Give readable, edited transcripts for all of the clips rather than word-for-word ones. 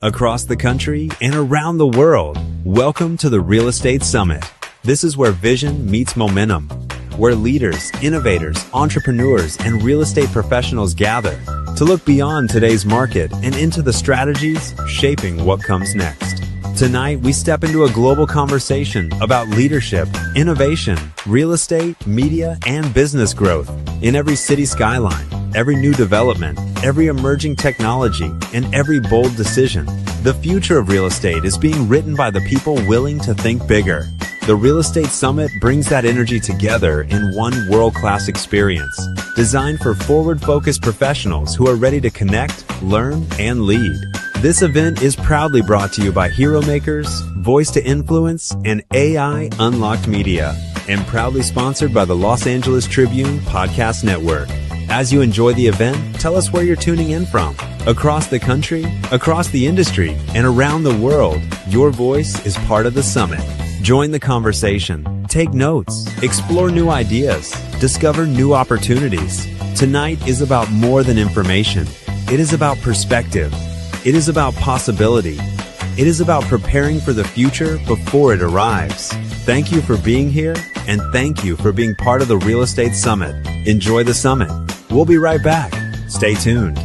Across the country and around the world, welcome to the Real Estate Summit. This is where vision meets momentum, where leaders, innovators, entrepreneurs, and real estate professionals gather to look beyond today's market and into the strategies shaping what comes next. Tonight, we step into a global conversation about leadership, innovation, real estate, media, and business growth in every city skyline, every new development, every emerging technology, and every bold decision. The future of real estate is being written by the people willing to think bigger. The Real Estate Summit brings that energy together in one world-class experience, designed for forward-focused professionals who are ready to connect, learn, and lead. This event is proudly brought to you by Hero Makers, Voice to Influence, and AI Unlocked Media, and proudly sponsored by the Los Angeles Tribune Podcast Network. As you enjoy the event, tell us where you're tuning in from. Across the country, across the industry, and around the world, your voice is part of the summit. Join the conversation, take notes, explore new ideas, discover new opportunities. Tonight is about more than information. It is about perspective. It is about possibility. It is about preparing for the future before it arrives. Thank you for being here, and thank you for being part of the Real Estate Summit. Enjoy the summit. We'll be right back. Stay tuned.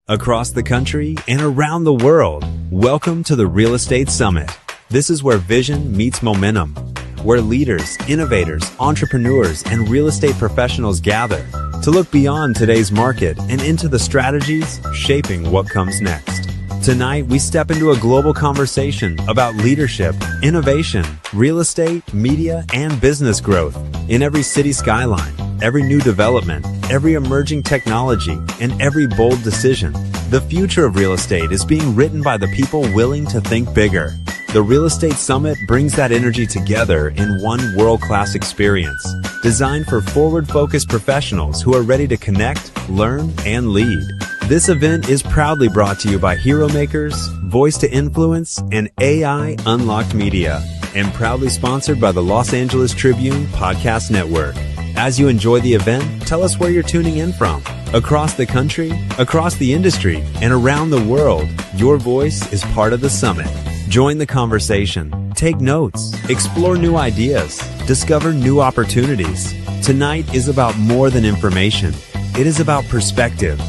Across the country and around the world, welcome to the Real Estate Summit. This is where vision meets momentum, where leaders, innovators, entrepreneurs, and real estate professionals gather to look beyond today's market and into the strategies shaping what comes next. Tonight, we step into a global conversation about leadership, innovation, real estate, media, and business growth in every city skyline, every new development, every emerging technology, and every bold decision. The future of real estate is being written by the people willing to think bigger. The Real Estate Summit brings that energy together in one world-class experience, designed for forward-focused professionals who are ready to connect, learn, and lead. This event is proudly brought to you by Hero Makers, Voice to Influence, and AI Unlocked Media, and proudly sponsored by the Los Angeles Tribune Podcast Network. As you enjoy the event, tell us where you're tuning in from. Across the country, across the industry, and around the world, your voice is part of the summit. Join the conversation, take notes, explore new ideas, discover new opportunities. Tonight is about more than information. It is about perspective.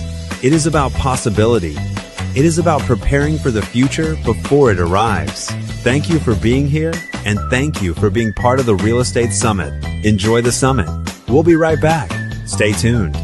It is about possibility. It is about preparing for the future before it arrives. Thank you for being here, and thank you for being part of the Real Estate Summit. Enjoy the summit. We'll be right back. Stay tuned.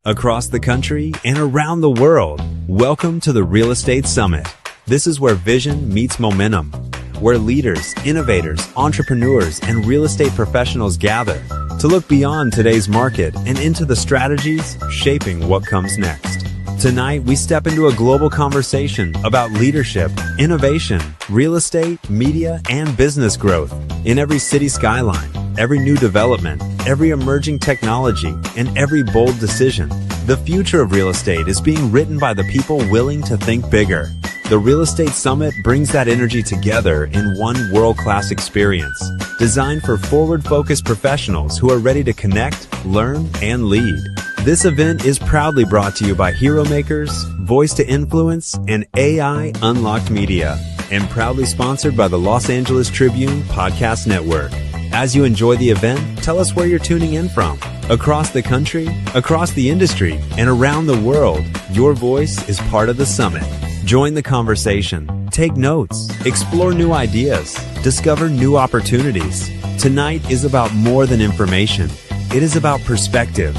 Across the country and around the world, welcome to the Real Estate Summit. This is where vision meets momentum, where leaders, innovators, entrepreneurs, and real estate professionals gather to look beyond today's market and into the strategies shaping what comes next. Tonight, we step into a global conversation about leadership, innovation, real estate, media, and business growth in every city skyline, every new development, every emerging technology, and every bold decision. The future of real estate is being written by the people willing to think bigger. The Real Estate Summit brings that energy together in one world-class experience, designed for forward-focused professionals who are ready to connect, learn, and lead. This event is proudly brought to you by Hero Makers, Voice to Influence, and AI Unlocked Media, and proudly sponsored by the Los Angeles Tribune Podcast Network. As you enjoy the event, tell us where you're tuning in from. Across the country, across the industry, and around the world, your voice is part of the summit. Join the conversation, take notes, explore new ideas, discover new opportunities. Tonight is about more than information. It is about perspective.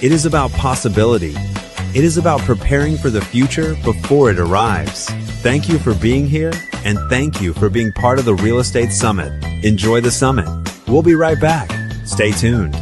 It is about possibility. It is about preparing for the future before it arrives. Thank you for being here, and thank you for being part of the Real Estate Summit. Enjoy the summit. We'll be right back. Stay tuned.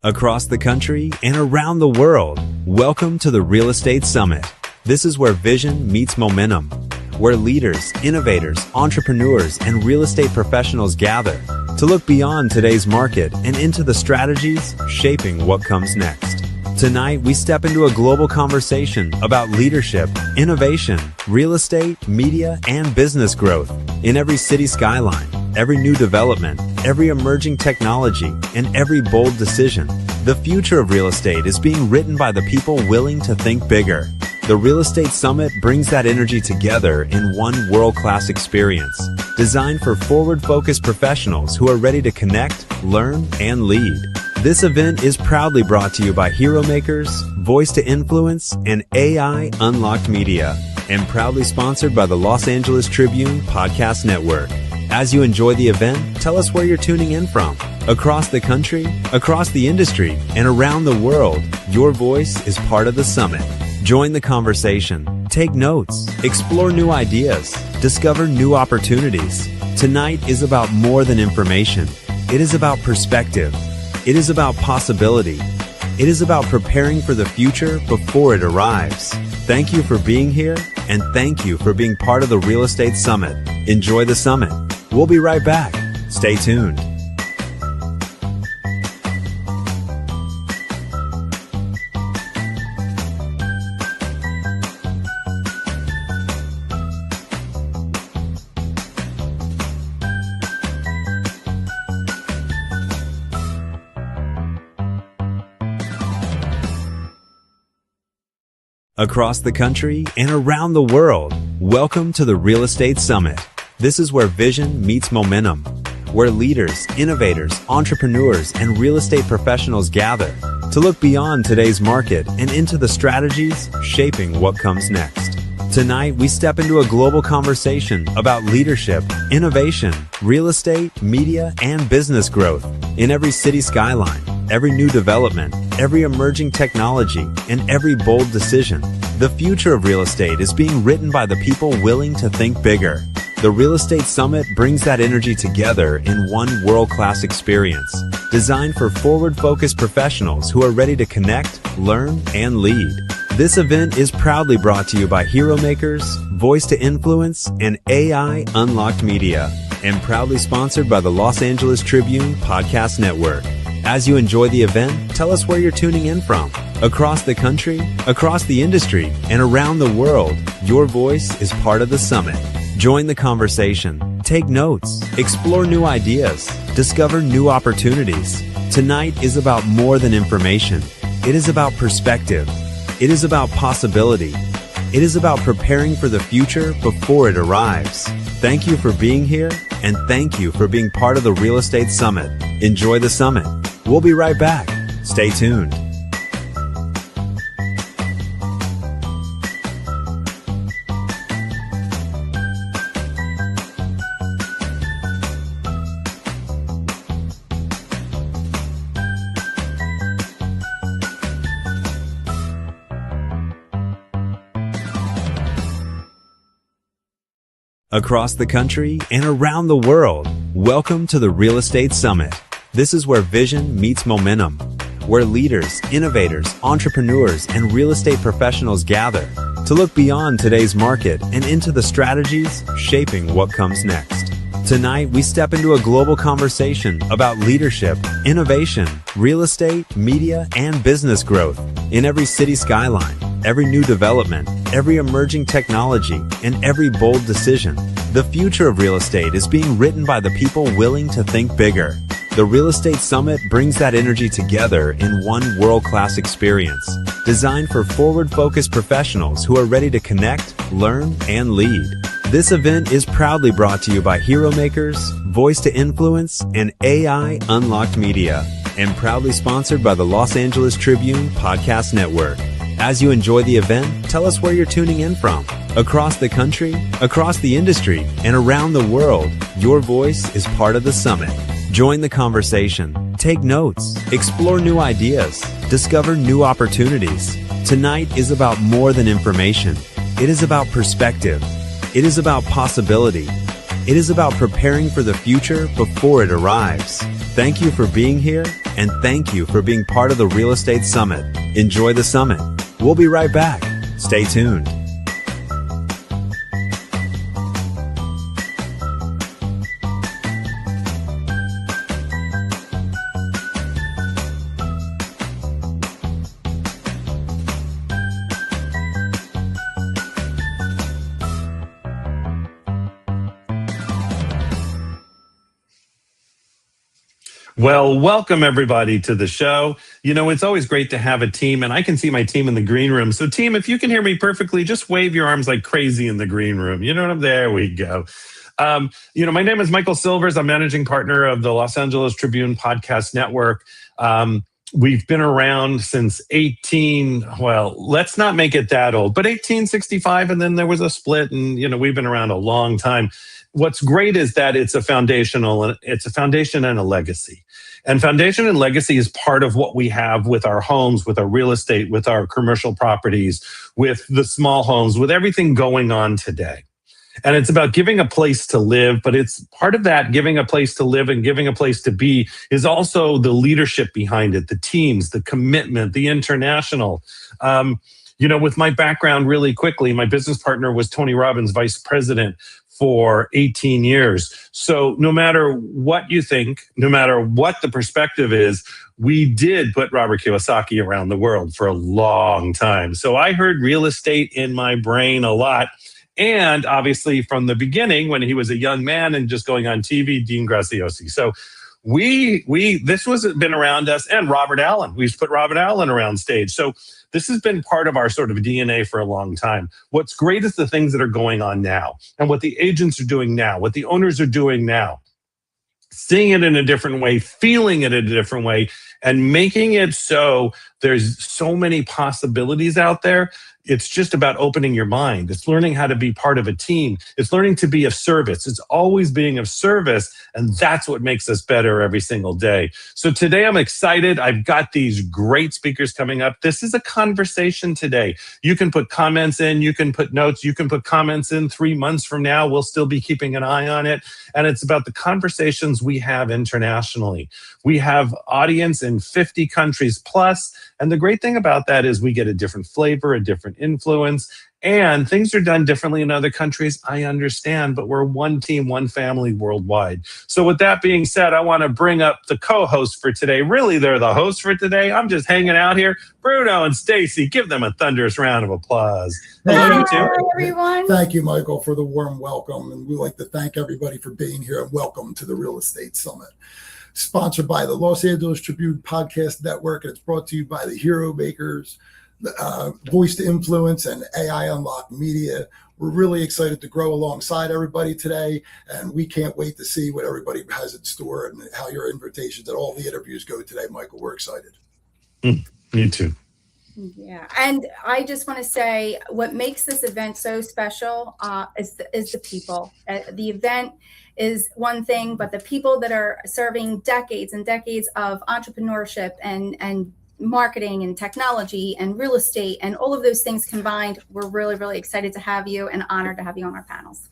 Across the country and around the world, welcome to the Real Estate Summit. This is where vision meets momentum, where leaders, innovators, entrepreneurs, and real estate professionals gather to look beyond today's market and into the strategies shaping what comes next. Tonight, we step into a global conversation about leadership, innovation, real estate, media, and business growth in every city skyline, every new development, every emerging technology, and every bold decision. The future of real estate is being written by the people willing to think bigger. The Real Estate Summit brings that energy together in one world-class experience, designed for forward-focused professionals who are ready to connect, learn, and lead. This event is proudly brought to you by Hero Makers, Voice to Influence, and AI Unlocked Media, and proudly sponsored by the Los Angeles Tribune Podcast Network. As you enjoy the event, tell us where you're tuning in from. Across the country, across the industry, and around the world, your voice is part of the summit. Join the conversation, take notes, explore new ideas, discover new opportunities. Tonight is about more than information. It is about perspective. It is about possibility. It is about preparing for the future before it arrives. Thank you for being here, and thank you for being part of the Real Estate Summit. Enjoy the summit. We'll be right back. Stay tuned. Across the country and around the world, welcome to the Real Estate Summit. This is where vision meets momentum, where leaders, innovators, entrepreneurs, and real estate professionals gather to look beyond today's market and into the strategies shaping what comes next. Tonight, we step into a global conversation about leadership, innovation, real estate, media, and business growth in every city skyline, every new development, every emerging technology, and every bold decision. The future of real estate is being written by the people willing to think bigger. The Real Estate Summit brings that energy together in one world-class experience, designed for forward-focused professionals who are ready to connect, learn, and lead. This event is proudly brought to you by Hero Makers, Voice to Influence, and AI Unlocked Media, and proudly sponsored by the Los Angeles Tribune Podcast Network. As you enjoy the event, tell us where you're tuning in from. Across the country, across the industry, and around the world, your voice is part of the summit. Join the conversation, take notes, explore new ideas, discover new opportunities. Tonight is about more than information. It is about perspective. It is about possibility. It is about preparing for the future before it arrives. Thank you for being here, and thank you for being part of the Real Estate Summit. Enjoy the summit. We'll be right back. Stay tuned. Across the country and around the world, welcome to the Real Estate Summit. This is where vision meets momentum, where leaders, innovators, entrepreneurs, and real estate professionals gather to look beyond today's market and into the strategies shaping what comes next. Tonight, we step into a global conversation about leadership, innovation, real estate, media, and business growth in every city skyline, every new development, every emerging technology, and every bold decision. The future of real estate is being written by the people willing to think bigger. The Real Estate Summit brings that energy together in one world-class experience, designed for forward-focused professionals who are ready to connect, learn, and lead. This event is proudly brought to you by Hero Makers, Voice to Influence, and AI Unlocked Media, and proudly sponsored by the Los Angeles Tribune Podcast Network. As you enjoy the event, tell us where you're tuning in from. Across the country, across the industry, and around the world, your voice is part of the summit. Join the conversation, take notes, explore new ideas, discover new opportunities. Tonight is about more than information. It is about perspective. It is about possibility. It is about preparing for the future before it arrives. Thank you for being here, and thank you for being part of the Real Estate Summit. Enjoy the summit. We'll be right back. Stay tuned. Well, welcome everybody to the show. You know, it's always great to have a team, and I can see my team in the green room. So team, if you can hear me perfectly, just wave your arms like crazy in the green room. You know what I'm there we go. My name is Michael Silvers. I'm managing partner of the Los Angeles Tribune Podcast Network. We've been around since let's not make it that old, but 1865, and then there was a split, and we've been around a long time. What's great is that it's a foundation and a legacy. And foundation and legacy is part of what we have with our homes, with our real estate, with our commercial properties, with the small homes, with everything going on today. And it's about giving a place to live, but it's part of that giving a place to live and giving a place to be is also the leadership behind it, the teams, the commitment, the international. With my background really quickly, my business partner was Tony Robbins' vice president for 18 years. So no matter what you think, no matter what the perspective is, we did put Robert Kiyosaki around the world for a long time. So I heard real estate in my brain a lot. And obviously from the beginning, when he was a young man and just going on TV, Dean Graziosi. So this was been around us, and Robert Allen. We've put Robert Allen around stage. So this has been part of our sort of DNA for a long time. What's great is the things that are going on now and what the agents are doing now, what the owners are doing now, seeing it in a different way, feeling it in a different way, and making it so there's so many possibilities out there. It's just about opening your mind. It's learning how to be part of a team. It's learning to be of service. It's always being of service. And that's what makes us better every single day. So today I'm excited. I've got these great speakers coming up. This is a conversation today. You can put comments in, you can put notes, you can put comments in 3 months from now. We'll still be keeping an eye on it. And it's about the conversations we have internationally. We have audience in 50 countries plus. And the great thing about that is we get a different flavor, a different influence, and things are done differently in other countries. I understand, but we're one team, one family worldwide. So with that being said, I want to bring up the co-hosts for today. Really, they're the hosts for today. I'm just hanging out here. Bruno and Stacie, give them a thunderous round of applause. Hello, everyone. Thank you, Michael, for the warm welcome. And we'd like to thank everybody for being here, and welcome to the Real Estate Summit. Sponsored by the Los Angeles Tribune Podcast Network, and it's brought to you by the Hero Makers, Voice to Influence, and AI Unlock Media. We're really excited to grow alongside everybody today, and we can't wait to see what everybody has in store and how your invitations and all the interviews go today, Michael. We're excited. Me too. Yeah, and I just want to say what makes this event so special is the people. The event is one thing, but the people that are serving decades and decades of entrepreneurship and marketing and technology and real estate and all of those things combined, we're really, really excited to have you and honored to have you on our panels.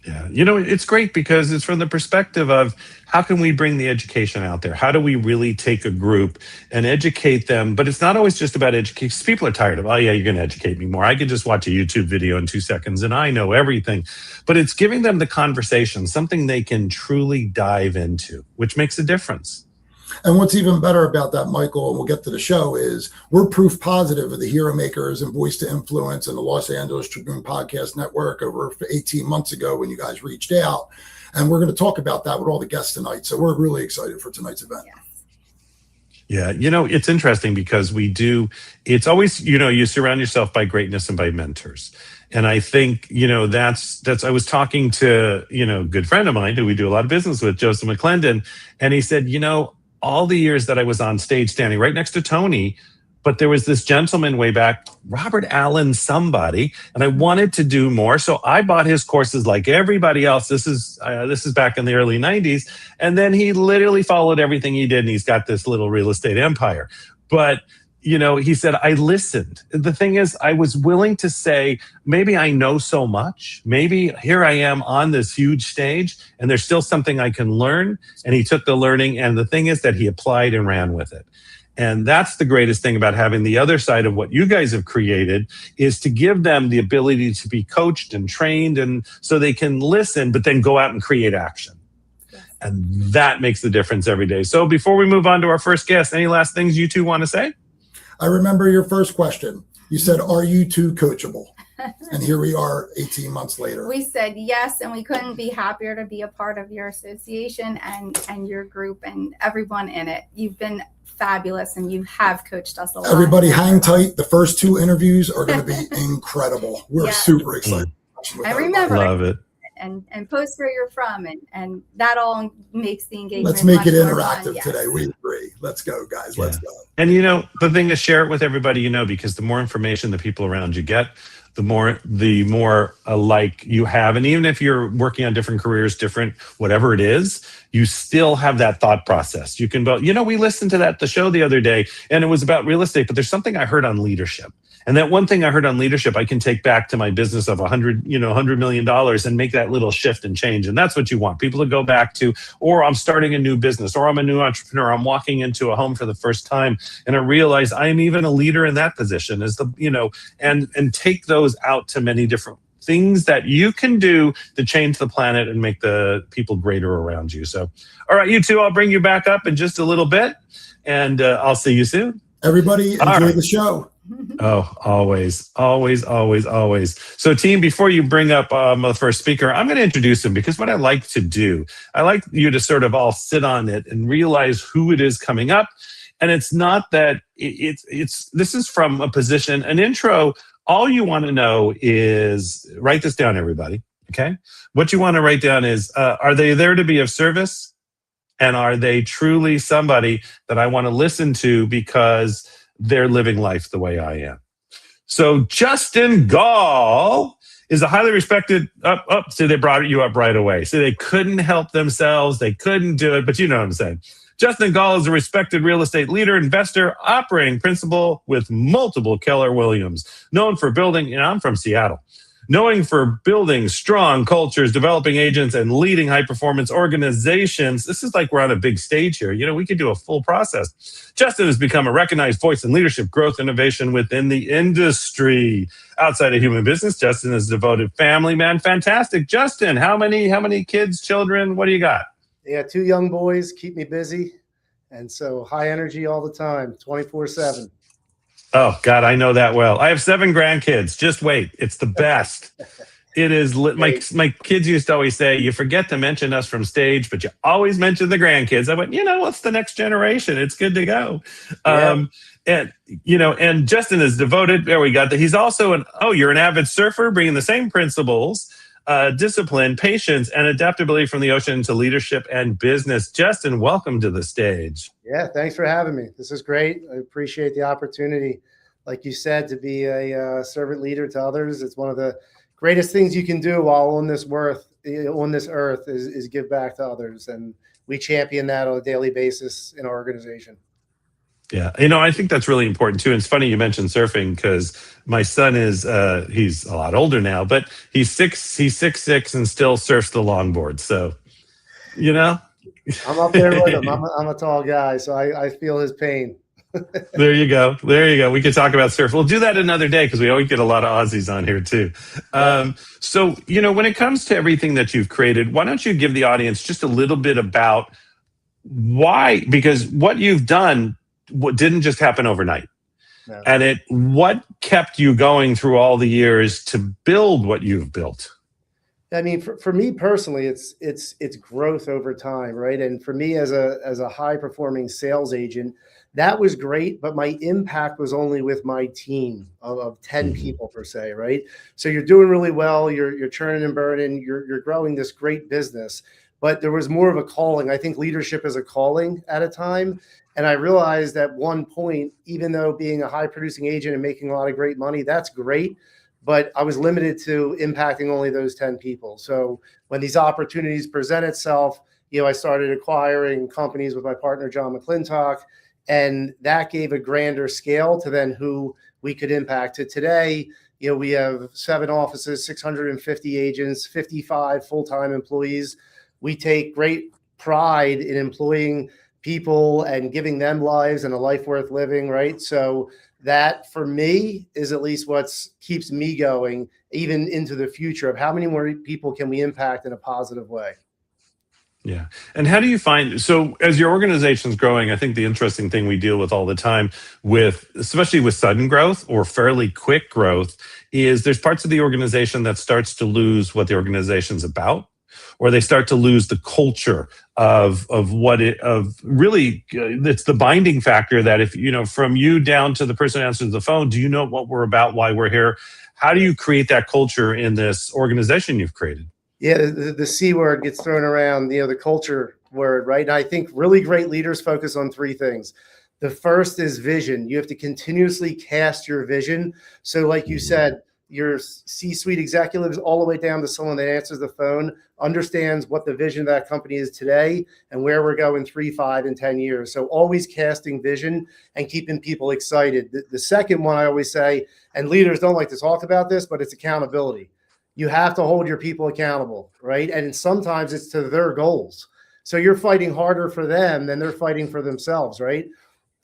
Yeah, it's great because it's from the perspective of how can we bring the education out there? How do we really take a group and educate them? But it's not always just about education. People are tired of, oh yeah, you're going to educate me more. I could just watch a YouTube video in 2 seconds and I know everything. But it's giving them the conversation, something they can truly dive into, which makes a difference. And what's even better about that, Michael, and we'll get to the show, is we're proof positive of the Hero Makers and Voice to Influence and the Los Angeles Tribune Podcast Network over 18 months ago when you guys reached out. And we're going to talk about that with all the guests tonight. So we're really excited for tonight's event. Yeah, it's interesting because it's always, you surround yourself by greatness and by mentors. And I think, that's I was talking to, a good friend of mine who we do a lot of business with, Joseph McClendon, and he said, all the years that I was on stage standing right next to Tony, but there was this gentleman way back, Robert Allen somebody, and I wanted to do more. So I bought his courses like everybody else. This is back in the early 90s. And then he literally followed everything he did, and he's got this little real estate empire. But he said, I listened. The thing is, I was willing to say, maybe I know so much. Maybe here I am on this huge stage and there's still something I can learn. And he took the learning. And the thing is that he applied and ran with it. And that's the greatest thing about having the other side of what you guys have created, is to give them the ability to be coached and trained, and so they can listen, but then go out and create action. And that makes the difference every day. So before we move on to our first guest, any last things you two want to say? I remember your first question. You said, are you two coachable? And here we are 18 months later. We said yes, and we couldn't be happier to be a part of your association and your group and everyone in it. You've been fabulous, and you have coached us a lot. Everybody hang tight. The first 2 interviews are going to be incredible. We're super excited. I remember. Love it. And post where you're from, and that all makes the engagement. Let's make it interactive today. We agree. Let's go, guys. Let's go. And the thing is, share it with everybody because the more information the people around you get, the more alike you have. And even if you're working on different careers, different whatever it is, you still have that thought process. You can go, we listened to the show the other day, and it was about real estate, but there's something I heard on leadership. And that one thing I heard on leadership, I can take back to my business of $100 million and make that little shift and change. And that's what you want people to go back to. Or I'm starting a new business, or I'm a new entrepreneur. I'm walking into a home for the first time, and I realize I'm even a leader in that position, and take those out to many different things that you can do to change the planet and make the people greater around you. So, all right, you two, I'll bring you back up in just a little bit, and I'll see you soon. Everybody, enjoy the show. Oh, always. So team, before you bring up the first speaker, I'm going to introduce him, because what I like to do, I like you to sort of all sit on it and realize who it is coming up. And it's not that this is from a position, an intro. All you want to know is, write this down, everybody. Okay. What you want to write down is, are they there to be of service? And are they truly somebody that I want to listen to because they're living life the way I am? So Justin Gaul is a highly respected, so they brought you up right away. So they couldn't help themselves. They couldn't do it, but you know what I'm saying. Justin Gaul is a respected real estate leader, investor, operating principal with multiple Keller Williams, known for building, I'm from Seattle, knowing for building strong cultures, developing agents, and leading high-performance organizations. This is like we're on a big stage here. We could do a full process. Justin has become a recognized voice in leadership, growth, innovation within the industry. Outside of human business, Justin is a devoted family man. Fantastic. Justin, how many kids, children? What do you got? Yeah, 2 young boys keep me busy. And so high energy all the time, 24/7. Oh, God, I know that well. I have 7 grandkids. Just wait. It's the best. It is. My kids used to always say, you forget to mention us from stage, but you always mention the grandkids. I went, what's the next generation? It's good to go. Yeah. And Justin is devoted. There we got that. He's also you're an avid surfer, bringing the same principles, discipline, patience, and adaptability from the ocean to leadership and business. Justin, welcome to the stage. Yeah, thanks for having me. This is great. I appreciate the opportunity, like you said, to be a servant leader to others. It's one of the greatest things you can do while on this earth is give back to others. And we champion that on a daily basis in our organization. Yeah. I think that's really important too. And it's funny you mentioned surfing, because my son is, he's a lot older now, but he's 6'6" and still surfs the longboard. So, I'm up there with him. I'm a tall guy, so I feel his pain. There you go. We could talk about surf. We'll do that another day, because we always get a lot of Aussies on here too. So, when it comes to everything that you've created, why don't you give the audience just a little bit about why? Because what you've done didn't just happen overnight. No. And what kept you going through all the years to build what you've built? I mean, for me personally, it's growth over time, right? And for me as a high performing sales agent, that was great, but my impact was only with my team of 10 people per se, right? So you're doing really well, you're churning and burning, you're growing this great business. but there was more of a calling. I think leadership is a calling at a time. And I realized at one point, even though being a high producing agent and making a lot of great money, that's great. But I was limited to impacting only those 10 people. So when these opportunities present itself, I started acquiring companies with my partner, John McClintock, and that gave a grander scale to then who we could impact. To today, we have 7 offices, 650 agents, 55 full-time employees. We take great pride in employing people and giving them lives and a life worth living, right? So that for me is at least what keeps me going even into the future of how many more people can we impact in a positive way. Yeah. And how do you find, so as your organization's growing, I think the interesting thing we deal with all the time with, especially with sudden growth or fairly quick growth, is there's parts of the organization that starts to lose what the organization's about, or they start to lose the culture of really, it's the binding factor that if, from you down to the person who answers the phone, do you know what we're about, why we're here? How do you create that culture in this organization you've created? Yeah, the C word gets thrown around, the culture word, right? And I think really great leaders focus on 3 things. The first is vision. You have to continuously cast your vision. So like you said, your C-suite executives all the way down to someone that answers the phone understands what the vision of that company is today and where we're going 3, 5, and 10 years. So always casting vision and keeping people excited. The second one I always say, and leaders don't like to talk about this, but it's accountability. You have to hold your people accountable, right? And sometimes it's to their goals. So you're fighting harder for them than they're fighting for themselves, right?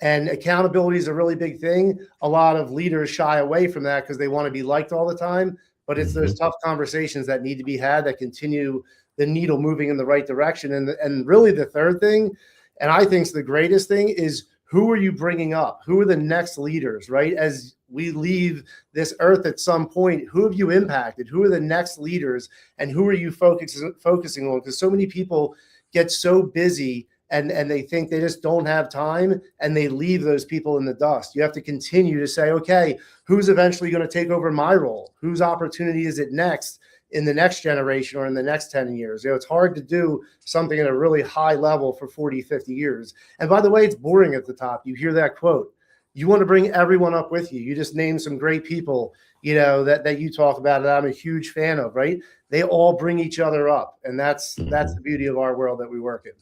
And accountability is a really big thing. A lot of leaders shy away from that because they want to be liked all the time. But it's those tough conversations that need to be had that continue the needle moving in the right direction. And really the third thing, and I think is the greatest thing, is who are you bringing up? Who are the next leaders, right? As we leave this earth at some point, who have you impacted? Who are the next leaders? And who are you focusing on? Because so many people get so busy and they think they just don't have time and they leave those people in the dust. You have to continue to say, okay, who's eventually going to take over my role? Whose opportunity is it next in the next generation or in the next 10 years? It's hard to do something at a really high level for 40, 50 years. And by the way, it's boring at the top. You hear that quote. You want to bring everyone up with you. You just name some great people, that you talk about that I'm a huge fan of, right? They all bring each other up. And that's the beauty of our world that we work in.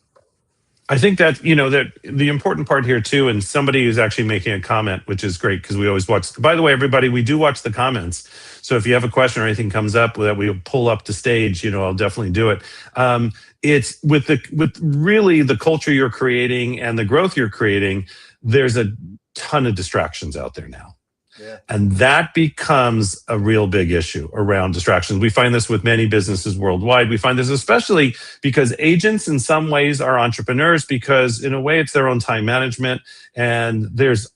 I think that, that the important part here too, and somebody who's actually making a comment, which is great because we always watch, by the way, everybody, we do watch the comments. So if you have a question or anything comes up that we pull up to stage, I'll definitely do it. It's with really the culture you're creating and the growth you're creating, there's a ton of distractions out there now. Yeah. And that becomes a real big issue around distractions. We find this with many businesses worldwide. We find this especially because agents in some ways are entrepreneurs because in a way it's their own time management. And there's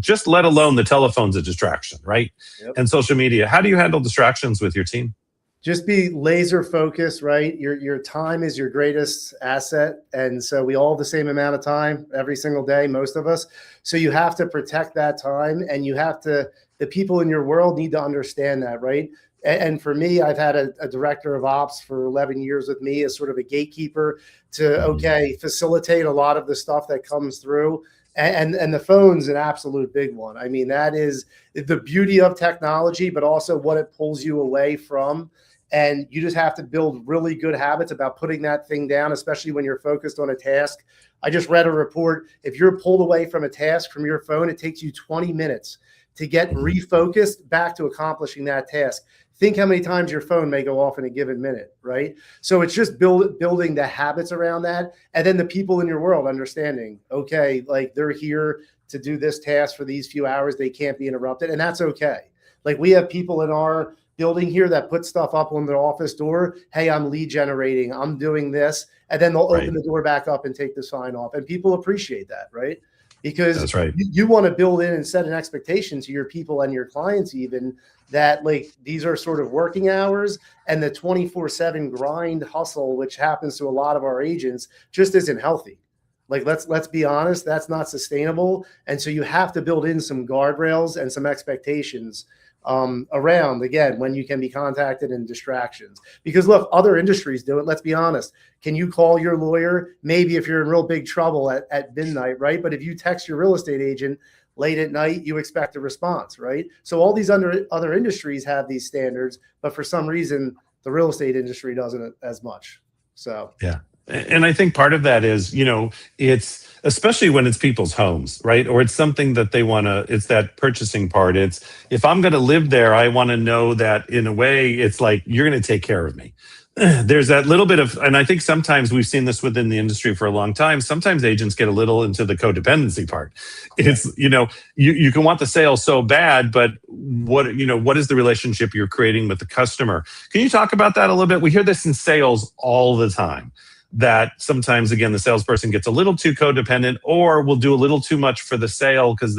just let alone the telephone's a distraction, right? Yep. And social media. How do you handle distractions with your team? Just be laser focused, right? Your time is your greatest asset. And so we all have the same amount of time every single day, most of us. So you have to protect that time and the people in your world need to understand that, right? And for me, I've had a director of ops for 11 years with me as sort of a gatekeeper to, facilitate a lot of the stuff that comes through. And the phone's an absolute big one. I mean, that is the beauty of technology, but also what it pulls you away from. And you just have to build really good habits about putting that thing down, especially when you're focused on a task. I just read a report. If you're pulled away from a task from your phone, it takes you 20 minutes to get refocused back to accomplishing that task. Think how many times your phone may go off in a given minute, right? So it's just building the habits around that. And then the people in your world understanding, okay, like they're here to do this task for these few hours. They can't be interrupted. And that's okay. Like we have people in our building here that put stuff up on their office door. Hey, I'm lead generating. I'm doing this. And then they'll open the door back up and take the sign off. And people appreciate that, right? Because that's right. You want to build in and set an expectation to your people and your clients even that like these are sort of working hours and the 24/7 grind hustle, which happens to a lot of our agents, just isn't healthy. Like, let's be honest, that's not sustainable. And so you have to build in some guardrails and some expectations around, again, when you can be contacted and distractions. Because look, other industries do it. Let's be honest. Can you call your lawyer? Maybe if you're in real big trouble at midnight, right? But if you text your real estate agent late at night, you expect a response, right? So all these other industries have these standards, but for some reason, the real estate industry doesn't as much. So yeah. And I think part of that is, it's especially when it's people's homes, right? Or it's something that they want to, it's that purchasing part. It's, if I'm going to live there, I want to know that in a way, it's like, you're going to take care of me. There's that little bit of, and I think sometimes we've seen this within the industry for a long time. Sometimes agents get a little into the codependency part. It's, you can want the sale so bad, but what is the relationship you're creating with the customer? Can you talk about that a little bit? We hear this in sales all the time, that sometimes, again, the salesperson gets a little too codependent or will do a little too much for the sale because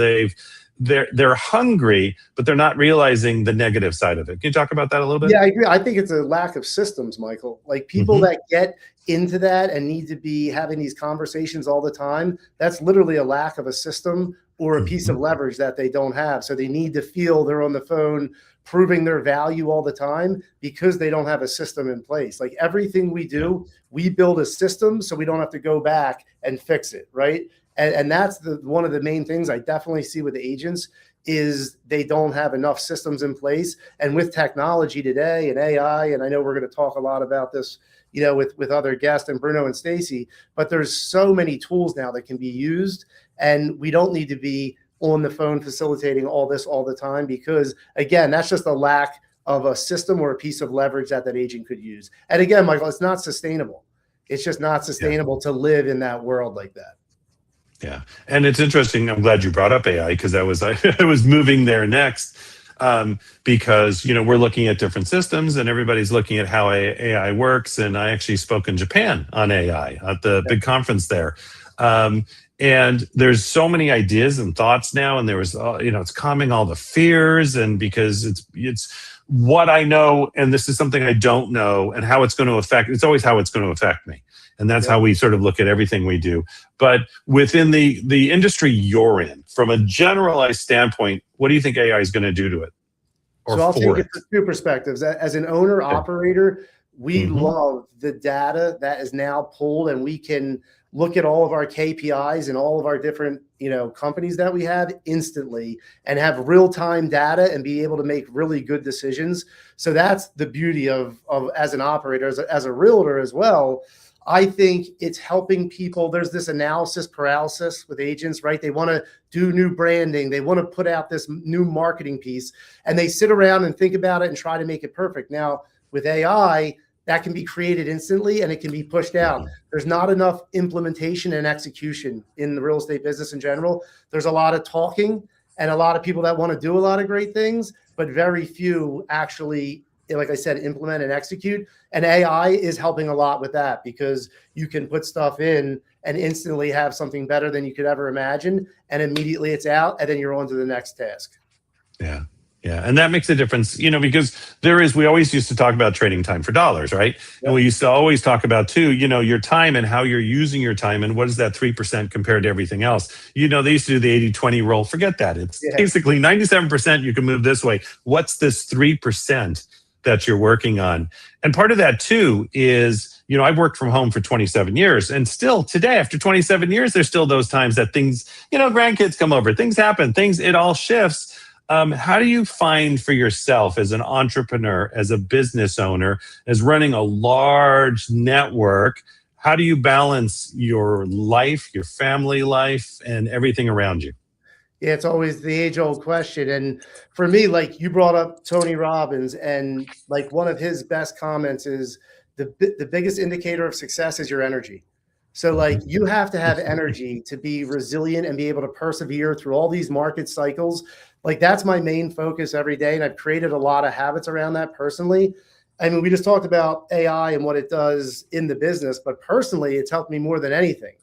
they're hungry, but they're not realizing the negative side of it. Can you talk about that a little bit? Yeah, I agree. I think it's a lack of systems, Michael. Like, people that get into that and need to be having these conversations all the time, that's literally a lack of a system or a piece of leverage that they don't have. So they need to feel they're on the phone proving their value all the time because they don't have a system in place. Like, everything we do, we build a system so we don't have to go back and fix it, right? And that's one of the main things I definitely see with agents is they don't have enough systems in place. And with technology today and AI, and I know we're going to talk a lot about this, with other guests and Bruno and Stacie, but there's so many tools now that can be used, and we don't need to be on the phone facilitating all this all the time, because again, that's just a lack of a system or a piece of leverage that agent could use. And again, Michael, it's not sustainable. It's just not sustainable to live in that world like that. Yeah. And it's interesting. I'm glad you brought up AI, because I was moving there next, because, we're looking at different systems and everybody's looking at how AI works. And I actually spoke in Japan on AI at the big conference there. And there's so many ideas and thoughts now, and there was, it's calming all the fears, and because it's what I know, and this is something I don't know, and how it's going to affect. It's always how it's going to affect me, and that's how we sort of look at everything we do. But within the industry you're in, from a generalized standpoint, what do you think AI is going to do to it? So I'll take it from two perspectives. As an owner operator, we love the data that is now pulled, and we can look at all of our KPIs and all of our different, companies that we have instantly and have real-time data and be able to make really good decisions. So that's the beauty of as an operator, as a realtor as well. I think it's helping people. There's this analysis paralysis with agents, right? They want to do new branding. They want to put out this new marketing piece, and they sit around and think about it and try to make it perfect. Now, with AI, that can be created instantly and it can be pushed out. There's not enough implementation and execution in the real estate business in general. There's a lot of talking and a lot of people that want to do a lot of great things, but very few actually, like I said, implement and execute. And AI is helping a lot with that, because you can put stuff in and instantly have something better than you could ever imagine. And immediately it's out, and then you're on to the next task. Yeah. Yeah. And that makes a difference, because we always used to talk about trading time for dollars, right? Yep. And we used to always talk about too, your time and how you're using your time, and what is that 3% compared to everything else? They used to do the 80-20 rule. Forget that. It's basically 97% you can move this way. What's this 3% that you're working on? And part of that too is, I've worked from home for 27 years, and still today, after 27 years, there's still those times that things, grandkids come over, things happen, it all shifts. How do you find for yourself as an entrepreneur, as a business owner, as running a large network, how do you balance your life, your family life, and everything around you? Yeah, it's always the age-old question. And for me, like, you brought up Tony Robbins, and like one of his best comments is the biggest indicator of success is your energy. So like, you have to have energy to be resilient and be able to persevere through all these market cycles. Like, that's my main focus every day. And I've created a lot of habits around that personally. I mean, we just talked about AI and what it does in the business, but personally, it's helped me more than anything.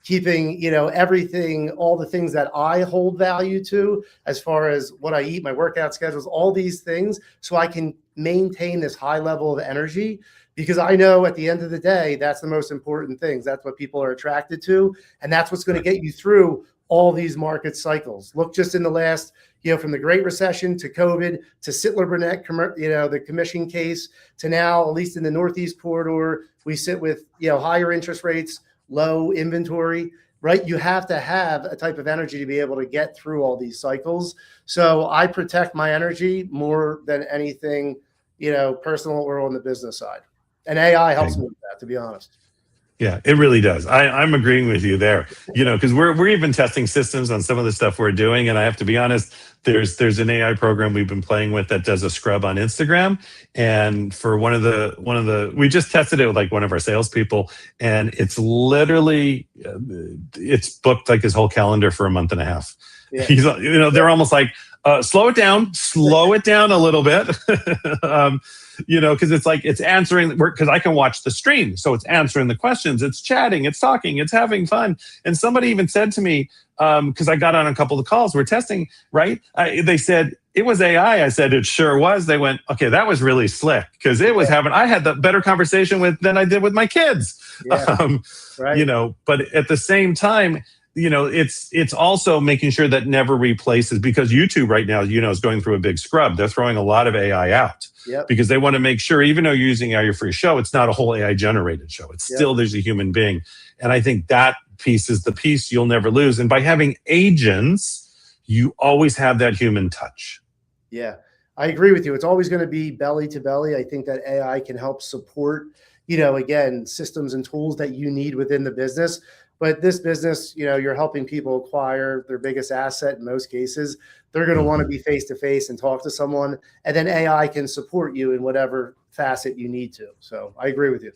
Keeping, everything, all the things that I hold value to, as far as what I eat, my workout schedules, all these things, so I can maintain this high level of energy, because I know at the end of the day, that's the most important things. That's what people are attracted to. And that's what's going to get you through all these market cycles. Look, just in the last, from the Great Recession to COVID to Sittler-Burnett, the commission case to now, at least in the Northeast corridor, we sit with, higher interest rates, low inventory, right? You have to have a type of energy to be able to get through all these cycles. So I protect my energy more than anything, personal or on the business side. And AI helps me with that, to be honest. Yeah, it really does. I'm agreeing with you there, because we're even testing systems on some of the stuff we're doing. And I have to be honest, there's an AI program we've been playing with that does a scrub on Instagram. And for one of the, we just tested it with like one of our salespeople, and it's literally, it's booked like his whole calendar for a month and a half. Yeah. He's, they're almost like, slow it down a little bit. Because it's like it's answering, because I can watch the stream. So it's answering the questions, it's chatting, it's talking, it's having fun. And somebody even said to me, because I got on a couple of calls, we're testing, right? They said, it was AI. I said, it sure was. They went, okay, that was really slick, because it was I had the better conversation than I did with my kids. Yeah. Right. But at the same time, it's also making sure that never replaces, because YouTube right now, is going through a big scrub. They're throwing a lot of AI out. Yep. Because they want to make sure, even though you're using AI for your show, it's not a whole AI generated show. It's still, there's a human being. And I think that piece is the piece you'll never lose. And by having agents, you always have that human touch. Yeah, I agree with you. It's always going to be belly to belly. I think that AI can help support, again, systems and tools that you need within the business. But this business, you're helping people acquire their biggest asset in most cases. They're going to want to be face-to-face and talk to someone, and then AI can support you in whatever facet you need to. So I agree with you.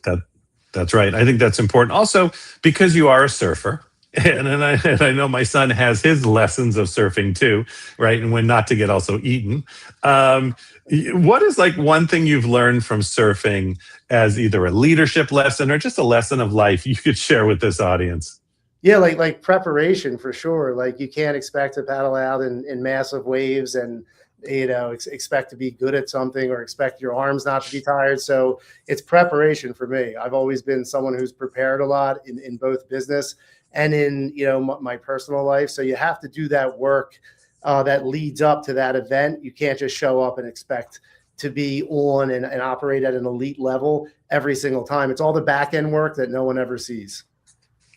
That's right. I think that's important. Also, because you are a surfer, and I know my son has his lessons of surfing too, right? And when not to get also eaten. What is like one thing you've learned from surfing as either a leadership lesson or just a lesson of life you could share with this audience? Yeah, like preparation for sure. Like you can't expect to paddle out in massive waves and expect to be good at something or expect your arms not to be tired. So it's preparation for me. I've always been someone who's prepared a lot in both business and in my personal life. So you have to do that work that leads up to that event. You can't just show up and expect to be on and operate at an elite level every single time. It's all the back end work that no one ever sees.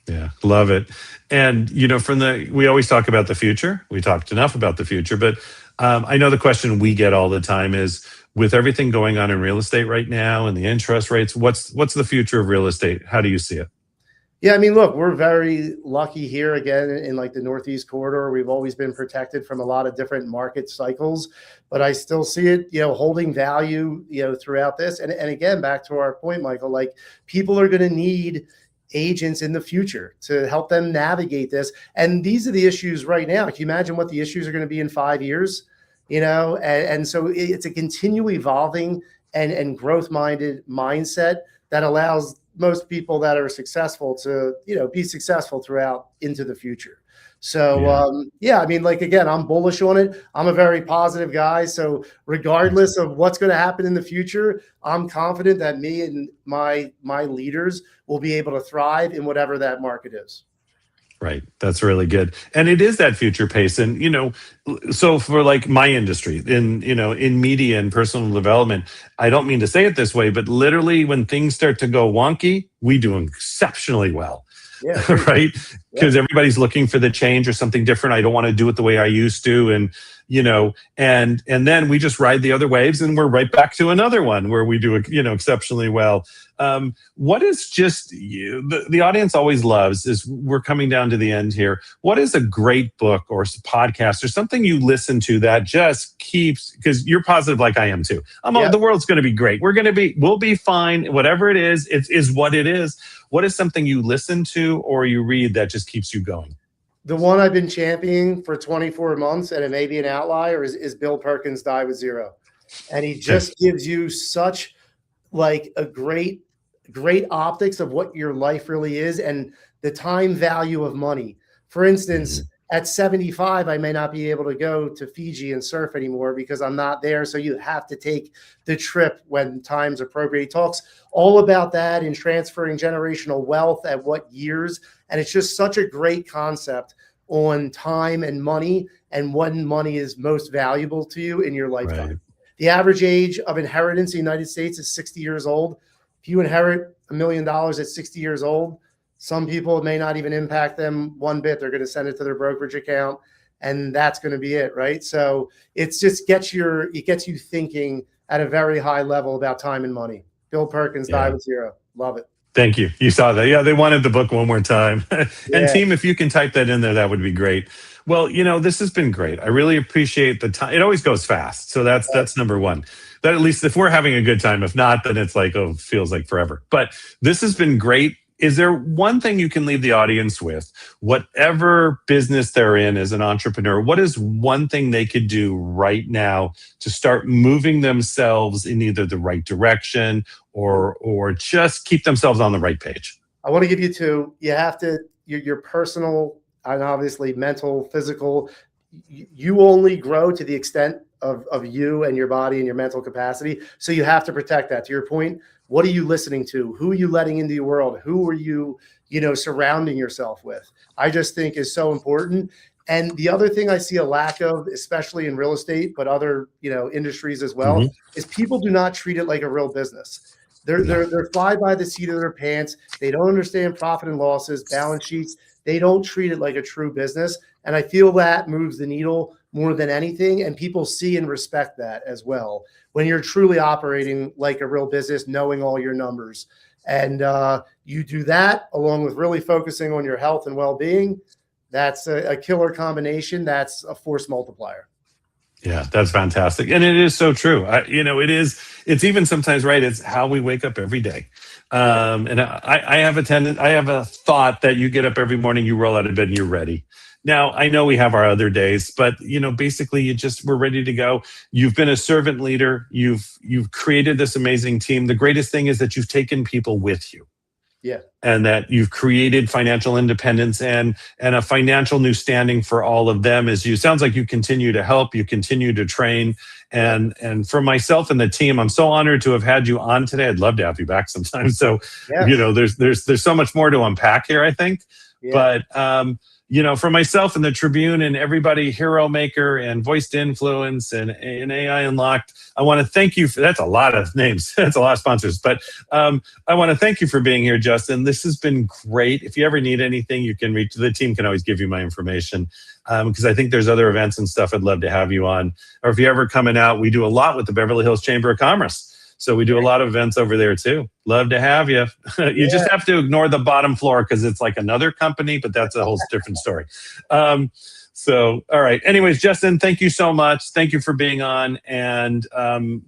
Yeah, love it. And, we always talk about the future. We talked enough about the future, but I know the question we get all the time is, with everything going on in real estate right now and the interest rates, what's the future of real estate? How do you see it? Yeah, I mean, look, we're very lucky here again in like the Northeast corridor. We've always been protected from a lot of different market cycles, but I still see it, holding value, throughout this. And again, back to our point, Michael, like people are going to need agents in the future to help them navigate this. And these are the issues right now. Can you imagine what the issues are going to be in 5 years? And so it's a continue evolving and growth-minded mindset that allows most people that are successful to, be successful throughout into the future. So, I mean, like, again, I'm bullish on it. I'm a very positive guy. So regardless of what's going to happen in the future, I'm confident that me and my leaders will be able to thrive in whatever that market is. Right. That's really good. And it is that future pace. And, so for like my industry in media and personal development, I don't mean to say it this way, but literally when things start to go wonky, we do exceptionally well. Yeah, right. Because everybody's looking for the change or something different. I don't want to do it the way I used to. And, and then we just ride the other waves and we're right back to another one where we do, exceptionally well. What is just the audience always loves is, we're coming down to the end here. What is a great book or podcast or something you listen to that just keeps, because you're positive like I am too. The world's going to be great. We'll be fine. Whatever it is what it is. What is something you listen to or you read that just keeps you going? The one I've been championing for 24 months, and it may be an outlier, is Bill Perkins' Die with Zero. And he just gives you such like a great optics of what your life really is and the time value of money. For instance, At 75, I may not be able to go to Fiji and surf anymore because I'm not there. So you have to take the trip when time's appropriate. He talks all about that in transferring generational wealth at what years. And it's just such a great concept on time and money and when money is most valuable to you in your lifetime. Right. The average age of inheritance in the United States is 60 years old. If you inherit $1 million at 60 years old, some people, it may not even impact them one bit. They're going to send it to their brokerage account, and that's going to be it, right? So it gets you thinking at a very high level about time and money. Bill Perkins, Die with Zero. Love it. Thank you. You saw that. Yeah, they wanted the book one more time. And team, if you can type that in there, that would be great. Well, this has been great. I really appreciate the time. It always goes fast. So that's number one. That at least if we're having a good time, if not, then it's like, it feels like forever. But this has been great. Is there one thing you can leave the audience with? Whatever business they're in as an entrepreneur, what is one thing they could do right now to start moving themselves in either the right direction or just keep themselves on the right page? I want to give you two. You have to, your personal and obviously mental, physical, you only grow to the extent of you and your body and your mental capacity. So you have to protect that. To your point, what are you listening to? Who are you letting into your world? Who are you, surrounding yourself with? I just think is so important. And the other thing I see a lack of, especially in real estate, but other, industries as well, is people do not treat it like a real business. They're fly by the seat of their pants. They don't understand profit and losses, balance sheets. They don't treat it like a true business. And I feel that moves the needle more than anything. And people see and respect that as well. When you're truly operating like a real business, knowing all your numbers. And you do that along with really focusing on your health and well-being. That's a killer combination. That's a force multiplier. Yeah, that's fantastic. And it is so true. It's even sometimes, right, it's how we wake up every day. And I have a thought that you get up every morning, you roll out of bed and you're ready. Now, I know we have our other days, but basically we're ready to go. You've been a servant leader. You've created this amazing team. The greatest thing is that you've taken people with you. Yeah. And that you've created financial independence and a financial new standing for all of them as you sounds like you continue to help, you continue to train. And for myself and the team, I'm so honored to have had you on today. I'd love to have you back sometime. So, there's so much more to unpack here, I think. Yeah. But for myself and the Tribune and everybody, Hero Maker and Voiced Influence and AI Unlocked, I want to thank you for, that's a lot of names. That's a lot of sponsors, but I want to thank you for being here, Justin. This has been great. If you ever need anything, you can reach, the team can always give you my information because I think there's other events and stuff I'd love to have you on. Or if you're ever coming out, we do a lot with the Beverly Hills Chamber of Commerce. So we do a lot of events over there too. Love to have you. You just have to ignore the bottom floor because it's like another company, but that's a whole different story. So, all right. Anyways, Justin, thank you so much. Thank you for being on, and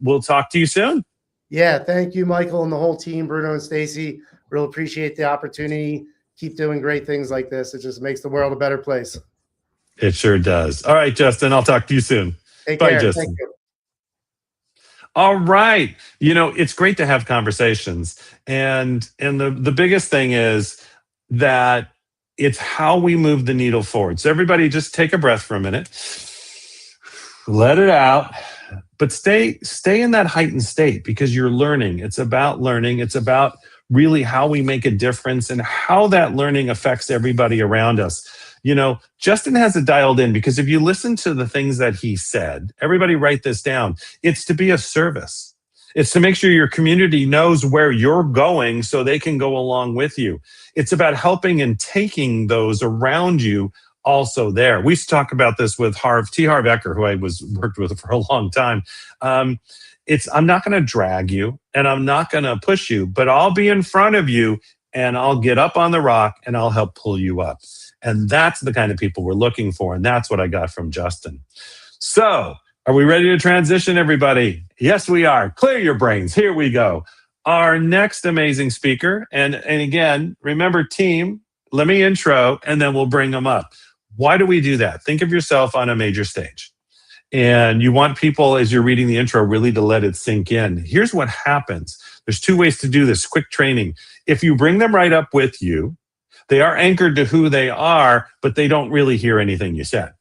we'll talk to you soon. Yeah, thank you, Michael, and the whole team, Bruno and Stacie. Really appreciate the opportunity. Keep doing great things like this. It just makes the world a better place. It sure does. All right, Justin, I'll talk to you soon. Take Bye, care. Justin. Thank you. All right. It's great to have conversations. And the biggest thing is that it's how we move the needle forward. So everybody just take a breath for a minute. Let it out. But stay in that heightened state because you're learning. It's about learning. It's about really how we make a difference and how that learning affects everybody around us. Justin has it dialed in because if you listen to the things that he said, everybody write this down. It's to be a service. It's to make sure your community knows where you're going so they can go along with you. It's about helping and taking those around you also there. We used to talk about this with Harv Ecker, who I worked with for a long time. I'm not going to drag you and I'm not going to push you, but I'll be in front of you and I'll get up on the rock and I'll help pull you up. And that's the kind of people we're looking for. And that's what I got from Justin. So are we ready to transition, everybody? Yes, we are. Clear your brains. Here we go. Our next amazing speaker. And again, remember, team, let me intro and then we'll bring them up. Why do we do that? Think of yourself on a major stage. And you want people, as you're reading the intro, really to let it sink in. Here's what happens. There's two ways to do this, quick training. If you bring them right up with you, They are anchored to who they are, but they don't really hear anything you said.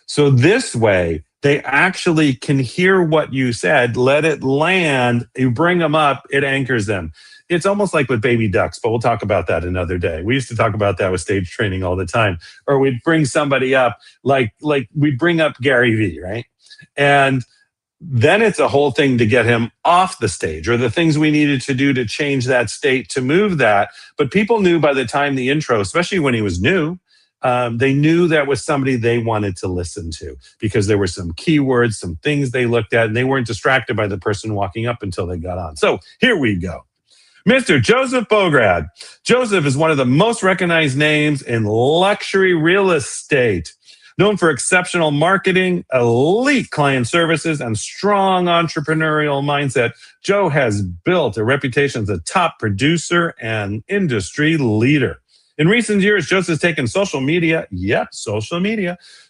So this way, they actually can hear what you said, let it land, you bring them up, it anchors them. It's almost like with baby ducks, but we'll talk about that another day. We used to talk about that with stage training all the time. Or we'd bring somebody up, like we'd bring up Gary Vee, right? And then it's a whole thing to get him off the stage, or the things we needed to do to change that state, to move that. But people knew by the time the intro, especially when he was new, they knew that was somebody they wanted to listen to, because there were some keywords, some things they looked at, and they weren't distracted by the person walking up until they got on. So here we go. Mr. Joseph Bograd. Joseph is one of the most recognized names in luxury real estate. Known for exceptional marketing, elite client services, and strong entrepreneurial mindset, Joe has built a reputation as a top producer and industry leader. In recent years, Joseph has taken social media,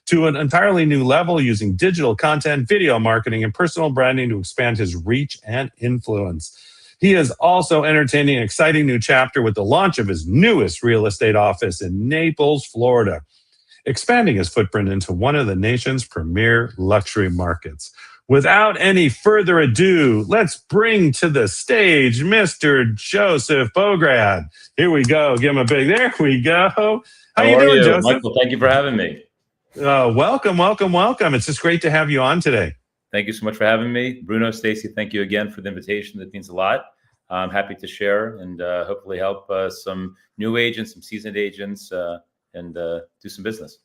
to an entirely new level, using digital content, video marketing, and personal branding to expand his reach and influence. He is also entertaining an exciting new chapter with the launch of his newest real estate office in Naples, Florida, expanding his footprint into one of the nation's premier luxury markets. Without any further ado, let's bring to the stage Mr. Joseph Bograd. Here we go. Give him a big, there we go. How you doing, Joseph? Michael, thank you for having me. Welcome. It's just great to have you on today. Thank you so much for having me. Bruno, Stacie, thank you again for the invitation. That means a lot. I'm happy to share and hopefully help some new agents, some seasoned agents, and do some business.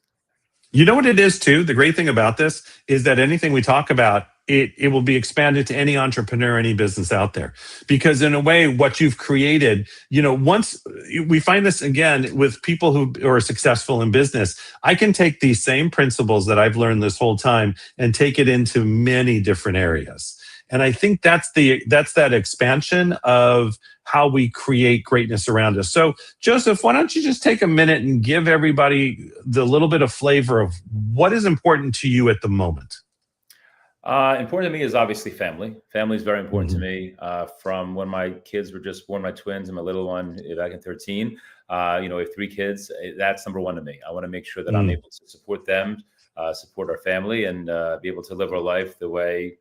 You know what it is too? The great thing about this is that anything we talk about, it will be expanded to any entrepreneur, any business out there. Because in a way, what you've created, once we find this again with people who are successful in business, I can take these same principles that I've learned this whole time and take it into many different areas. And I think that's that expansion of how we create greatness around us. So, Joseph, why don't you just take a minute and give everybody the little bit of flavor of what is important to you at the moment? Important to me is obviously family. Family is very important to me. From when my kids were just born, my twins and my little one back in 13, I have 3 kids. That's number one to me. I want to make sure that I'm able to support them, support our family, and be able to live our life the way,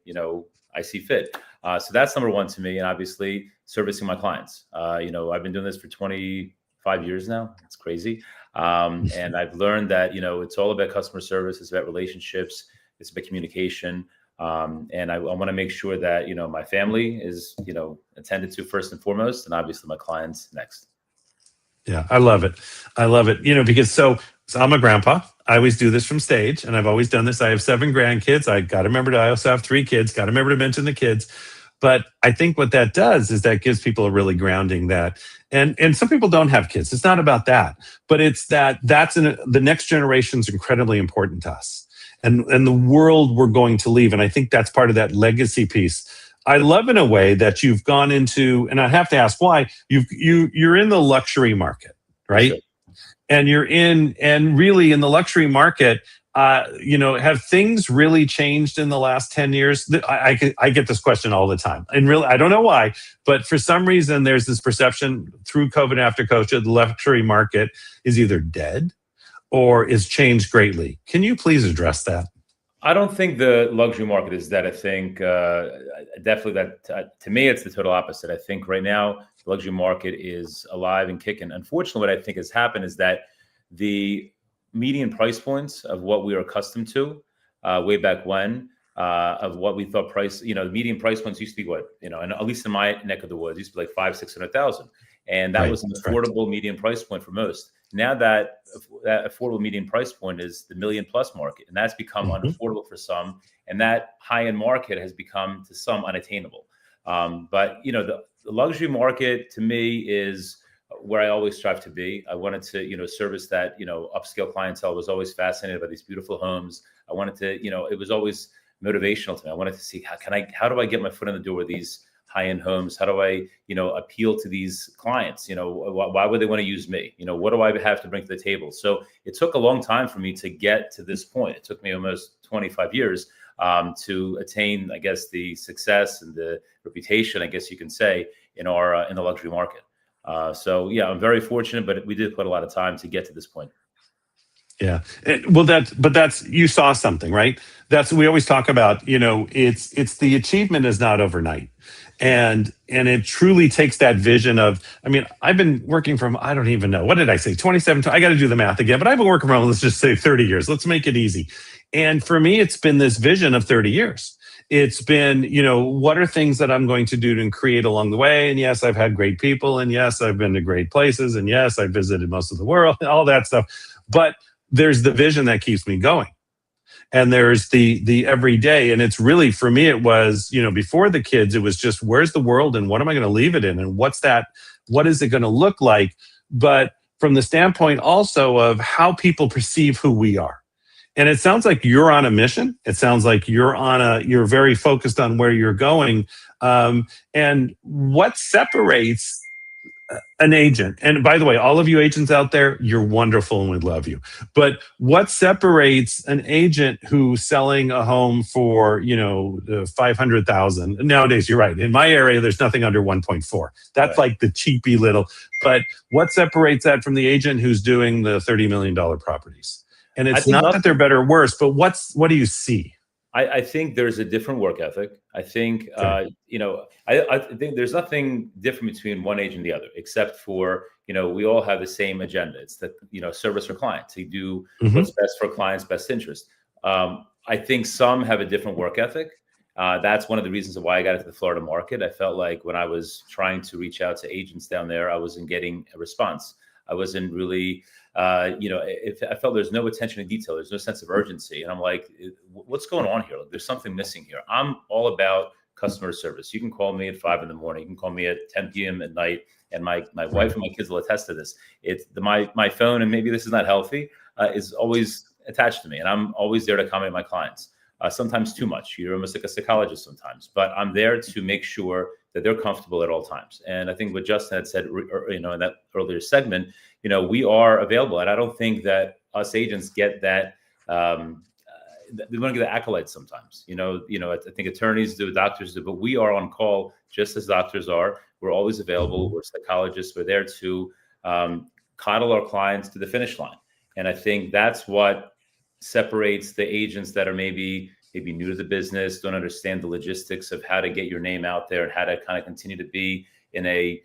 I see fit. So that's number one to me. And obviously servicing my clients. I've been doing this for 25 years now. It's crazy. And I've learned that, it's all about customer service. It's about relationships. It's about communication. And I want to make sure that, my family is, attended to first and foremost, and obviously my clients next. Yeah, I love it. Because so I'm a grandpa. I always do this from stage, and I've always done this. I have 7 grandkids. I got to remember I also have 3 kids. Got to remember to mention the kids. But I think what that does is that gives people a really grounding that, and some people don't have kids. It's not about that, but it's the next generation is incredibly important to us, and the world we're going to leave. And I think that's part of that legacy piece. I love in a way that you've gone into, and I have to ask why, you're in the luxury market, right? Sure. And really in the luxury market, have things really changed in the last 10 years? I get this question all the time. And really, I don't know why, but for some reason, there's this perception through COVID, after COVID, the luxury market is either dead or is changed greatly. Can you please address that? I don't think the luxury market is dead. I think definitely that to me, it's the total opposite. I think right now, the luxury market is alive and kicking. Unfortunately, what I think has happened is that the median price points of what we were accustomed to way back when, of what we thought price, the median price points used to be and at least in my neck of the woods, used to be like 500,000-600,000. And that was an affordable median price point for most. Now that affordable median price point is the $1 million+ market, and that's become unaffordable for some. And that high-end market has become to some unattainable. But, the luxury market to me is where I always strive to be. I wanted to, service that, upscale clientele. I was always fascinated by these beautiful homes. I wanted to, it was always motivational to me. I wanted to see how do I get my foot in the door with these high-end homes? How do I, appeal to these clients? Why would they want to use me? What do I have to bring to the table? So it took a long time for me to get to this point. It took me almost 25 years to attain, I guess, the success and the reputation, I guess you can say, in the luxury market. So yeah, I'm very fortunate, but we did put a lot of time to get to this point. Yeah. Well, that's, you saw something, right? We always talk about, it's the achievement is not overnight. And it truly takes that vision of, I've been working from, I don't even know, what did I say? 27, I got to do the math again, but I've been working from, let's just say 30 years. Let's make it easy. And for me, it's been this vision of 30 years. It's been, what are things that I'm going to do to create along the way? And yes, I've had great people. And yes, I've been to great places. And yes, I've visited most of the world, all that stuff. But there's the vision that keeps me going. And there's the everyday. And it's really, for me, it was, before the kids, it was just, where's the world and what am I going to leave it in? And what is it going to look like? But from the standpoint also of how people perceive who we are. And it sounds like you're on a mission. It sounds like you're very focused on where you're going. And what separates an agent, and by the way, all of you agents out there, you're wonderful and we love you. But what separates an agent who's selling a home for, $500,000? Nowadays, you're right. In my area, there's nothing under 1.4. That's right. Like the cheapy little. But what separates that from the agent who's doing the $30 million properties? And it's not that they're better or worse, but what do you see? I think there's a different work ethic. I think, I think there's nothing different between one agent and the other, except for, we all have the same agenda. It's that, service for clients, to do what's best for clients' best interest. I think some have a different work ethic. That's one of the reasons why I got into the Florida market. I felt like when I was trying to reach out to agents down there, I wasn't getting a response. I wasn't really, I felt there's no attention to detail. There's no sense of urgency. And I'm like, what's going on here? Like, there's something missing here. I'm all about customer service. You can call me at 5 a.m. You can call me at 10 p.m. at night. And my wife and my kids will attest to this. It's my phone, and maybe this is not healthy, is always attached to me. And I'm always there to accommodate my clients. Sometimes too much. You're almost like a psychologist sometimes. But I'm there to make sure that they're comfortable at all times. And I think what Justin had said, in that earlier segment, we are available. And I don't think that us agents get that. We want to get the accolades sometimes. I think attorneys do, doctors do, but we are on call just as doctors are. We're always available. We're psychologists. We're there to coddle our clients to the finish line. And I think that's what separates the agents that are maybe new to the business, don't understand the logistics of how to get your name out there and how to kind of continue to be in a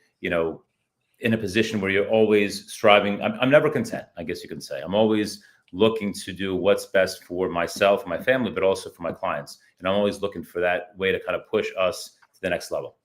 position where you're always striving. I'm never content, I guess you can say. I'm always looking to do what's best for myself and my family, but also for my clients. And I'm always looking for that way to kind of push us to the next level.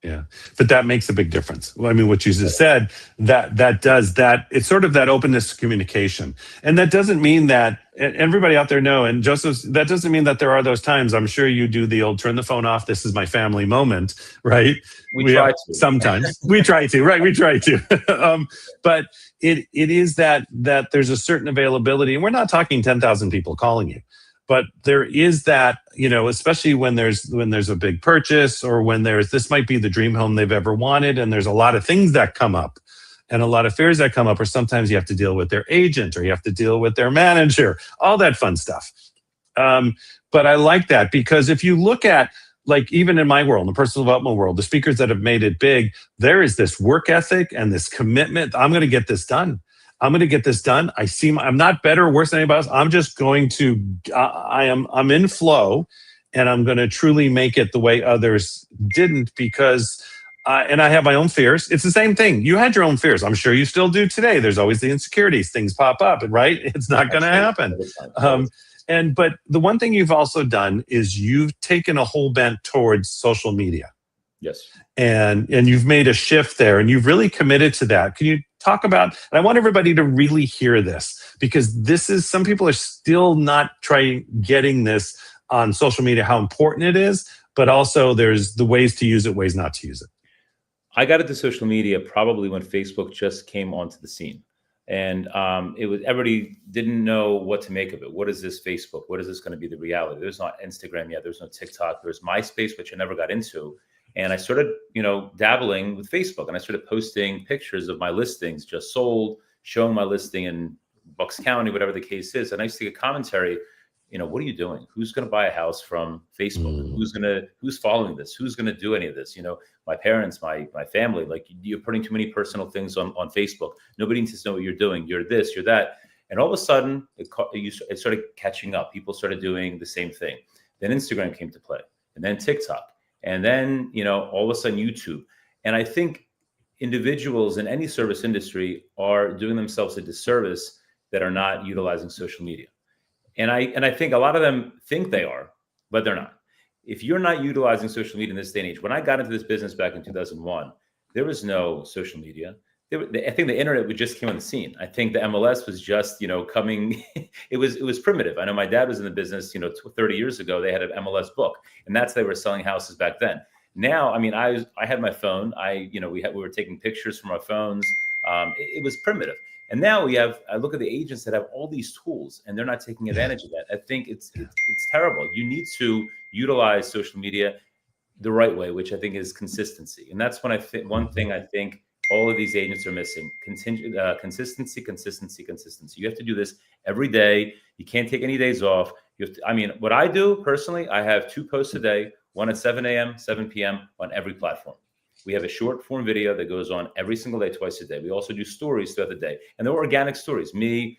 Yeah, but that makes a big difference. Well, what you just said, that does that. It's sort of that openness to communication. And that doesn't mean that, and everybody out there know, and Joseph, that doesn't mean that there are those times. I'm sure you do the old turn the phone off, this is my family moment, right? We try to. Sometimes. We try to, right? We try to. But it is that there's a certain availability, and we're not talking 10,000 people calling you. But there is that, especially when there's a big purchase, or when this might be the dream home they've ever wanted. And there's a lot of things that come up and a lot of fears that come up, or sometimes you have to deal with their agent, or you have to deal with their manager, all that fun stuff. But I like that, because if you look at, like, even in my world, the personal development world, the speakers that have made it big, there is this work ethic and this commitment. I'm going to get this done. I'm not better or worse than anybody else. I'm just going to, I'm in flow, and I'm going to truly make it the way others didn't, because, and I have my own fears. It's the same thing. You had your own fears. I'm sure you still do today. There's always the insecurities. Things pop up, right? It's not going to happen. But the one thing you've also done is you've taken a whole bent towards social media. Yes. And you've made a shift there, and you've really committed to that. Can you talk about, and I want everybody to really hear this, because this is, some people are still not getting this on social media, how important it is, but also there's the ways to use it, ways not to use it. I got into social media probably when Facebook just came onto the scene. And everybody didn't know what to make of it. What is this Facebook? What is this going to be the reality? There's not Instagram yet. There's no TikTok. There's MySpace, which I never got into. And I started, dabbling with Facebook, and I started posting pictures of my listings just sold, showing my listing in Bucks County, whatever the case is. And I used to get commentary, what are you doing? Who's going to buy a house from Facebook? Who's following this? Who's going to do any of this? My parents, my family, like you're putting too many personal things on Facebook. Nobody needs to know what you're doing. You're this, you're that. And all of a sudden it started catching up. People started doing the same thing. Then Instagram came to play, and then TikTok, and then, all of a sudden YouTube. And I think individuals in any service industry are doing themselves a disservice that are not utilizing social media. And I think a lot of them think they are, but they're not. If you're not utilizing social media in this day and age, when I got into this business back in 2001, there was no social media. I think the internet just came on the scene. I think the MLS was just, coming. It was primitive. I know my dad was in the business, 30 years ago. They had an MLS book, and that's they were selling houses back then. Now, I had my phone. We were taking pictures from our phones. It was primitive. And now I look at the agents that have all these tools, and they're not taking advantage of that. I think it's terrible. You need to utilize social media the right way, which I think is consistency. And that's one thing I think all of these agents are missing: consistency. You have to do this every day. You can't take any days off. What I do personally, I have 2 posts a day, one at 7 a.m., 7 p.m. on every platform. We have a short form video that goes on every single day, twice a day. We also do stories throughout the day, and they're organic stories. Me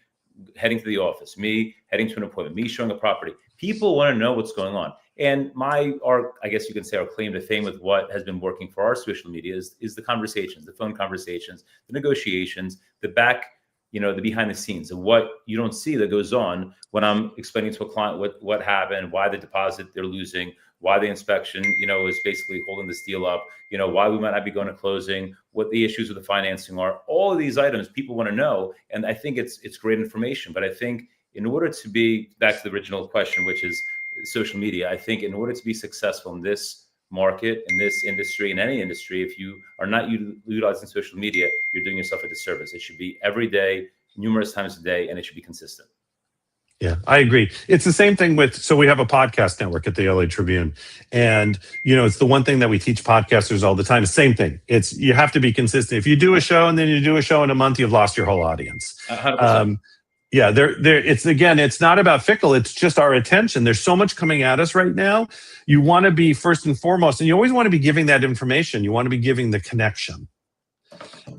heading to the office, me heading to an appointment, me showing a property. People want to know what's going on. And I guess you can say our claim to fame with what has been working for our social media is the conversations, the phone conversations, the negotiations, the behind the scenes of what you don't see that goes on when I'm explaining to a client what happened, why the deposit they're losing, why the inspection, is basically holding this deal up, why we might not be going to closing, what the issues with the financing are. All of these items people want to know. And I think it's great information. But I think in order to be, back to the original question, which is social media, I think in order to be successful in this market, in this industry, in any industry, if you are not utilizing social media, you're doing yourself a disservice. It should be every day, numerous times a day, and it should be consistent. Yeah, I agree. It's the same thing so we have a podcast network at the LA Tribune, and it's the one thing that we teach podcasters all the time. Same thing. You have to be consistent. If you do a show and then you do a show in a month, you've lost your whole audience. 100%. Yeah, it's not about fickle. It's just our attention. There's so much coming at us right now. You want to be first and foremost, and you always want to be giving that information. You want to be giving the connection.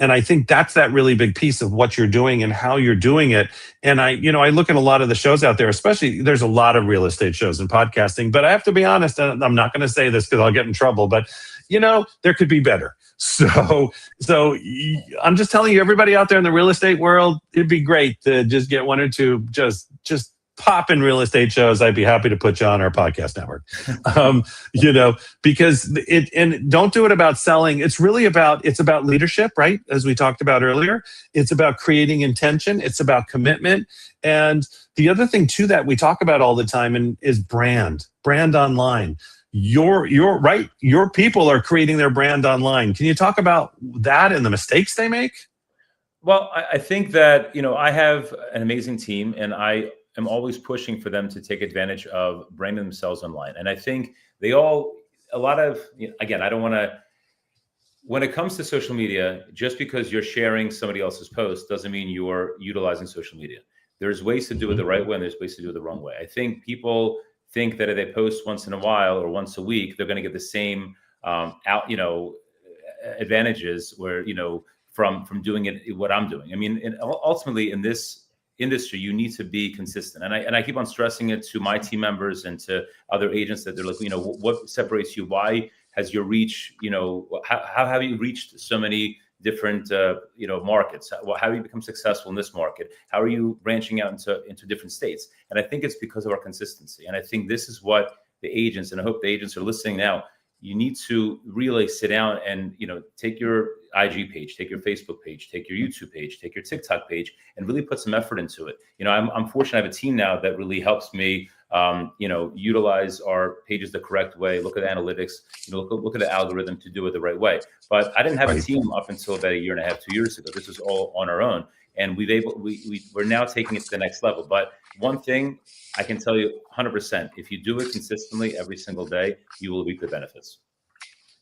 And I think that's that really big piece of what you're doing and how you're doing it. And I look at a lot of the shows out there, especially there's a lot of real estate shows and podcasting, but I have to be honest, and I'm not going to say this because I'll get in trouble, but there could be better. So I'm just telling you, everybody out there in the real estate world, it'd be great to just get 1 or 2, just pop in real estate shows. I'd be happy to put you on our podcast network. Because and don't do it about selling. It's about leadership, right? As we talked about earlier, it's about creating intention. It's about commitment. And the other thing too, that we talk about all the time is brand online. Your people are creating their brand online. Can you talk about that and the mistakes they make? Well, I think that, I have an amazing team, and I am always pushing for them to take advantage of branding themselves online. And I think again, I don't want to, when it comes to social media, just because you're sharing somebody else's post doesn't mean you're utilizing social media. There's ways to do it the right way, and there's ways to do it the wrong way. I think people think that if they post once in a while or once a week, they're going to get the same advantages where, from doing it, what I'm doing. Ultimately in this industry, you need to be consistent. And I keep on stressing it to my team members and to other agents that they're like, what separates you? Why has your reach, how have you reached so many different, markets? How have you become successful in this market? How are you branching out into different states? And I think it's because of our consistency. And I think this is what the agents, and I hope the agents are listening now, you need to really sit down and, take your IG page, take your Facebook page, take your YouTube page, take your TikTok page, and really put some effort into it. I'm fortunate I have a team now that really helps me, utilize our pages the correct way, look at analytics, look at the algorithm to do it the right way. But I didn't have a team up until about 1.5 years, 2 years ago. This was all on our own. And we're now taking it to the next level. But one thing I can tell you 100%, if you do it consistently every single day, you will reap the benefits.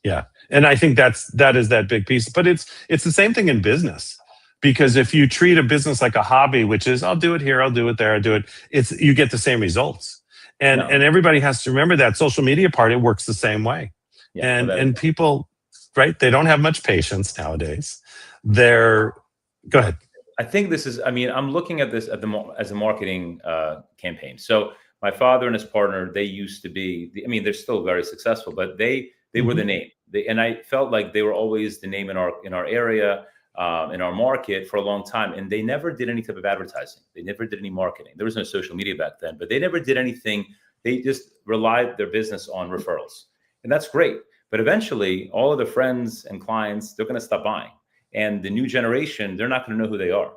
Yeah. And I think that is that big piece, but it's the same thing in business, because if you treat a business like a hobby, which is, I'll do it here, I'll do it there, you get the same results. And No. and everybody has to remember that social media part, it works the same way. Yeah, And people, right, they don't have much patience nowadays. Go ahead. I think this is, I mean, I'm looking at this as a marketing campaign. So my father and his partner, they used to be, they're still very successful, but they were the name. And I felt like they were always the name in our area, in our market for a long time. And they never did any type of advertising. They never did any marketing. There was no social media back then, but they never did anything. They just relied their business on referrals. And that's great. But eventually, all of their friends and clients, they're going to stop buying. And the new generation, they're not going to know who they are.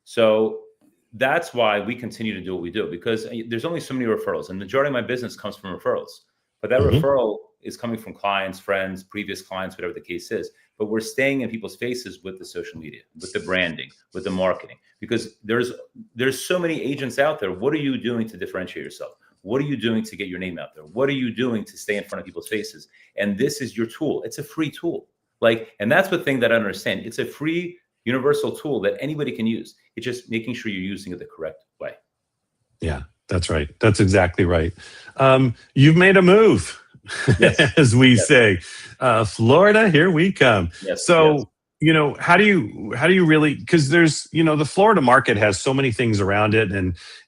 So that's why we continue to do what we do, because there's only so many referrals. And the majority of my business comes from referrals. But that referral is coming from clients, friends, previous clients, whatever the case is. But we're staying in people's faces with the social media, with the branding, with the marketing, because there's so many agents out there. What are you doing to differentiate yourself? What are you doing to get your name out there? What are you doing to stay in front of people's faces? And this is your tool. It's a free tool. And that's the thing that I understand. It's a free universal tool that anybody can use. It's just making sure you're using it the correct way. Yeah, that's right. That's exactly right. You've made a move, yes. as we say. Florida, here we come. Yes. So, how do you really, because there's, the Florida market has so many things around it.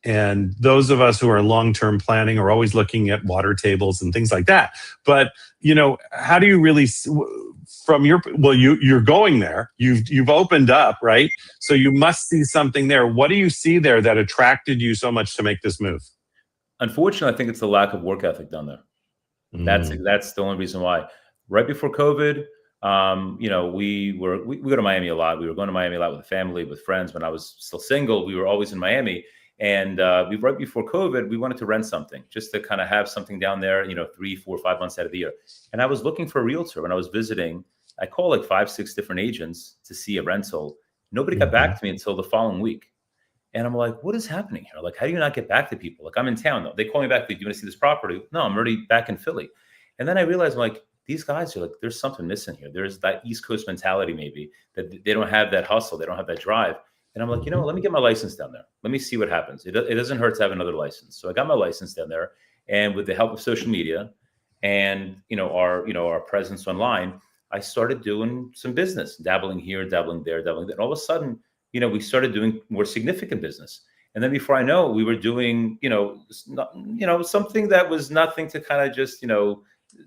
And those of us who are long-term planning are always looking at water tables and things like that. But, how do you really, you're going there, you've opened up, right? So you must see something there. What do you see there that attracted you so much to make this move? Unfortunately, I think it's the lack of work ethic down there. That's the only reason why. Right before COVID, we go to Miami a lot. We were going to Miami a lot with the family, with friends. When I was still single, we were always in Miami. And right before COVID, we wanted to rent something just to kind of have something down there, 3, 4, 5 months out of the year. And I was looking for a realtor when I was visiting. I called like 5, 6 different agents to see a rental. Nobody got back to me until the following week. And I'm like, what is happening here? Like, how do you not get back to people? Like, I'm in town though. They call me back. Do you want to see this property? No, I'm already back in Philly. And then I realized, these guys are there's something missing here. There's that East Coast mentality, maybe, that they don't have that hustle. They don't have that drive. And I'm like, let me get my license down there. Let me see what happens. It doesn't hurt to have another license. So I got my license down there, and with the help of social media and, our presence online, I started doing some business, dabbling here, dabbling there, dabbling there. And all of a sudden, we started doing more significant business. And then before I know, we were doing, something that was nothing to kind of just,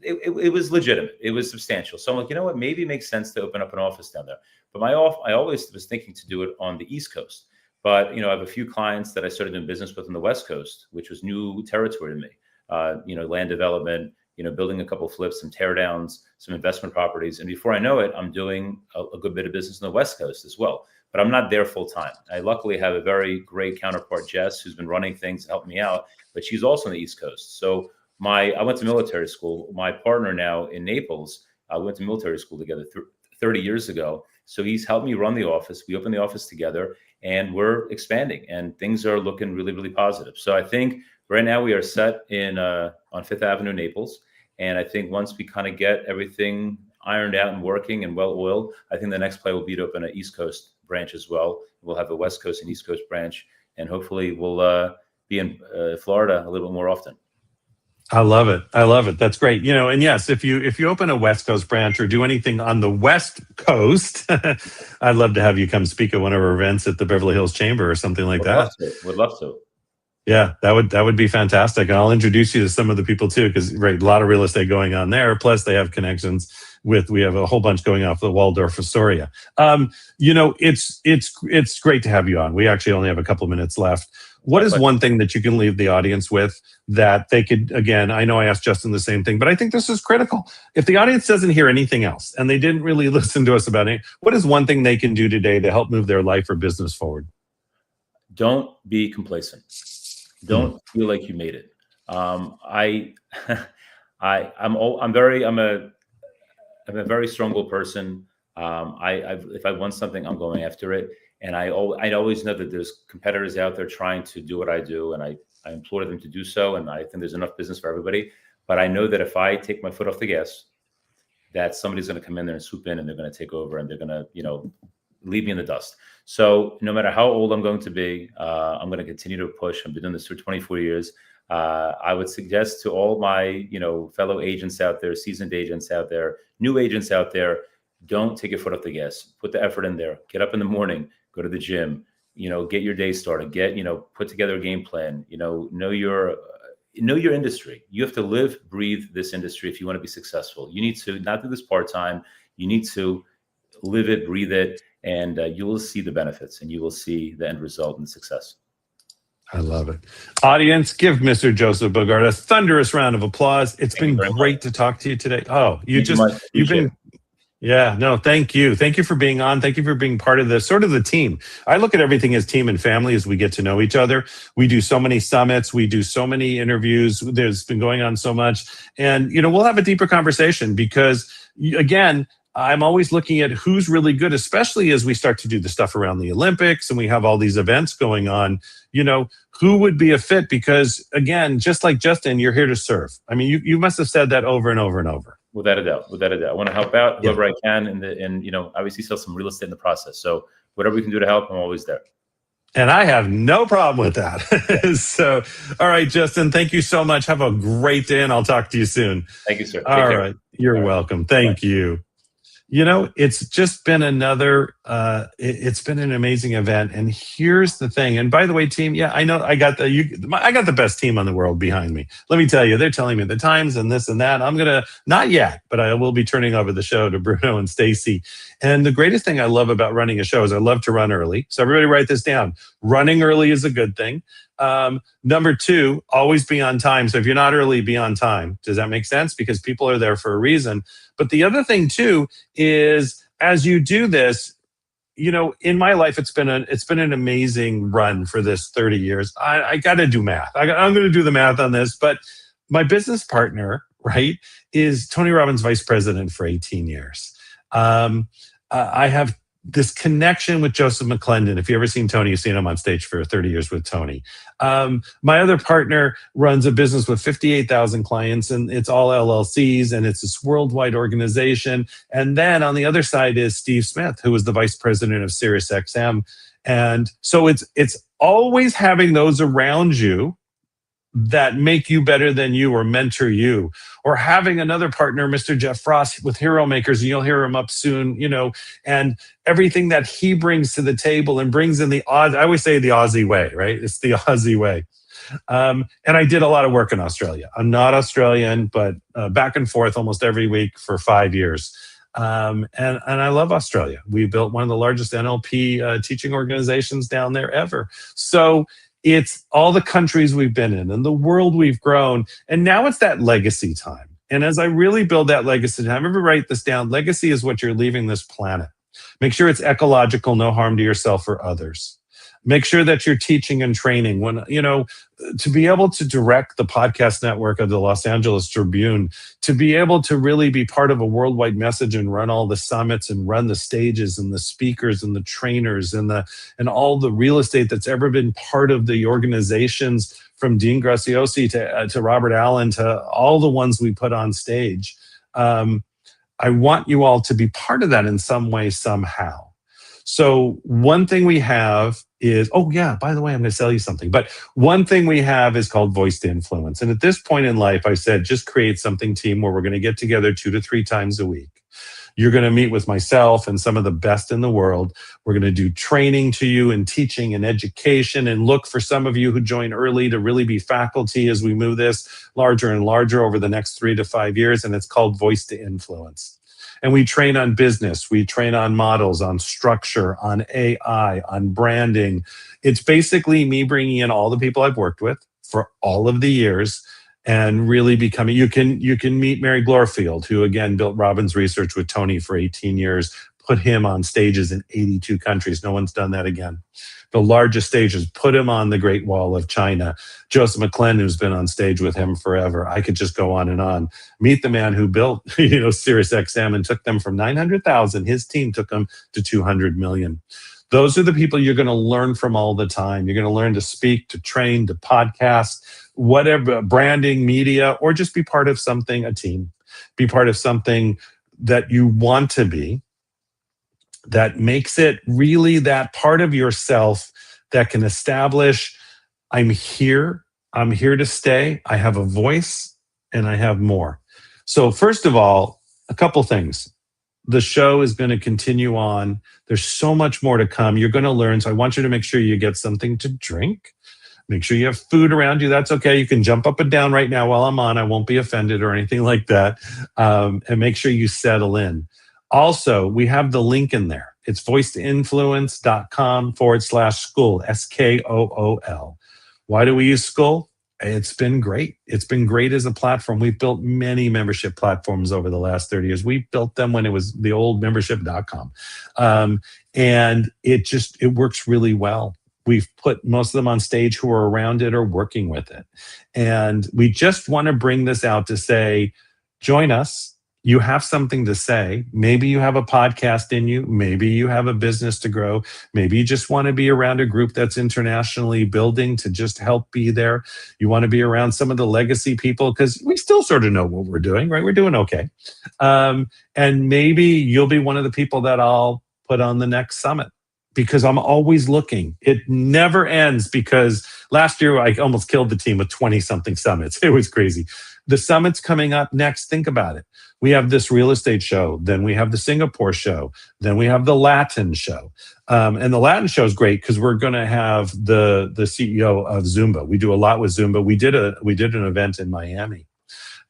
it was legitimate. It was substantial. So I'm like, what, maybe it makes sense to open up an office down there. But I always was thinking to do it on the East Coast. But, I have a few clients that I started doing business with on the West Coast, which was new territory to me. Land development, building a couple of flips, some teardowns, some investment properties. And before I know it, I'm doing a good bit of business on the West Coast as well. But I'm not there full time. I luckily have a very great counterpart, Jess, who's been running things and helping me out. But she's also on the East Coast. So I went to military school. My partner now in Naples, I went to military school together 30 years ago. So he's helped me run the office. We opened the office together, and we're expanding, and things are looking really, really positive. So I think right now we are set on Fifth Avenue, Naples. And I think once we kind of get everything ironed out and working and well-oiled, I think the next play will be to open an East Coast branch as well. We'll have a West Coast and East Coast branch, and hopefully we'll be in Florida a little bit more often. I love it. That's great. And yes, if you open a West Coast branch or do anything on the West Coast, I'd love to have you come speak at one of our events at the Beverly Hills Chamber or something like that. Would love to. Yeah, that would be fantastic. And I'll introduce you to some of the people too, because a lot of real estate going on there. Plus they have connections we have a whole bunch going off the Waldorf Astoria. It's great to have you on. We actually only have a couple of minutes left. What is one thing that you can leave the audience with that they could, again, I know I asked Justin the same thing, but I think this is critical. If the audience doesn't hear anything else and they didn't really listen to us about it, what is one thing they can do today to help move their life or business forward? Don't be complacent. Don't feel like you made it. I'm a very strong-willed person. If I want something, I'm going after it. And I always know that there's competitors out there trying to do what I do, and I implore them to do so. And I think there's enough business for everybody. But I know that if I take my foot off the gas, that somebody's going to come in there and swoop in, and they're going to take over, and they're going to, leave me in the dust. So no matter how old I'm going to be, I'm going to continue to push. I've been doing this for 24 years. I would suggest to all my, fellow agents out there, seasoned agents out there, new agents out there, don't take your foot off the gas. Put the effort in there. Get up in the morning, go to the gym, get your day started, put together a game plan, know your industry. You have to live, breathe this industry if you want to be successful. You need to not do this part-time. You need to live it, breathe it, and you will see the benefits and you will see the end result and success. I love it. Audience, give Mr. Joseph Bograd a thunderous round of applause. It's been great to talk to you today. Oh, you've been, yeah, no, thank you. Thank you for being on. Thank you for being part of the team. I look at everything as team and family as we get to know each other. We do so many summits. We do so many interviews. There's been going on so much. And, we'll have a deeper conversation because, again, I'm always looking at who's really good, especially as we start to do the stuff around the Olympics and we have all these events going on, who would be a fit? Because again, just like Justin, you're here to serve. I mean, you must have said that over and over and over. Without a doubt. I want to help out whoever I can and obviously sell some real estate in the process. So whatever we can do to help, I'm always there. And I have no problem with that. So, all right, Justin, thank you so much. Have a great day and I'll talk to you soon. Thank you, sir. Take care. You're welcome. Thank you. It's just been it's been an amazing event. And here's the thing. And by the way, team, I know I got the best team on the world behind me. Let me tell you, they're telling me the times and this and that. I'm not yet, but I will be turning over the show to Bruno and Stacie. And the greatest thing I love about running a show is I love to run early. So everybody write this down. Running early is a good thing. Number 2, always be on time. So if you're not early, be on time. Does that make sense? Because people are there for a reason. But the other thing too is as you do this, in my life, it's been an amazing run for this 30 years. I got to do math. I'm going to do the math on this, but my business partner, right, is Tony Robbins' vice president for 18 years. I have this connection with Joseph McClendon. If you've ever seen Tony, you've seen him on stage for 30 years with Tony. My other partner runs a business with 58,000 clients, and it's all LLCs, and it's this worldwide organization. And then on the other side is Steve Smith, who was the vice president of SiriusXM. And so it's always having those around you that make you better than you or mentor you, or having another partner, Mr. Jeff Frost with Hero Makers, and you'll hear him up soon, and everything that he brings to the table and brings in the I always say the Aussie way, right? It's the Aussie way. And I did a lot of work in Australia. I'm not Australian, but back and forth almost every week for 5 years. And I love Australia. We built one of the largest NLP teaching organizations down there ever. So it's all the countries we've been in and the world we've grown. And now it's that legacy time. And as I really build that legacy time, remember, write this down. Legacy is what you're leaving this planet. Make sure it's ecological, no harm to yourself or others. Make sure that you're teaching and training. When, to be able to direct the podcast network of the Los Angeles Tribune, to be able to really be part of a worldwide message and run all the summits and run the stages and the speakers and the trainers and all the real estate that's ever been part of the organizations, from Dean Graziosi to Robert Allen to all the ones we put on stage. I want you all to be part of that in some way, somehow. So one thing we have is, by the way, I'm going to sell you something. But one thing we have is called Voice to Influence. And at this point in life, I said, just create something, team, where we're going to get together 2 to 3 times a week. You're going to meet with myself and some of the best in the world. We're going to do training to you and teaching and education, and look for some of you who join early to really be faculty as we move this larger and larger over the next 3 to 5 years. And it's called Voice to Influence. And we train on business, we train on models, on structure, on AI, on branding. It's basically me bringing in all the people I've worked with for all of the years and really becoming, you can meet Mary Glorfield, who again built Robbins Research with Tony for 18 years, put him on stages in 82 countries. No one's done that again. The largest stages, put him on the Great Wall of China. Joseph McClendon, who's been on stage with him forever. I could just go on and on. Meet the man who built, SiriusXM and took them from 900,000. His team took them to 200 million. Those are the people you're going to learn from all the time. You're going to learn to speak, to train, to podcast, whatever, branding, media, or just be part of something, a team. Be part of something that you want to be, that makes it really that part of yourself that can establish, I'm here I'm here to stay. I have a voice and I have more. So first of all, a couple things. The show is going to continue on. There's so much more to come. You're going to learn. So I want you to make sure you get something to drink. Make sure you have food around you. That's okay. You can jump up and down right now while I'm on. I won't be offended or anything like that. And make sure you settle in. Also, we have the link in there. It's voicetoinfluence.com/school, SKOOL. Why do we use School? It's been great. It's been great as a platform. We've built many membership platforms over the last 30 years. We built them when it was the old membership.com. And it works really well. We've put most of them on stage who are around it or working with it. And we just want to bring this out to say, join us. You have something to say. Maybe you have a podcast in you. Maybe you have a business to grow. Maybe you just want to be around a group that's internationally building to just help be there. You want to be around some of the legacy people because we still sort of know what we're doing, right? We're doing okay. And maybe you'll be one of the people that I'll put on the next summit because I'm always looking. It never ends because last year I almost killed the team with 20-something summits. It was crazy. The summit's coming up next. Think about it. We have this real estate show. Then we have the Singapore show. Then we have the Latin show. And the Latin show is great because we're going to have the CEO of Zumba. We do a lot with Zumba. We did an event in Miami.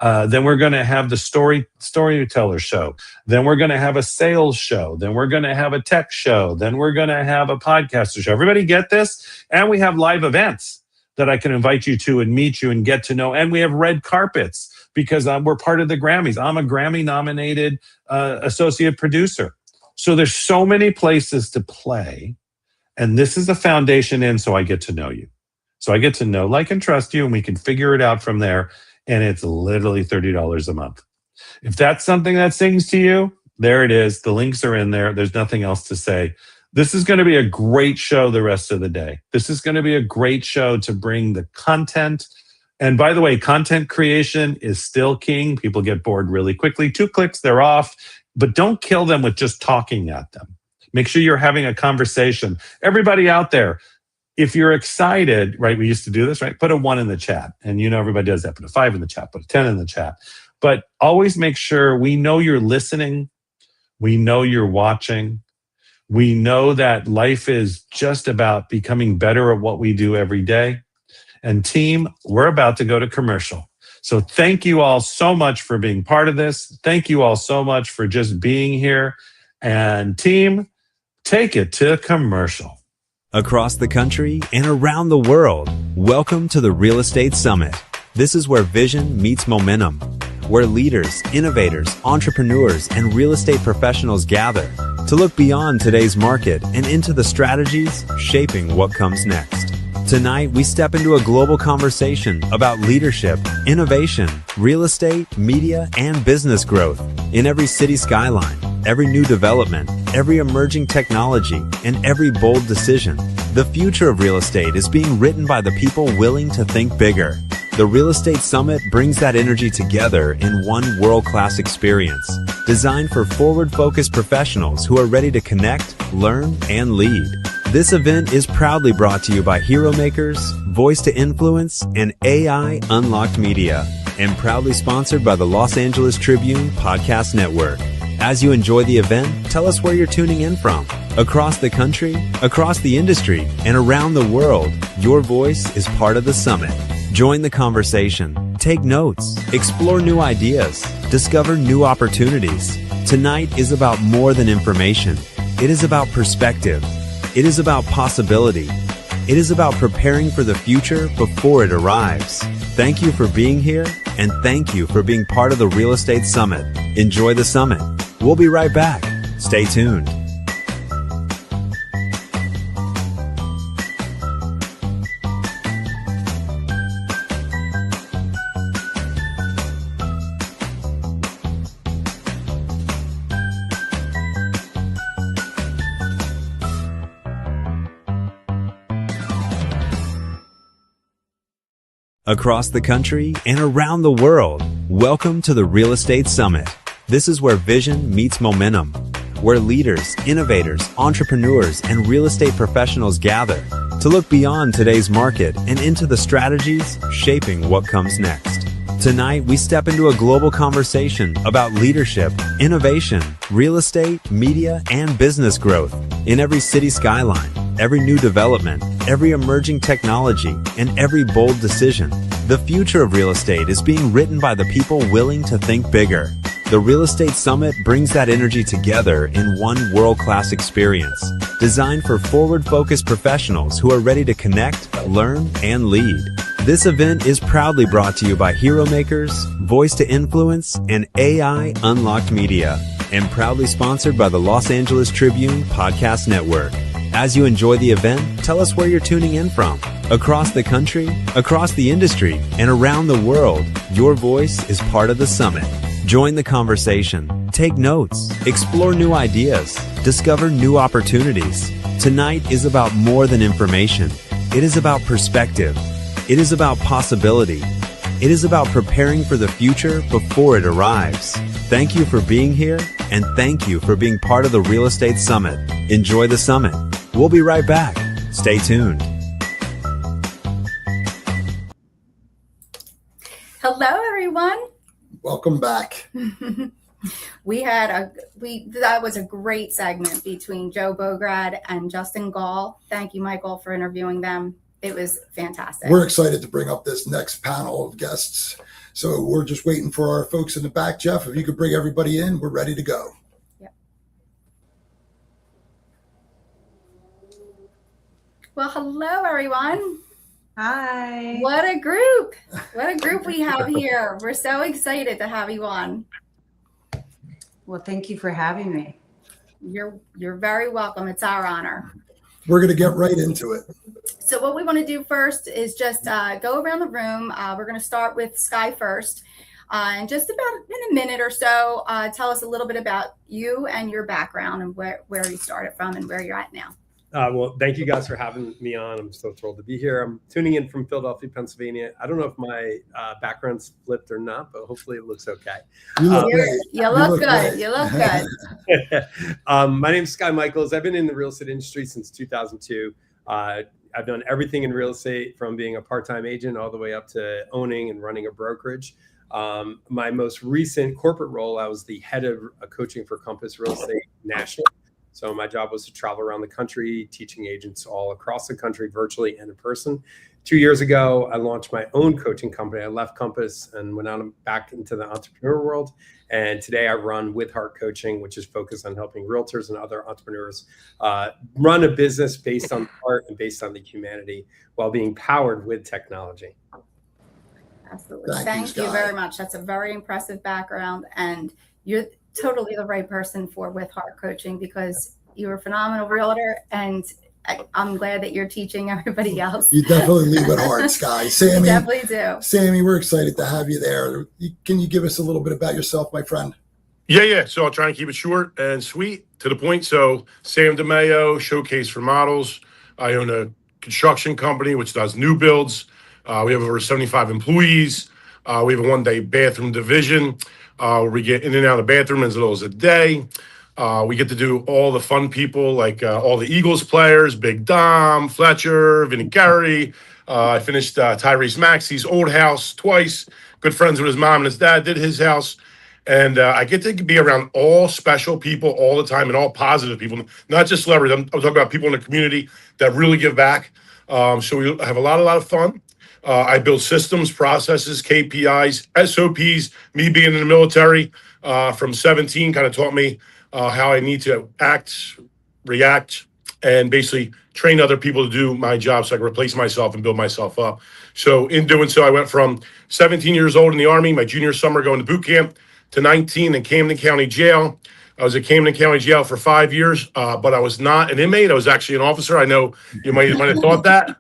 Then we're going to have the storyteller show. Then we're going to have a sales show. Then we're going to have a tech show. Then we're going to have a podcaster show. Everybody get this? And we have live events that I can invite you to and meet you and get to know. And we have red carpets because we're part of the Grammys. I'm a Grammy-nominated associate producer. So there's so many places to play. And this is a foundation in so I get to know you. So I get to know, like, and trust you, and we can figure it out from there. And it's literally $30 a month. If that's something that sings to you, there it is. The links are in there. There's nothing else to say. This is going to be a great show the rest of the day. This is going to be a great show to bring the content. And by the way, content creation is still king. People get bored really quickly. 2 clicks, they're off. But don't kill them with just talking at them. Make sure you're having a conversation. Everybody out there, if you're excited, right, we used to do this, right? Put a 1 in the chat. And you know everybody does that. Put a 5 in the chat. Put a 10 in the chat. But always make sure we know you're listening. We know you're watching. We know that life is just about becoming better at what we do every day. And team, we're about to go to commercial. So thank you all so much for being part of this. Thank you all so much for just being here. And team, take it to commercial. Across the country and around the world, welcome to the Real Estate Summit. This is where vision meets momentum, where leaders, innovators, entrepreneurs, and real estate professionals gather to look beyond today's market and into the strategies shaping what comes next. Tonight, we step into a global conversation about leadership, innovation, real estate, media, and business growth in every city skyline, every new development, every emerging technology, and every bold decision. The future of real estate is being written by the people willing to think bigger. The Real Estate Summit brings that energy together in one world-class experience, designed for forward-focused professionals who are ready to connect, learn, and lead. This event is proudly brought to you by Hero Makers, Voice to Influence, and AI Unlocked Media, and proudly sponsored by the Los Angeles Tribune Podcast Network. As you enjoy the event, tell us where you're tuning in from. Across the country, across the industry, and around the world, your voice is part of the summit. Join the conversation, take notes, explore new ideas, discover new opportunities. Tonight is about more than information. It is about perspective. It is about possibility. It is about preparing for the future before it arrives. Thank you for being here, and thank you for being part of the Real Estate Summit. Enjoy the summit. We'll be right back. Stay tuned. Across the country and around the world, welcome to the Real Estate Summit. This is where vision meets momentum, where leaders, innovators, entrepreneurs, and real estate professionals gather to look beyond today's market and into the strategies shaping what comes next. Tonight, we step into a global conversation about leadership, innovation, real estate, media, and business growth in every city skyline, every new development, every emerging technology, and every bold decision. The future of real estate is being written by the people willing to think bigger. The Real Estate Summit brings that energy together in one world-class experience, designed for forward-focused professionals who are ready to connect, learn, and lead. This event is proudly brought to you by Hero Makers, Voice to Influence, and AI Unlocked Media, and proudly sponsored by the Los Angeles Tribune Podcast Network. As you enjoy the event, tell us where you're tuning in from. Across the country, across the industry, and around the world, your voice is part of the summit. Join the conversation, take notes, explore new ideas, discover new opportunities. Tonight is about more than information. It is about perspective. It is about possibility. It is about preparing for the future before it arrives. Thank you for being here, and thank you for being part of the Real Estate Summit. Enjoy the summit. We'll be right back. Stay tuned. Hello, everyone. Welcome back. That was a great segment between Joe Bograd and Justin Gaul. Thank you, Michael, for interviewing them. It was fantastic. We're excited to bring up this next panel of guests. So we're just waiting for our folks in the back. Jeff, if you could bring everybody in, we're ready to go. Yep. Well, hello, everyone. Hi. What a group. What a group we have here. We're so excited to have you on. Well, thank you for having me. You're very welcome. It's our honor. We're going to get right into it. So what we want to do first is just go around the room. We're going to start with Skye first. And just about in a minute or so, tell us a little bit about you and your background and where you started from and where you're at now. Well, thank you guys for having me on. I'm so thrilled to be here. I'm tuning in from Philadelphia, Pennsylvania. I don't know if my background's flipped or not, but hopefully it looks okay. You look great. You look good. You look good. My name's Skye Michiels. I've been in the real estate industry since 2002. I've done everything in real estate, from being a part-time agent all the way up to owning and running a brokerage. My most recent corporate role, I was the head of coaching for Compass Real Estate National. So my job was to travel around the country, teaching agents all across the country, virtually and in person. 2 years ago, I launched my own coaching company. I left Compass and went out back into the entrepreneur world. And today I run With Heart Coaching, which is focused on helping realtors and other entrepreneurs run a business based on heart and based on the humanity while being powered with technology. Absolutely. Thank you very much. That's a very impressive background. And you're totally the right person for With Heart Coaching, because you're a phenomenal realtor, and I'm glad that you're teaching everybody else. You definitely lead with heart, Skye. Sammy, you definitely do. Sammy, we're excited to have you there. Can you give us a little bit about yourself, my friend? Yeah. So I'll try and keep it short and sweet, to the point. So Sam DeMaio, Showcase for Models. I own a construction company which does new builds. We have over 75 employees. We have a one-day bathroom division where we get in and out of the bathroom as little as a day. We get to do all the fun people, like all the Eagles players, Big Dom, Fletcher, Vinny Gary. I finished Tyrese Maxey's old house twice. Good friends with his mom and his dad, did his house. And I get to be around all special people all the time, and all positive people, not just celebrities. I'm talking about people in the community that really give back. So we have a lot of fun. I build systems, processes, KPIs, SOPs. Me being in the military from 17 kind of taught me how I need to act, react, and basically train other people to do my job so I can replace myself and build myself up. So in doing so, I went from 17 years old in the Army, my junior summer going to boot camp, to 19 in Camden County Jail. I was at Camden County Jail for 5 years, but I was not an inmate. I was actually an officer. I know you might have thought that,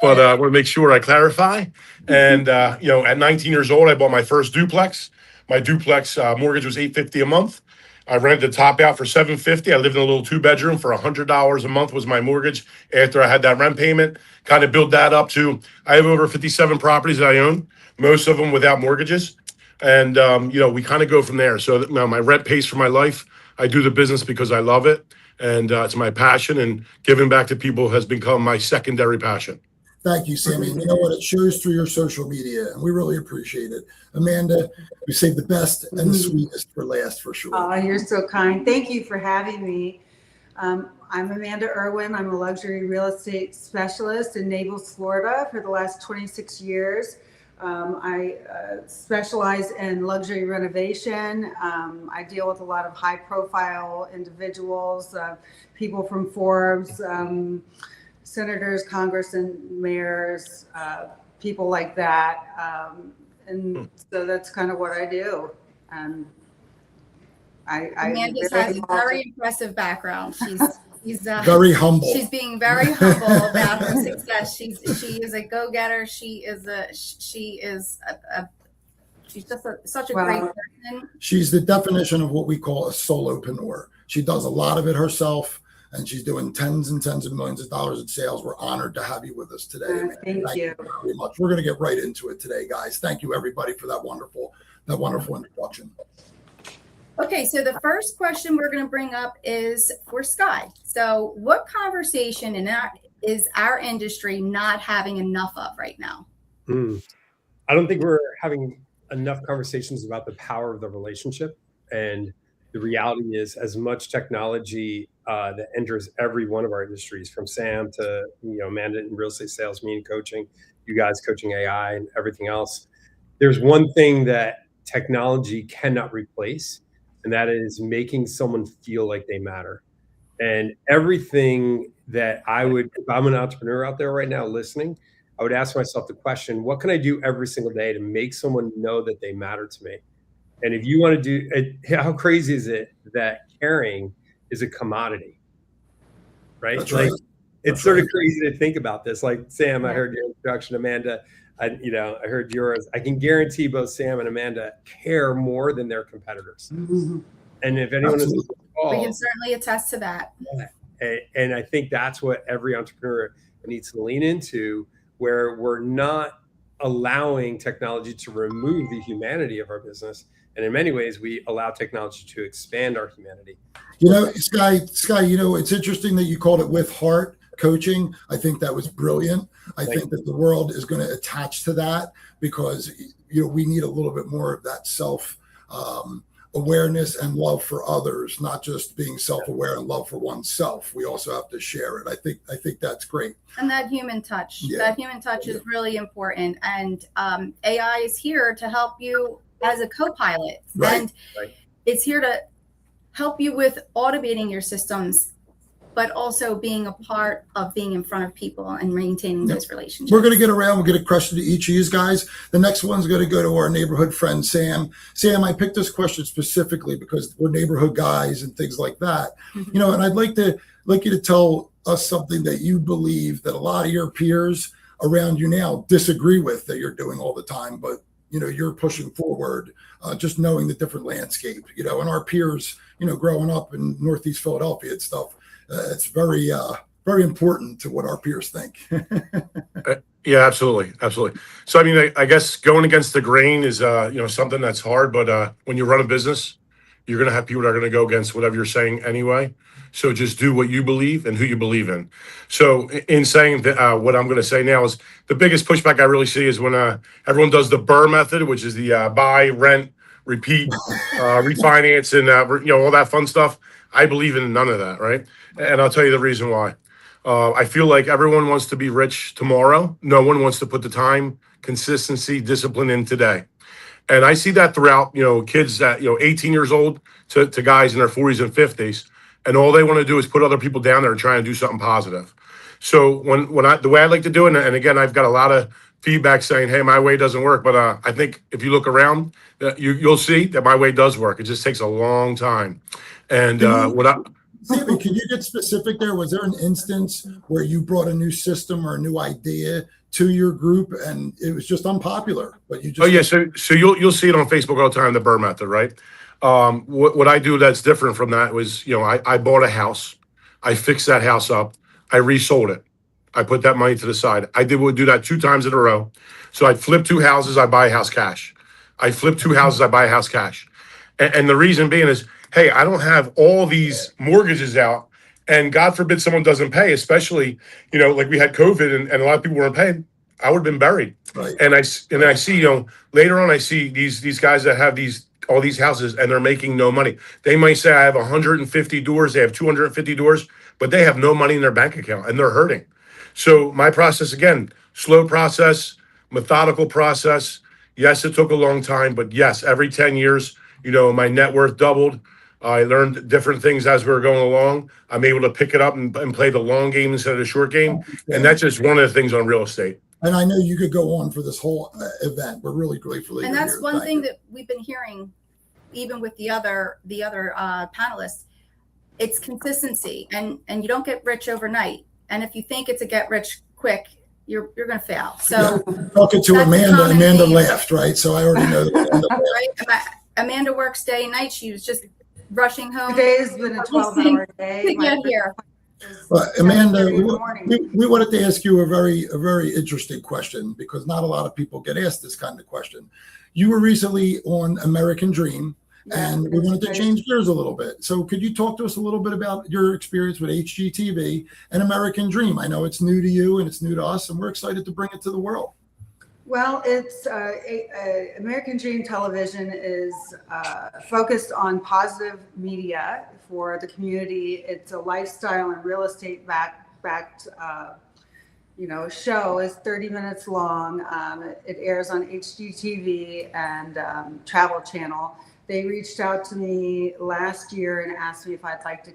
but I want to make sure I clarify. And, at 19 years old, I bought my first duplex. My duplex mortgage was $850 a month. I rented the top out for $750. I lived in a little 2-bedroom for $100 a month was my mortgage after I had that rent payment. Kind of built that up to, I have over 57 properties that I own, most of them without mortgages. And, we kind of go from there. So my rent pays for my life. I do the business because I love it. and it's my passion. And giving back to people has become my secondary passion. Thank you, Sammy. You know what? It shows through your social media, and we really appreciate it. Amanda, we saved the best and the sweetest for last, for sure. Oh, you're so kind. Thank you for having me. I'm Amanda Erwin. I'm a luxury real estate specialist in Naples, Florida for the last 26 years. I specialize in luxury renovation. I deal with a lot of high-profile individuals, people from Forbes, senators, congressmen, mayors, people like that. And so that's kind of what I do. Amanda has a very impressive background. She's very humble. She's being very humble about her success. She is a go-getter. She's just such a great person. She's the definition of what we call a solopreneur. She does a lot of it herself, and she's doing tens and tens of millions of dollars in sales. We're honored to have you with us today. Thank you very much. We're going to get right into it today, guys. Thank you, everybody, for that wonderful introduction. Okay, so the first question we're going to bring up is for Skye. So what conversation is our industry not having enough of right now? I don't think we're having enough conversations about the power of the relationship. And the reality is, as much technology that enters every one of our industries, from Sam to Amanda in real estate sales, me in coaching, you guys coaching AI and everything else, there's one thing that technology cannot replace, and that is making someone feel like they matter. And everything that if I'm an entrepreneur out there right now listening, I would ask myself the question, what can I do every single day to make someone know that they matter to me? And if you want to do it, how crazy is it that caring is a commodity, right? That's right. It's sort of crazy to think about this. Like, Sam, I heard your introduction, Amanda. I heard yours. I can guarantee both Sam and Amanda care more than their competitors. Mm-hmm. And if anyone is we can certainly attest to that. And I think that's what every entrepreneur needs to lean into, where we're not allowing technology to remove the humanity of our business. And in many ways, we allow technology to expand our humanity. Skye, it's interesting that you called it with heart coaching. I think that was brilliant. I think that the world is going to attach to that, because we need a little bit more of that self awareness and love for others, not just being self-aware and love for oneself. We also have to share it. I think that's great. And that human touch, is really important. And AI is here to help you as a co-pilot, and it's here to help you with automating your systems, but also being a part of being in front of people and maintaining those relationships. We're going to get around. We'll get a question to each of you guys. The next one's going to go to our neighborhood friend, Sam. Sam, I picked this question specifically because we're neighborhood guys and things like that. Mm-hmm. And I'd like you to tell us something that you believe that a lot of your peers around you now disagree with, that you're doing all the time, but you're pushing forward, just knowing the different landscape, and our peers, growing up in Northeast Philadelphia and stuff, it's very, very important to what our peers think. Yeah, absolutely. Absolutely. So, I guess going against the grain is, something that's hard, but when you run a business, you're going to have people that are going to go against whatever you're saying anyway. So just do what you believe and who you believe in. So in saying that, what I'm going to say now is the biggest pushback I really see is when everyone does the BRRRR method, which is the buy, rent, repeat, refinance, and all that fun stuff. I believe in none of that, right? And I'll tell you the reason why. I feel like everyone wants to be rich tomorrow. No one wants to put the time, consistency, discipline in today. And I see that throughout, kids that, 18 years old to guys in their 40s and 50s. And all they want to do is put other people down there and try and do something positive. So the way I like to do it, and again, I've got a lot of feedback saying, hey, my way doesn't work. But I think if you look around, you'll see that my way does work. It just takes a long time. And Sammy, can you get specific there? Was there an instance where you brought a new system or a new idea to your group and it was just unpopular, but you just... Oh yeah, so you'll see it on Facebook all the time, the BRRRR method, right? What I do that's different from that was, I bought a house, I fixed that house up, I resold it, I put that money to the side. Would do that 2 times in a row. So I'd flip 2 houses, I buy a house cash. I flip 2 houses, I buy a house cash. And the reason being is, hey, I don't have all these mortgages out And God forbid someone doesn't pay, especially, like we had COVID and a lot of people weren't paying, I would have been buried. Right. And I see, later on, I see these guys that have all these houses and they're making no money. They might say, I have 150 doors, they have 250 doors, but they have no money in their bank account and they're hurting. So my process, again, slow process, methodical process. Yes, it took a long time, but yes, every 10 years, my net worth doubled. I learned different things as we were going along. I'm able to pick it up and play the long game instead of the short game. And that's just one of the things on real estate. And I know you could go on for this whole event. We're really grateful. And that's one thing that we've been hearing, even with the other panelists. It's consistency, and you don't get rich overnight. And if you think it's a get rich quick, you're going to fail. So talking to Amanda laughed, right? So I already know that. Right? Amanda works day and night. She was just rushing home. Today has been a 12-hour day to get here. Amanda, we wanted to ask you a very interesting question, because not a lot of people get asked this kind of question. You were recently on American Dream, and we wanted to change gears a little bit. So could you talk to us a little bit about your experience with HGTV and American Dream? I know it's new to you and it's new to us, and we're excited to bring it to the world. Well, it's American Dream Television is focused on positive media for the community. It's a lifestyle and real estate backed show. Is 30 minutes long. It airs on HGTV and Travel Channel. They reached out to me last year and asked me if I'd like to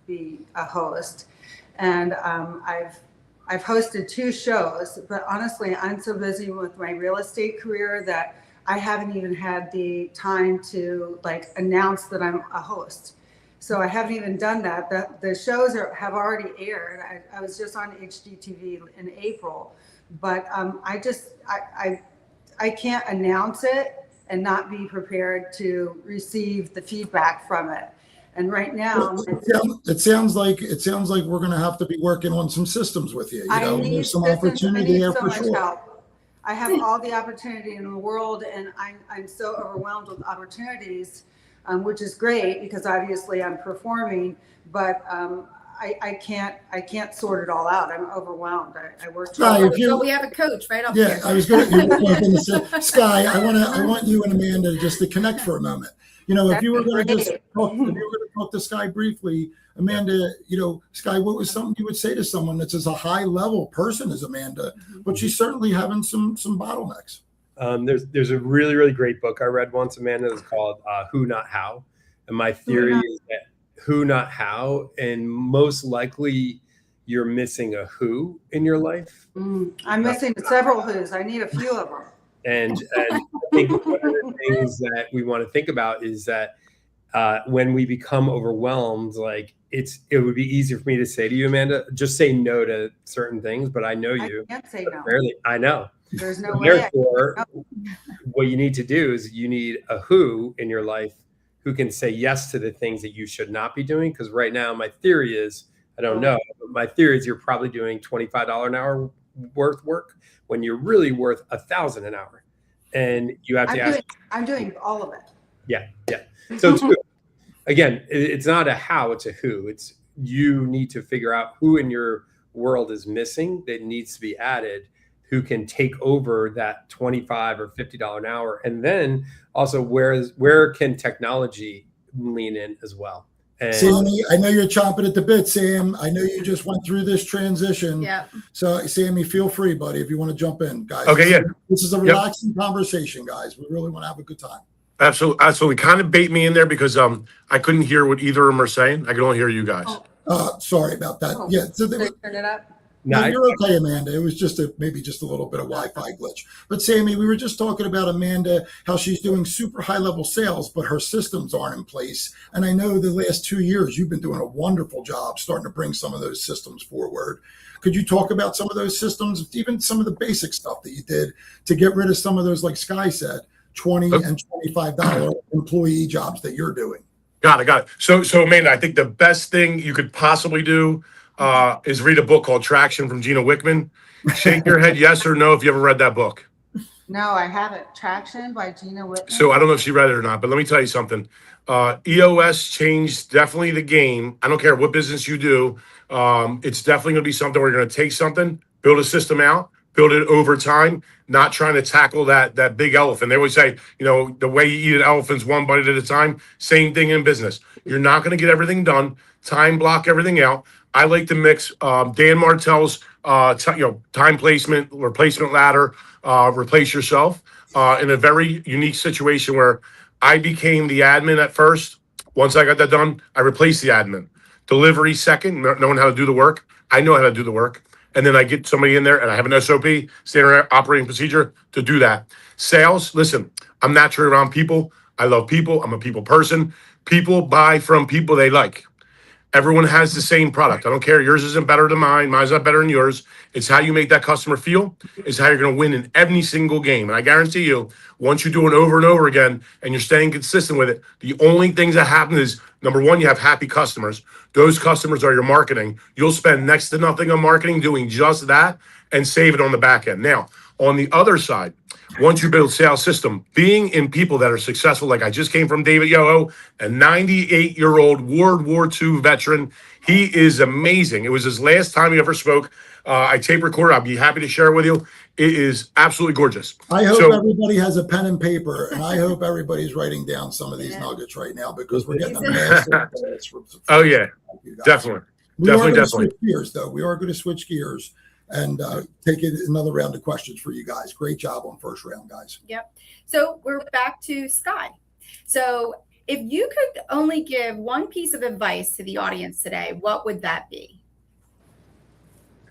be a host, and I've hosted 2 shows, but honestly, I'm so busy with my real estate career that I haven't even had the time to announce that I'm a host. So I haven't even done that. The shows have already aired. I was just on HGTV in April, but I can't announce it and not be prepared to receive the feedback from it. And right now, it sounds like we're going to have to be working on some systems with you. There's some opportunity there for sure. Help. I have all the opportunity in the world, and I'm so overwhelmed with opportunities, which is great because obviously I'm performing, but I can't sort it all out. I'm overwhelmed. I work. So we have a coach right up here. I was going to say, Skye, I want you and Amanda just to connect for a moment. If you were going to talk to Skye briefly, Amanda, Skye, what was something you would say to someone that's as a high level person as Amanda, but she's certainly having some bottlenecks. There's a really, really great book I read once, Amanda, that's called Who Not How. And my theory is that who not how, and most likely you're missing a who in your life. I'm missing several who's. I need a few of them. And I think one of the things that we want to think about is that when we become overwhelmed, it would be easier for me to say to you, Amanda, just say no to certain things, but I know you. I can't say no. Rarely, I know. There's no way. Therefore, what you need to do is you need a who in your life who can say yes to the things that you should not be doing. Because right now, my theory is, I don't know, but my theory is you're probably doing $25 an hour worth work when you're really worth $1,000 an hour. And you have to ask. I'm doing all of it. Yeah. So again, it's not a how, it's a who. It's you need to figure out who in your world is missing that needs to be added, who can take over that $25 or $50 an hour. And then also where can technology lean in as well? And Sammy, I know you're chomping at the bit, Sam. I know you just went through this transition. Yeah. So Sammy, feel free, buddy, if you want to jump in, guys. Okay, yeah. This is a relaxing conversation, guys. We really want to have a good time. Absolutely. Kind of bait me in there because I couldn't hear what either of them are saying. I could only hear you guys. Sorry about that. Yeah. So turn it up. No, you're okay, Amanda. It was maybe just a little bit of Wi-Fi glitch. But Sammy, we were just talking about Amanda, how she's doing super high level sales, but her systems aren't in place. And I know the last 2 years, you've been doing a wonderful job starting to bring some of those systems forward. Could you talk about some of those systems, even some of the basic stuff that you did to get rid of some of those, like Skye said, $20 and $25 employee jobs that you're doing? Got it. So Amanda, I think the best thing you could possibly do is read a book called Traction from Gina Wickman. Shake your head yes or no if you ever read that book. No, I haven't. Traction by Gina Whitman. So I don't know if she read it or not, but let me tell you something. EOS changed definitely the game. I don't care what business you do. It's definitely going to be something where you're going to take something, build a system out, build it over time, not trying to tackle that big elephant. They always say, the way you eat an elephant's one bite at a time. Same thing in business. You're not going to get everything done. Time block everything out. I like to mix Dan Martell's time placement, replacement ladder, replace yourself in a very unique situation where I became the admin at first. Once I got that done, I replaced the admin. Delivery second, knowing how to do the work. I know how to do the work. And then I get somebody in there and I have an SOP, standard operating procedure, to do that. Sales, listen, I'm naturally around people. I love people. I'm a people person. People buy from people they like. Everyone has the same product. I don't care. Yours isn't better than mine. Mine's not better than yours. It's how you make that customer feel. It's how you're going to win in every single game. And I guarantee you, once you do it over and over again and you're staying consistent with it, the only things that happen is, number one, you have happy customers. Those customers are your marketing. You'll spend next to nothing on marketing doing just that and save it on the back end. Now, on the other side, once you build sales system, being in people that are successful, like I just came from David Yoho, a 98-year-old World War II veteran. He is amazing. It was his last time he ever spoke. I tape recorded. I'll be happy to share it with you. It is absolutely gorgeous. I hope everybody has a pen and paper, and I hope everybody's writing down some of these nuggets right now, because we're getting a massive Oh, yeah, definitely. We are going to switch gears, though. We are going to switch gears and take another round of questions for you guys. Great job on first round, guys. Yep. So we're back to Skye. So if you could only give one piece of advice to the audience today, what would that be?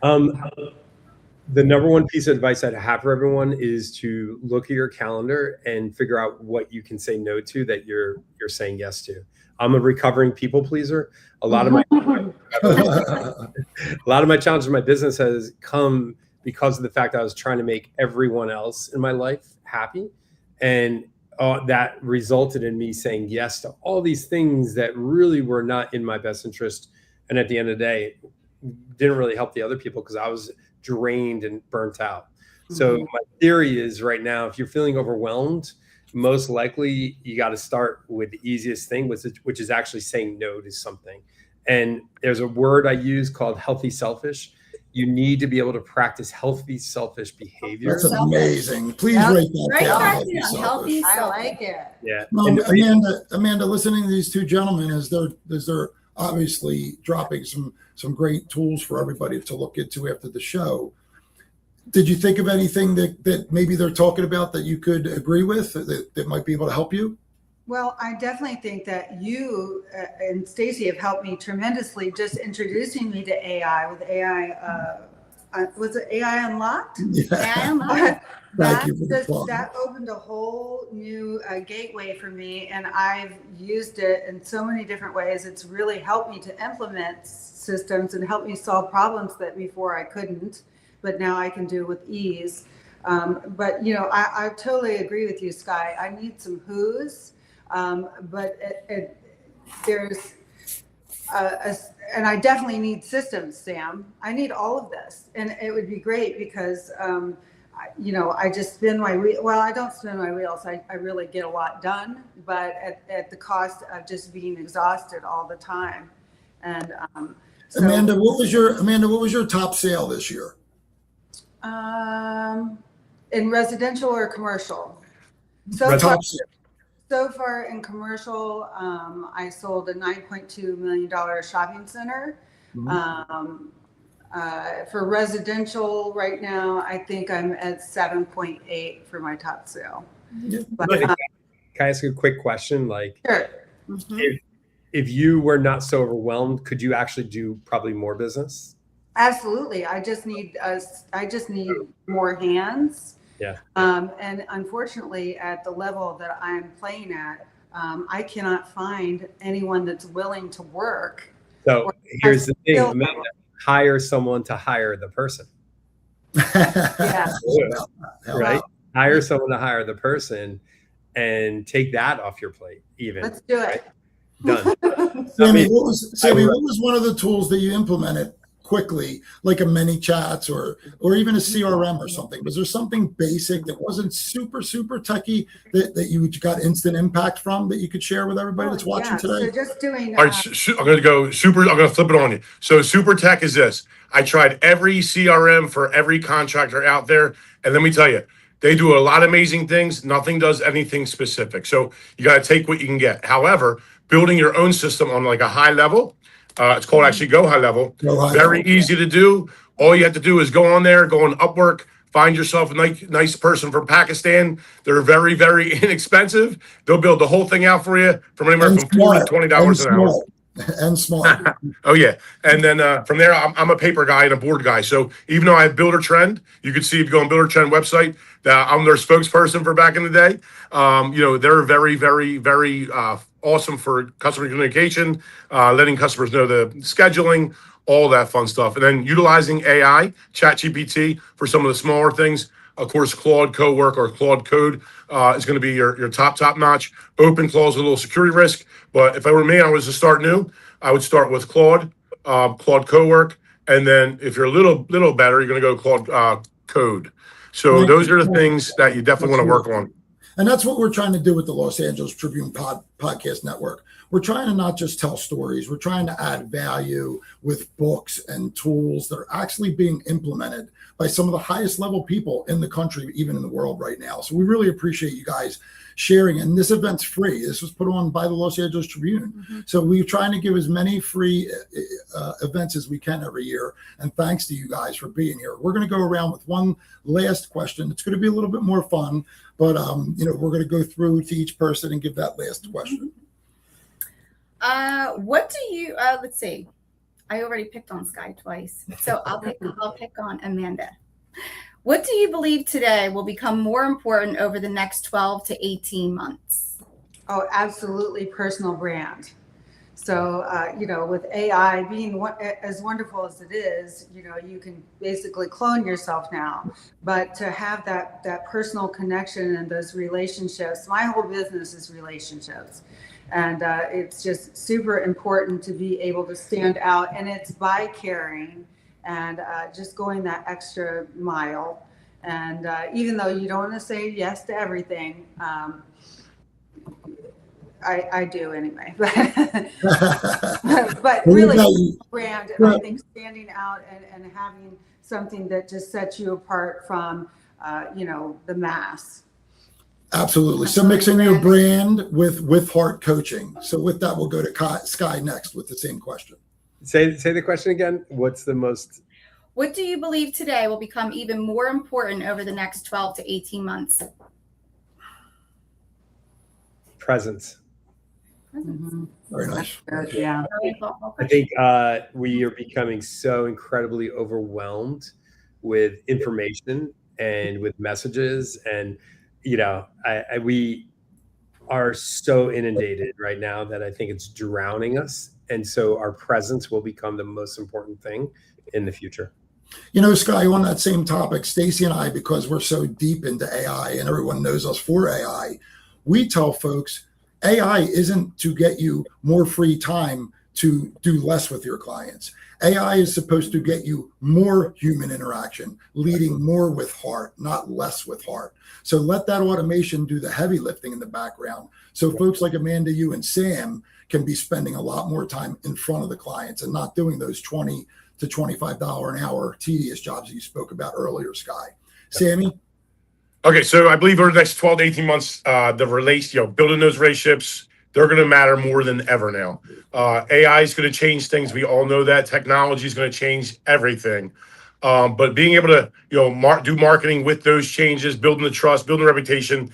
The number one piece of advice I'd have for everyone is to look at your calendar and figure out what you can say no to that you're saying yes to. I'm a recovering people pleaser. A lot of my challenges in my business has come because of the fact that I was trying to make everyone else in my life happy, and that resulted in me saying yes to all these things that really were not in my best interest, and at the end of the day didn't really help the other people because I was drained and burnt out. So my theory is, right now, if you're feeling overwhelmed, most likely you got to start with the easiest thing, which is actually saying no to something. And there's a word I use called healthy selfish. You need to be able to practice healthy selfish behavior. That's amazing. Please write that down. Healthy selfish. I like it. Yeah. Amanda, listening to these two gentlemen as they're obviously dropping some great tools for everybody to look into after the show. Did you think of anything that maybe they're talking about that you could agree with that might be able to help you? Well, I definitely think that you and Stacie have helped me tremendously, just introducing me to AI with AI. Was it AI Unlocked? Yeah. AI Unlocked. That opened a whole new gateway for me, and I've used it in so many different ways. It's really helped me to implement systems and help me solve problems that before I couldn't, but now I can do with ease. But I totally agree with you, Skye. I need some who's. But there's and I definitely need systems, Sam. I need all of this, and it would be great because I just spin my wheel. Well, I don't spin my wheels. I really get a lot done, but at the cost of just being exhausted all the time. And Amanda, what was your top sale this year? In residential or commercial? So far in commercial, I sold a $9.2 million shopping center. For residential right now, I think I'm at 7.8 for my top sale. But, can I ask you a quick question? Sure. If you were not so overwhelmed, could you actually do probably more business? Absolutely. I just need more hands. Yeah. And unfortunately, at the level that I'm playing at, I cannot find anyone that's willing to work. So here's the thing, Amanda, hire someone to hire the person. Yeah. Right? Hire someone to hire the person and take that off your plate even. Let's do it. Right? Done. Sammy, what was one of the tools that you implemented quickly, like a many chats or even a CRM or something? Was there something basic that wasn't super techy that you got instant impact from that you could share with everybody that's watching today? So just doing. All right, I'm going to go super. I'm going to flip it on you. So super tech is this. I tried every CRM for every contractor out there, and let me tell you, they do a lot of amazing things. Nothing does anything specific. So you got to take what you can get. However, building your own system on like a high level, it's called actually Go High Level. Very easy to do. All you have to do is go on there, go on Upwork, find yourself a nice person from Pakistan. They're very, very inexpensive. They'll build the whole thing out for you from anywhere from $4 to $20 an hour. And smart. Oh yeah, and then from there, I'm a paper guy and a board guy. So even though I have Builder Trend, you can see if you go on Builder Trend website that I'm their spokesperson for back in the day. They're very, very, very awesome for customer communication, letting customers know the scheduling, all that fun stuff, and then utilizing AI, ChatGPT for some of the smaller things. Of course, Claude Cowork or Claude Code is going to be your top notch. OpenClaw is a little security risk, but if I were me, I was to start new, I would start with Claude Cowork, and then if you're a little better, you're going to go Claude Code. So those are the things that you definitely want to work on. And that's what we're trying to do with the Los Angeles Tribune Podcast Network. We're trying to not just tell stories. We're trying to add value with books and tools that are actually being implemented by some of the highest level people in the country, even in the world right now. So we really appreciate you guys sharing. And this event's free. This was put on by the Los Angeles Tribune. Mm-hmm. So we're trying to give as many free events as we can every year. And thanks to you guys for being here. We're going to go around with one last question. It's going to be a little bit more fun, but we're going to go through to each person and give that last question. What do you let's see. I already picked on Skye twice, so I'll pick on Amanda. What do you believe today will become more important over the next 12 to 18 months? Oh, absolutely, personal brand. So, with AI being as wonderful as it is, you can basically clone yourself now. But to have that personal connection and those relationships, my whole business is relationships. And it's just super important to be able to stand out. And it's by caring and just going that extra mile. And even though you don't want to say yes to everything, I do anyway. But really, brand, and I think standing out and having something that just sets you apart from, the mass. Absolutely. So mixing your brand with heart coaching. So with that, we'll go to Skye next with the same question. Say the question again. What do you believe today will become even more important over the next 12 to 18 months? Presence. Mm-hmm. Very nice. Yeah. I think we are becoming so incredibly overwhelmed with information and with messages, and we are so inundated right now that I think it's drowning us. And so our presence will become the most important thing in the future. Skye, on that same topic, Stacie and I, because we're so deep into AI and everyone knows us for AI, we tell folks AI isn't to get you more free time to do less with your clients. AI is supposed to get you more human interaction, leading more with heart, not less with heart. So let that automation do the heavy lifting in the background. So folks like Amanda, you and Sam can be spending a lot more time in front of the clients and not doing those $20 to $25 an hour tedious jobs that you spoke about earlier, Skye. Sammy? Okay, so I believe over the next 12 to 18 months, building those relationships, they're going to matter more than ever now. AI is going to change things. We all know that. Technology is going to change everything. But being able to, do marketing with those changes, building the trust, building the reputation,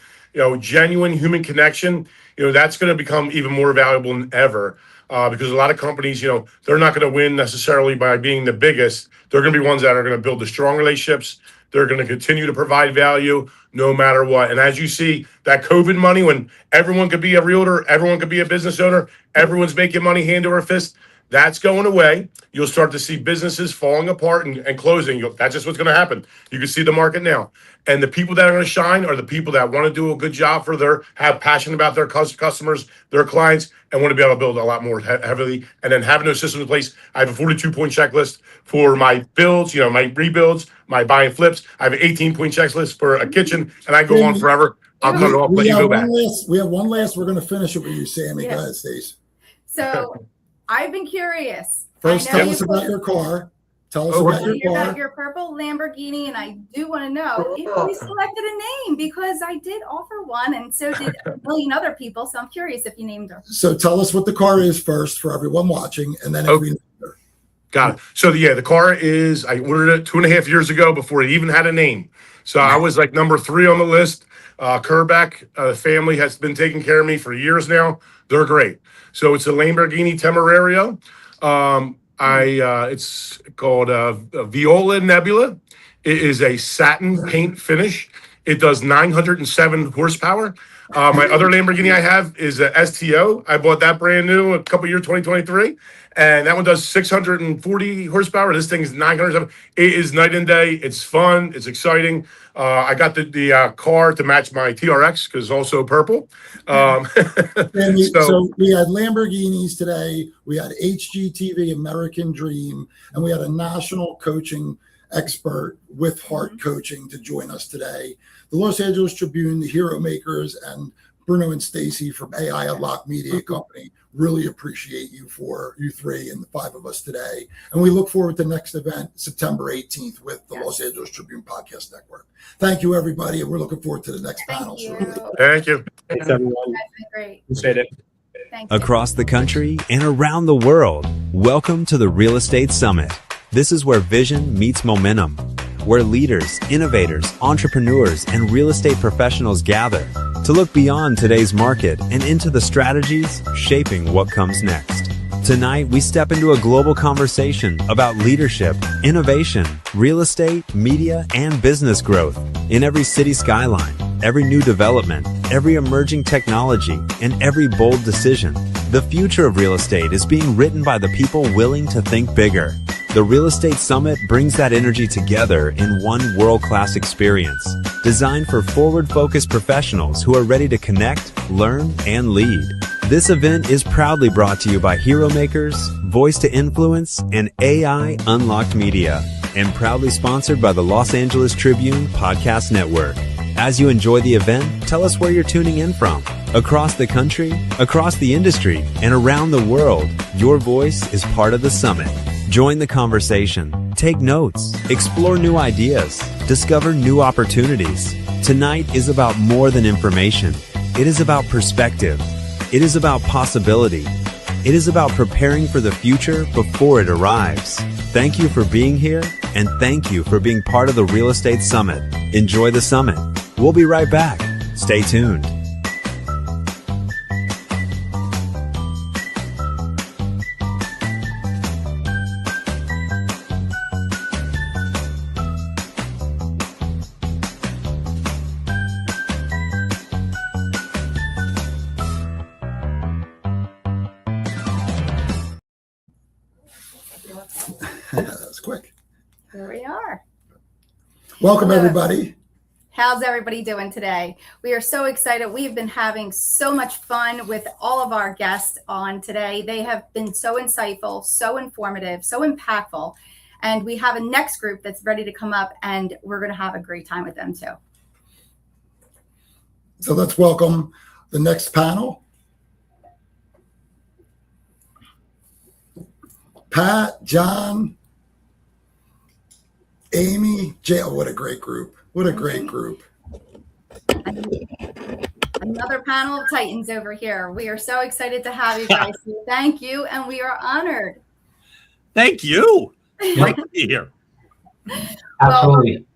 genuine human connection, that's going to become even more valuable than ever. Because a lot of companies, they're not going to win necessarily by being the biggest. They're going to be ones that are going to build the strong relationships. They're going to continue to provide value no matter what. And as you see, that COVID money, when everyone could be a realtor, everyone could be a business owner, everyone's making money hand over fist, That's going away. You'll start to see businesses falling apart and closing. That's just what's going to happen. You can see the market now. And the people that are going to shine are the people that want to do a good job have passion about their customers, their clients, and want to be able to build a lot more heavily. And then having those systems in place. I have a 42-point checklist for my builds, my rebuilds, my buy and flips. I have an 18-point checklist for a kitchen, and I go on forever. I'll cut it off, let you go back. We have one last. We're going to finish it with you, Sammy. Go ahead, Stacie. So I've been curious. First, tell us about your car. Tell us about your purple Lamborghini, and I do want to know if you selected a name, because I did offer one, and so did a million other people. So I'm curious if you named her. So tell us what the car is first for everyone watching, and then if we named her. Got it. So the car is, I ordered it 2.5 years ago before it even had a name. So I was like number 3 on the list. Kerbeck family has been taking care of me for years now. They're great. So it's a Lamborghini Temerario. It's called Viola Nebula. It is a satin paint finish. It does 907 horsepower. My other Lamborghini I have is a STO. I bought that brand new a couple years, 2023. And that one does 640 horsepower. This thing is 907. It is night and day. It's fun. It's exciting. I got the car to match my TRX because it's also purple. So we had Lamborghinis today. We had HGTV, American Dream, and we had a national coaching expert with Heart Coaching to join us today. The Los Angeles Tribune, the Hero Makers, and Bruno and Stacie from AI Unlock Media Company really appreciate you three and the 5 of us today. And we look forward to the next event, September 18th, with the Los Angeles Tribune Podcast Network. Thank you, everybody. And we're looking forward to the next panel. Thank you. Thanks, everyone. Great. Appreciate it. Thank you. Across the country and around the world, welcome to the Real Estate Summit. This is where vision meets momentum, where leaders, innovators, entrepreneurs, and real estate professionals gather to look beyond today's market and into the strategies shaping what comes next. Tonight, we step into a global conversation about leadership, innovation, real estate, media, and business growth in every city skyline, every new development, every emerging technology, and every bold decision. The future of real estate is being written by the people willing to think bigger. The Real Estate Summit brings that energy together in one world-class experience, designed for forward-focused professionals who are ready to connect, learn, and lead. This event is proudly brought to you by Hero Makers, Voice to Influence, and AI Unlocked Media, and proudly sponsored by the Los Angeles Tribune Podcast Network. As you enjoy the event, tell us where you're tuning in from. Across the country, across the industry, and around the world, your voice is part of the summit. Join the conversation, take notes, explore new ideas, discover new opportunities. Tonight is about more than information. It is about perspective. It is about possibility. It is about preparing for the future before it arrives. Thank you for being here, and thank you for being part of the Real Estate Summit. Enjoy the summit. We'll be right back. Stay tuned. That was quick. Here we are. Welcome, everybody. How's everybody doing today? We are so excited. We've been having so much fun with all of our guests on today. They have been so insightful, so informative, so impactful. And we have a next group that's ready to come up, and we're going to have a great time with them too. So let's welcome the next panel. Pat, John, Amy, Jay. Oh, what a great group. What a great group. Another panel of Titans over here. We are so excited to have you guys. Thank you, and we are honored. Thank you. Great to be here. Absolutely.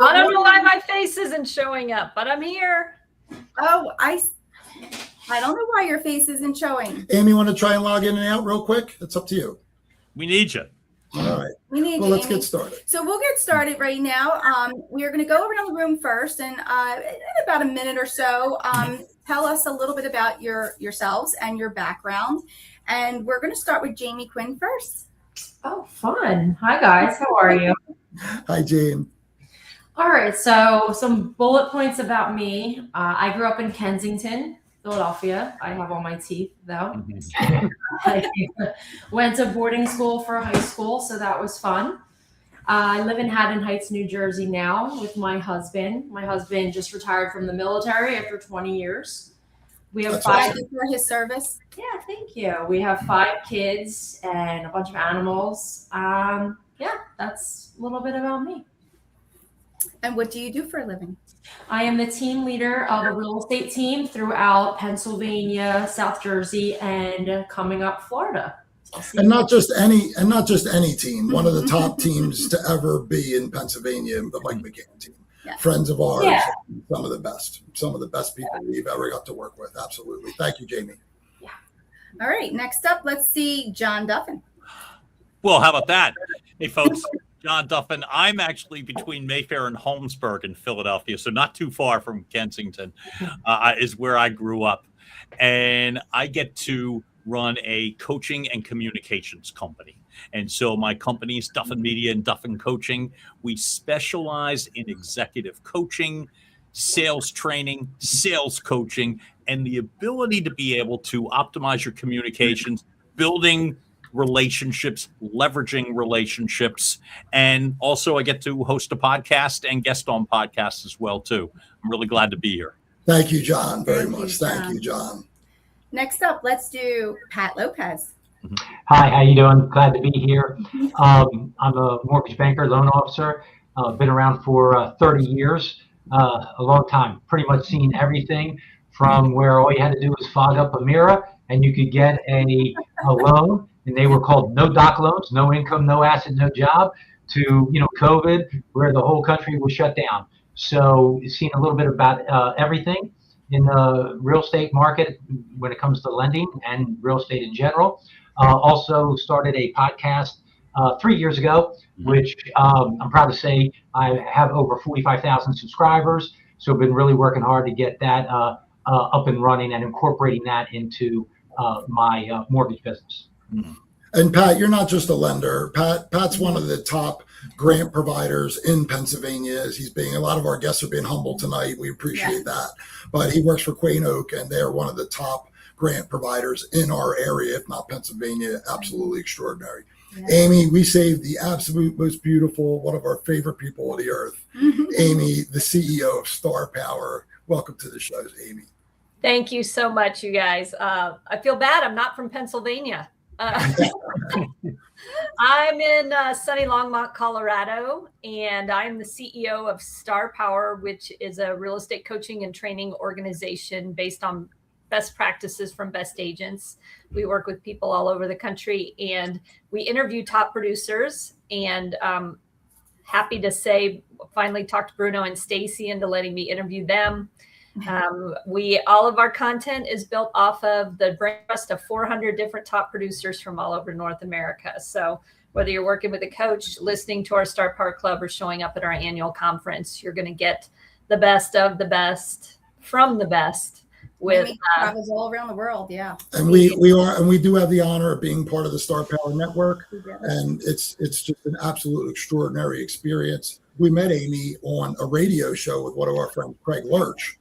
I don't know why my face isn't showing up, but I'm here. Oh, I don't know why your face isn't showing. Amy, want to try and log in and out real quick? It's up to you. We need you. All right. We need Well, you, let's Amy. get started. So we'll get started right now. We're going to go around the room first, and in about a minute or so, tell us a little bit about yourselves and your background. And we're going to start with Jamie Quinn first. Oh, fun. Hi, guys. How are you? Hi, Jane. All right. So some bullet points about me. I grew up in Kensington, Philadelphia. I have all my teeth, though. I went to boarding school for high school, so that was fun. I live in Haddon Heights, New Jersey now with my husband. My husband just retired from the military after 20 years. We have Thank you for his service. Yeah, thank you. We have 5 kids and a bunch of animals. Yeah, that's a little bit about me. And what do you do for a living? I am the team leader of a real estate team throughout Pennsylvania, South Jersey, and coming up Florida. And not just any team. One of the top teams to ever be in Pennsylvania, the Mike McCann team. Yeah. Friends of ours, some of the best people we've ever got to work with. Absolutely. Thank you, Jamie. Yeah. All right. Next up, let's see John Duffin. Well, how about that? Hey, folks, John Duffin. I'm actually between Mayfair and Holmesburg in Philadelphia, so not too far from Kensington is where I grew up. And I get to run a coaching and communications company. And so my company is Duffin Media and Duffin Coaching. We specialize in executive coaching, sales training, sales coaching, and the ability to be able to optimize your communications, building relationships, leveraging relationships. And also I get to host a podcast and guest on podcasts as well, too. I'm really glad to be here. Thank you, John, very much. Thank you, John. Next up, let's do Pat Lopez. Hi, how you doing? Glad to be here. I'm a mortgage banker, loan officer. Been around for 30 years, a long time. Pretty much seen everything from where all you had to do was fog up a mirror and you could get a loan, and they were called no doc loans, no income, no asset, no job, to COVID, where the whole country was shut down. So seen a little bit about everything in the real estate market when it comes to lending and real estate in general. Also started a podcast 3 years ago, which I'm proud to say I have over 45,000 subscribers. So I've been really working hard to get that up and running and incorporating that into my mortgage business. And Pat, you're not just a lender. Pat's one of the top grant providers in Pennsylvania. A lot of our guests are being humble tonight. We appreciate that. But he works for Quinn Oak, and they're one of the top grant providers in our area, if not Pennsylvania. Absolutely extraordinary. Yeah. Amy, we saved the absolute most beautiful, one of our favorite people on the earth. Amy, the CEO of Star Power. Welcome to the show, Amy. Thank you so much, you guys. I feel bad. I'm not from Pennsylvania. I'm in sunny Longmont, Colorado, and I'm the CEO of Star Power, which is a real estate coaching and training organization based on best practices from best agents. We work with people all over the country, and we interview top producers. And happy to say, finally talked Bruno and Stacie into letting me interview them. All of our content is built off of the brain trust of 400 different top producers from all over North America. So whether you're working with a coach, listening to our Star Power Club, or showing up at our annual conference, you're going to get the best of the best from the best. With travels all around the world, yeah. And we do have the honor of being part of the Star Power Network, and it's just an absolute extraordinary experience. We met Amy on a radio show with one of our friends, Craig Lurch.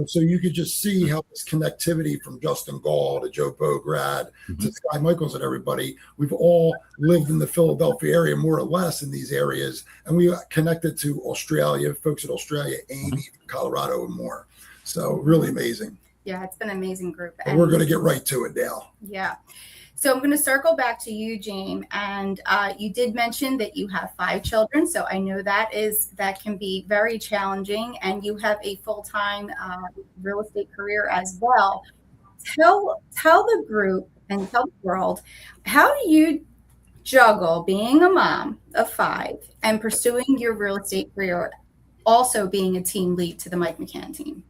So you could just see how this connectivity from Justin Gaul to Joe Bograd to Skye Michiels and everybody, we've all lived in the Philadelphia area more or less in these areas, and we connected to Australia, folks in Australia, Amy, Colorado, and more. So really amazing. Yeah, it's been an amazing group. But we're going to get right to it now. Yeah. So I'm going to circle back to you, Jane. And you did mention that you have 5 children. So I know that can be very challenging. And you have a full-time real estate career as well. Tell the group and tell the world, how do you juggle being a mom of 5 and pursuing your real estate career, also being a team lead to the Mike McCann team?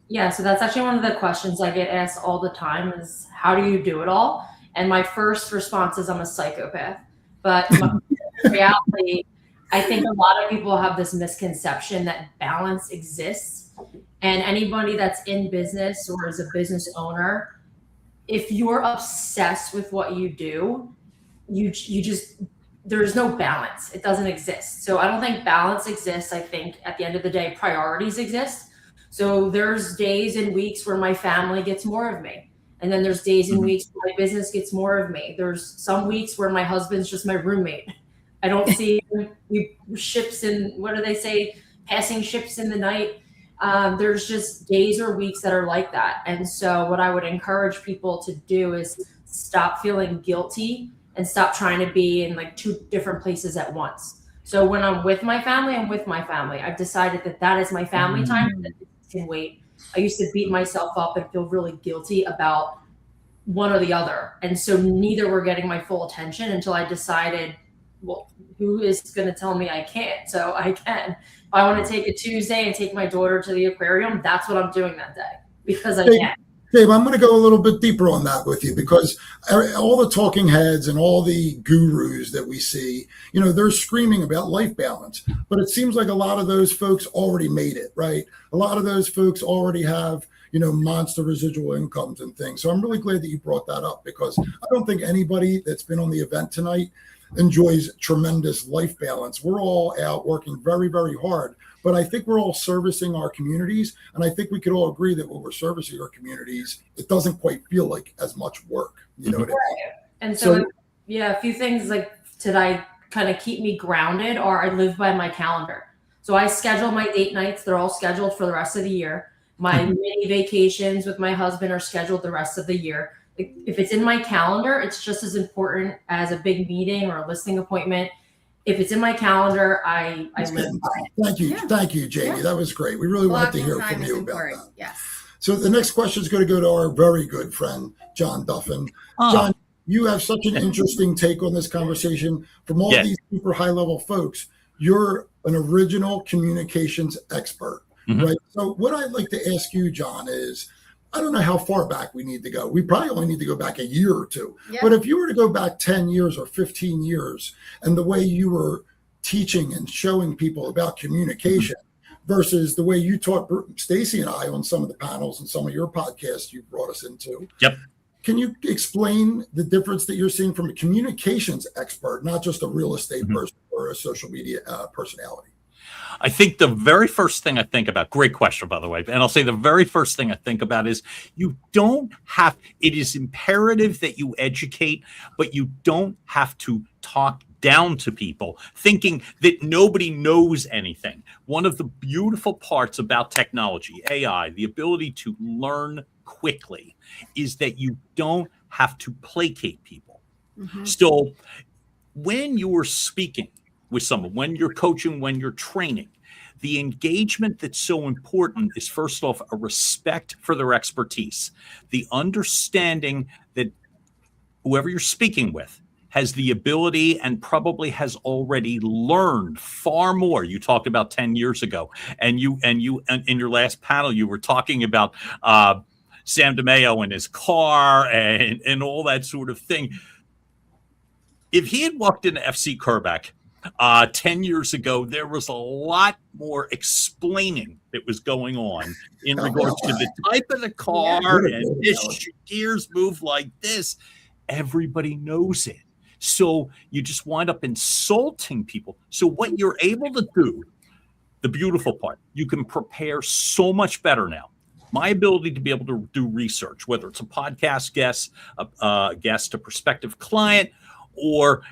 Yeah, so that's actually one of the questions I get asked all the time is, how do you do it all? And my first response is, I'm a psychopath. But reality, I think a lot of people have this misconception that balance exists. And anybody that's in business or is a business owner, if you're obsessed with what you do, you just, there's no balance. It doesn't exist. So I don't think balance exists. I think at the end of the day, priorities exist. So there's days and weeks where my family gets more of me. And then there's days and weeks where my business gets more of me. There's some weeks where my husband's just my roommate. I don't see ships in, what do they say? Passing ships in the night. There's just days or weeks that are like that. And so what I would encourage people to do is stop feeling guilty and stop trying to be in like two different places at once. So when I'm with my family, I'm with my family. I've decided that that is my family time. That can wait. I used to beat myself up and feel really guilty about one or the other. And so neither were getting my full attention until I decided, well, who is going to tell me I can't? So I can. If I want to take a Tuesday and take my daughter to the aquarium, that's what I'm doing that day because I can. Dave, I'm going to go a little bit deeper on that with you because all the talking heads and all the gurus that we see, you know, they're screaming about life balance, but it seems like a lot of those folks already made it, right? A lot of those folks already have, you know, monster residual incomes and things. So I'm really glad that you brought that up because I don't think anybody that's been on the event tonight enjoys tremendous life balance. We're all out working very, very hard. But I think we're all servicing our communities. And I think we could all agree that when we're servicing our communities, it doesn't quite feel like as much work. You know what I mean? And so yeah, a few things like today kind of keep me grounded are I live by my calendar. So I schedule my date nights. They're all scheduled for the rest of the year. My mini vacations with my husband are scheduled the rest of the year. If it's in my calendar, it's just as important as a big meeting or a listing appointment. If it's in my calendar, I live by it. Thank you. Yeah. Thank you, Jamie. Yeah. That was great. We really wanted to hear from you about that. Yes. So the next question is going to go to our very good friend, John Duffin. John, you have such an interesting take on this conversation. From all these super high-level folks, you're an original communications expert, right? So what I'd like to ask you, John, is I don't know how far back we need to go. We probably only need to go back a year or two. Yeah. But if you were to go back 10 years or 15 years and the way you were teaching and showing people about communication versus the way you taught Stacie and I on some of the panels and some of your podcasts you brought us into. Yep. Can you explain the difference that you're seeing from a communications expert, not just a real estate person or a social media personality? I think the very first thing I think about, great question, by the way, and I'll say the very first thing I think about is you don't have, it is imperative that you educate, but you don't have to talk down to people thinking that nobody knows anything. One of the beautiful parts about technology, AI, the ability to learn quickly, is that you don't have to placate people. So when you're speaking with someone, when you're coaching, when you're training, the engagement that's so important is first off a respect for their expertise, the understanding that whoever you're speaking with has the ability and probably has already learned far more. You talked about 10 years ago, and you in your last panel you were talking about Sam DeMaio and his car and all that sort of thing. If he had walked into FC Kerbeck 10 years ago, there was a lot more explaining that was going on in regards to the type of the car and this gears move like this. Everybody knows it. So you just wind up insulting people. So what you're able to do, the beautiful part, you can prepare so much better now. My ability to be able to do research, whether it's a podcast guest, a guest, a prospective client, or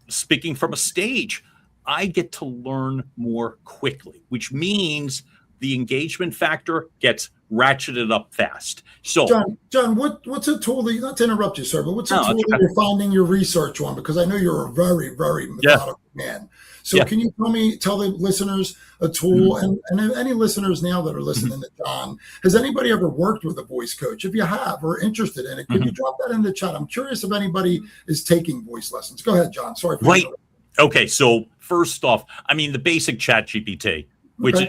speaking from a stage, I get to learn more quickly, which means the engagement factor gets ratcheted up fast. So, John, what's a tool that you, not to interrupt you, sir, but what's a tool that you're finding your research on? Because I know you're a very, very methodical man. So can you tell the listeners a tool and any listeners now that are listening to John, has anybody ever worked with a voice coach? If you have or interested in it, can you drop that in the chat? I'm curious if anybody is taking voice lessons. Go ahead, John. Sorry for Okay. So first off, I mean, the basic ChatGPT, which is,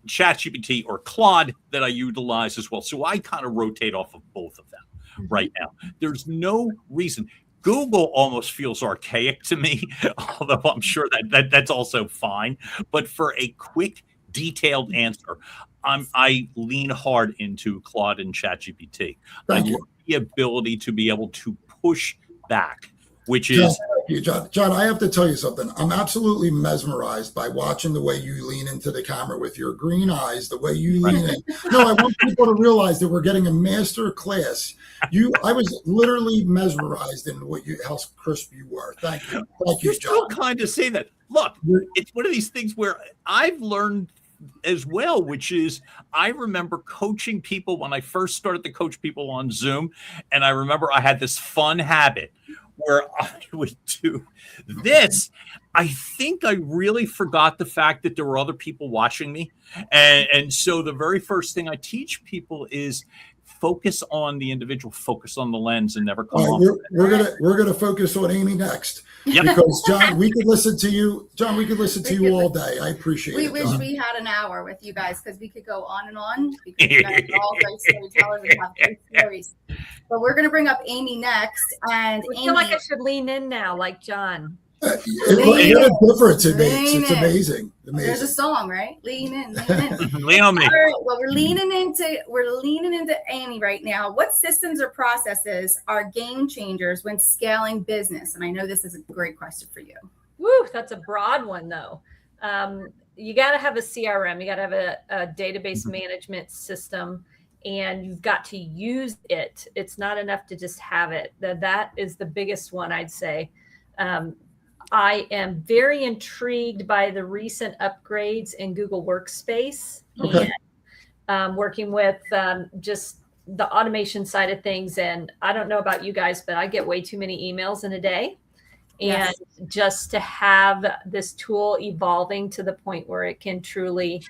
ChatGPT or Claude that I utilize as well. So I kind of rotate off of both of them right now. There's no reason. Google almost feels archaic to me, although I'm sure that's also fine. But for a quick, detailed answer, I lean hard into Claude and ChatGPT. I love the ability to be able to push back, which is John, I have to tell you something. I'm absolutely mesmerized by watching the way you lean into the camera with your green eyes, the way you lean in. No, I want people to realize that we're getting a master class. I was literally mesmerized in how crisp you were. Thank you. Thank you, John. You're still kind of saying that. Look, it's one of these things where I've learned as well, which is I remember coaching people when I first started to coach people on Zoom. And I remember I had this fun habit where I would do this. I think I really forgot the fact that there were other people watching me. And so the very first thing I teach people is focus on the individual, focus on the lens, and never come off. We're gonna focus on Amy next. Yep. Because John, we could listen to you. John, we could listen to you all day. I appreciate it. We wish we had an hour with you guys because we could go on and on. Because you guys are all great storytellers and have great stories. But we're gonna bring up Amy next, and I feel like I should lean in now, like John. It's amazing. There's a song, right? Lean in, lean in. Lean on me. All right, well, we're leaning into Amy right now. What systems or processes are game changers when scaling business? And I know this is a great question for you. Woo, that's a broad one though. You got to have a CRM. You got to have a database management system, and you've got to use it. It's not enough to just have it. That is the biggest one, I'd say. I am very intrigued by the recent upgrades in Google Workspace and working with just the automation side of things. And I don't know about you guys, but I get way too many emails in a day. And just to have this tool evolving to the point where it can truly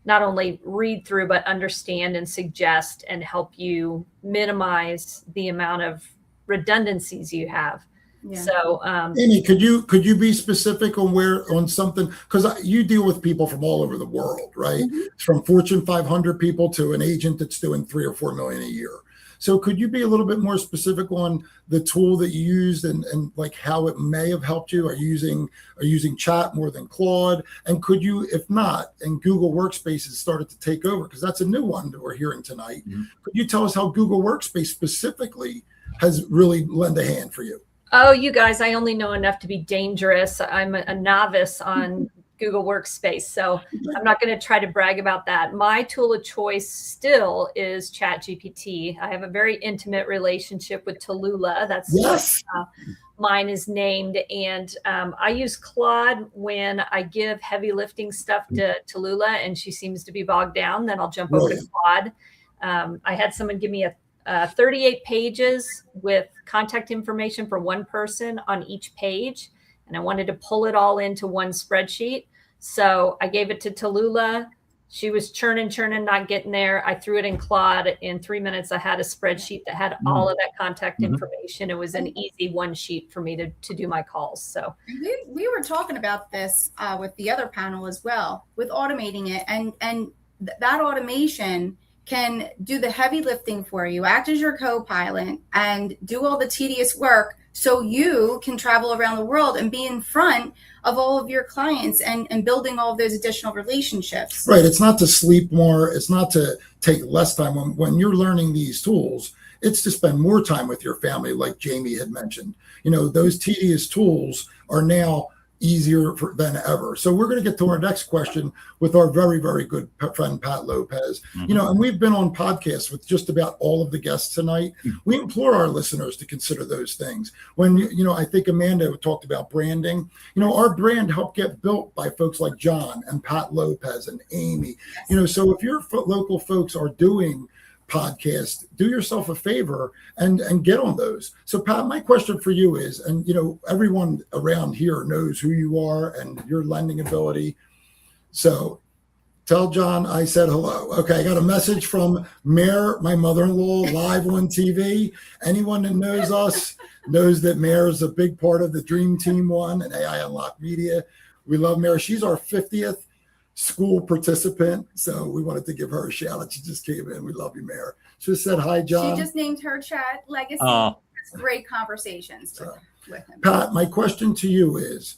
not only read through, but understand and suggest and help you minimize the amount of redundancies you have. Yeah. So, Amy, could you be specific on something? Because you deal with people from all over the world, right? Mm-hmm. From Fortune 500 people to an agent that's doing 3 or 4 million a year. So could you be a little bit more specific on the tool that you used and like how it may have helped you? Are you using chat more than Claude? And could you, if not, and Google Workspace has started to take over, because that's a new one that we're hearing tonight. Mm-hmm. Could you tell us how Google Workspace specifically has really lent a hand for you? Oh, you guys, I only know enough to be dangerous. I'm a novice on Google Workspace, so I'm not going to try to brag about that. My tool of choice still is ChatGPT. I have a very intimate relationship with Tallulah. That's what mine is named. And I use Claude when I give heavy lifting stuff to Tallulah and she seems to be bogged down. Then I'll jump over to Claude. I had someone give me 38 pages with contact information for one person on each page. And I wanted to pull it all into one spreadsheet. So I gave it to Tallulah. She was churning, not getting there. I threw it in Claude. In 3 minutes, I had a spreadsheet that had all of that contact information. It was an easy one sheet for me to do my calls. So we were talking about this with the other panel as well, with automating it. And that automation can do the heavy lifting for you, act as your co-pilot, and do all the tedious work so you can travel around the world and be in front of all of your clients and building all of those additional relationships. Right. It's not to sleep more. It's not to take less time. When you're learning these tools, it's to spend more time with your family, like Jamie had mentioned. You know, those tedious tools are now easier than ever. So we're going to get to our next question with our very, very good friend, Pat Lopez. You know, and we've been on podcasts with just about all of the guests tonight. We implore our listeners to consider those things. When, you know, I think Amanda talked about branding. You know, our brand helped get built by folks like John and Pat Lopez and Amy. You know, so if your local folks are doing podcast, do yourself a favor and get on those. So Pat, my question for you is, and you know, everyone around here knows who you are and your lending ability. So tell John I said hello. Okay, I got a message from Mare, my mother-in-law, live on TV. Anyone that knows us knows that Mare is a big part of the Dream Team One and AI Unlocked Media. We love Mare. She's our 50th school participant, so we wanted to give her a shout out. She just came in. We love you, Mare. She just said hi, John. She just named her chat Legacy great conversations with him. Pat, my question to you is,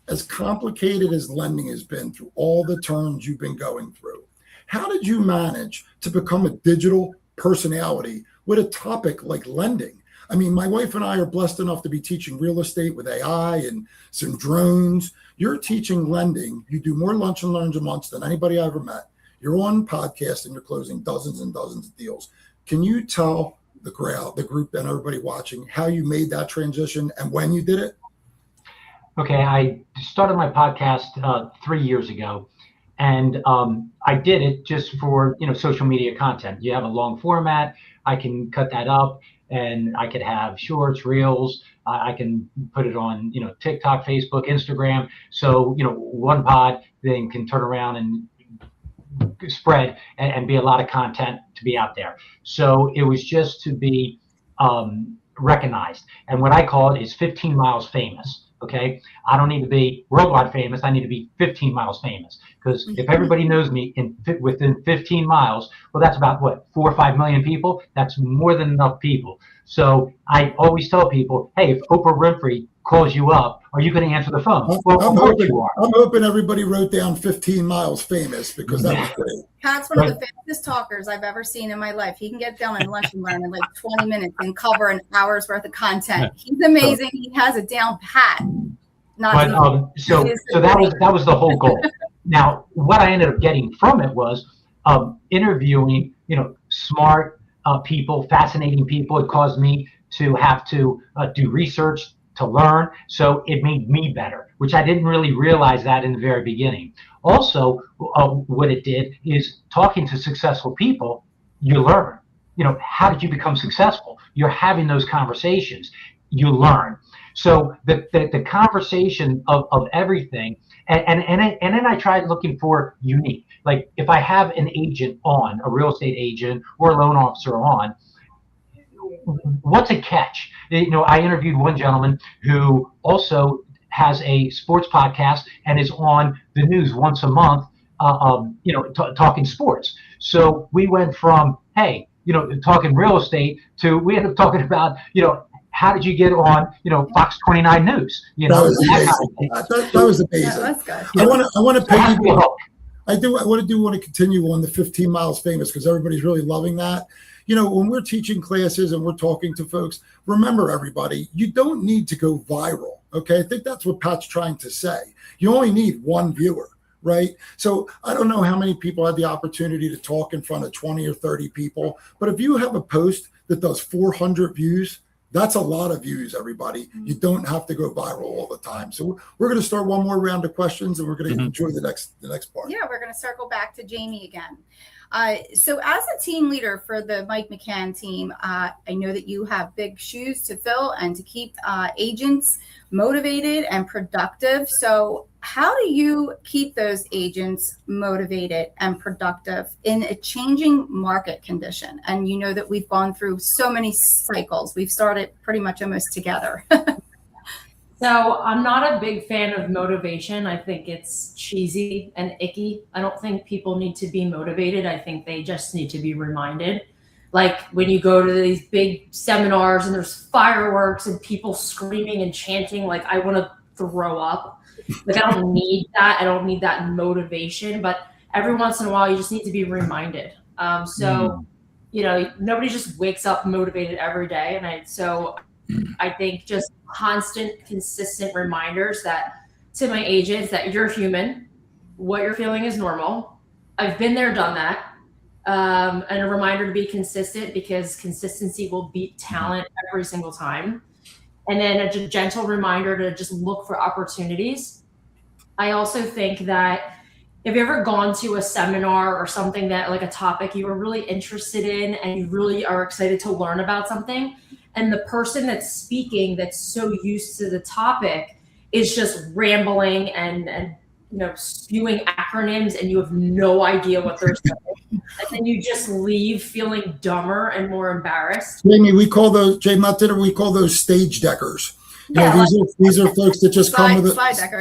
as complicated as lending has been through all the turns you've been going through, how did you manage to become a digital personality with a topic like lending? I mean, my wife and I are blessed enough to be teaching real estate with AI and some drones. You're teaching lending. You do more lunch and learns a month than anybody I ever met. You're on podcast and you're closing dozens and dozens of deals. Can you tell the crowd, the group, and everybody watching how you made that transition and when you did it? Okay, I started my podcast 3 years ago, and I did it just for social media content. You have a long format, I can cut that up, and I could have shorts, reels. I can put it on TikTok, Facebook, Instagram. So one pod then can turn around and spread and be a lot of content to be out there. So it was just to be recognized, and what I call it is 15 miles famous. Okay, I don't need to be worldwide famous. I need to be 15 miles famous, because if everybody knows me within 15 miles, well, that's about 4 or 5 million people. That's more than enough people. So I always tell people, hey, if Oprah Winfrey calls you up, are you going to answer the phone? Well, I'm hoping everybody wrote down 15 miles famous, because that was great. Pat's one of the fastest talkers I've ever seen in my life. He can get done in lunch and learn in like 20 minutes and cover an hour's worth of content. He's amazing. He has it down pat. So that was the whole goal. Now, what I ended up getting from it was interviewing, smart people, fascinating people. It caused me to have to do research, to learn. So it made me better, which I didn't really realize that in the very beginning. Also, what it did is talking to successful people, you learn. How did you become successful? You're having those conversations, you learn. So the conversation of everything, and then I tried looking for unique. Like if I have an agent on, a real estate agent or a loan officer on, what's a catch? I interviewed one gentleman who also has a sports podcast and is on the news once a month, talking sports. So we went from, hey, talking real estate to we ended up talking about, how did you get on, Fox 29 News? That was amazing. That was amazing. Yeah, that's good. I want to pay you. I want to continue on the 15 miles famous, because everybody's really loving that. When we're teaching classes and we're talking to folks, remember, everybody, you don't need to go viral. Okay. I think that's what Pat's trying to say. You only need one viewer, right? So I don't know how many people had the opportunity to talk in front of 20 or 30 people, but if you have a post that does 400 views, that's a lot of views, everybody. You don't have to go viral all the time. So we're going to start one more round of questions, and we're going to enjoy the next part. Yeah, we're going to circle back to Jamie again. So as a team leader for the Mike McCann team, I know that you have big shoes to fill and to keep agents motivated and productive. So how do you keep those agents motivated and productive in a changing market condition? And that we've gone through so many cycles. We've started pretty much almost together. So I'm not a big fan of motivation. I think it's cheesy and icky. I don't think people need to be motivated. I think they just need to be reminded. Like when you go to these big seminars and there's fireworks and people screaming and chanting, like I want to throw up. Like I don't need that. I don't need that motivation. But every once in a while, you just need to be reminded. Nobody just wakes up motivated every day. And I think just constant, consistent reminders to my agents that you're human, what you're feeling is normal. I've been there, done that. And a reminder to be consistent, because consistency will beat talent every single time. And then a gentle reminder to just look for opportunities. I also think that if you've ever gone to a seminar or something that like a topic you were really interested in and you really are excited to learn about something, and the person that's speaking that's so used to the topic is just rambling and spewing acronyms and you have no idea what they're saying. And then you just leave feeling dumber and more embarrassed. Jamie, we call those stage deckers. These are folks that just come with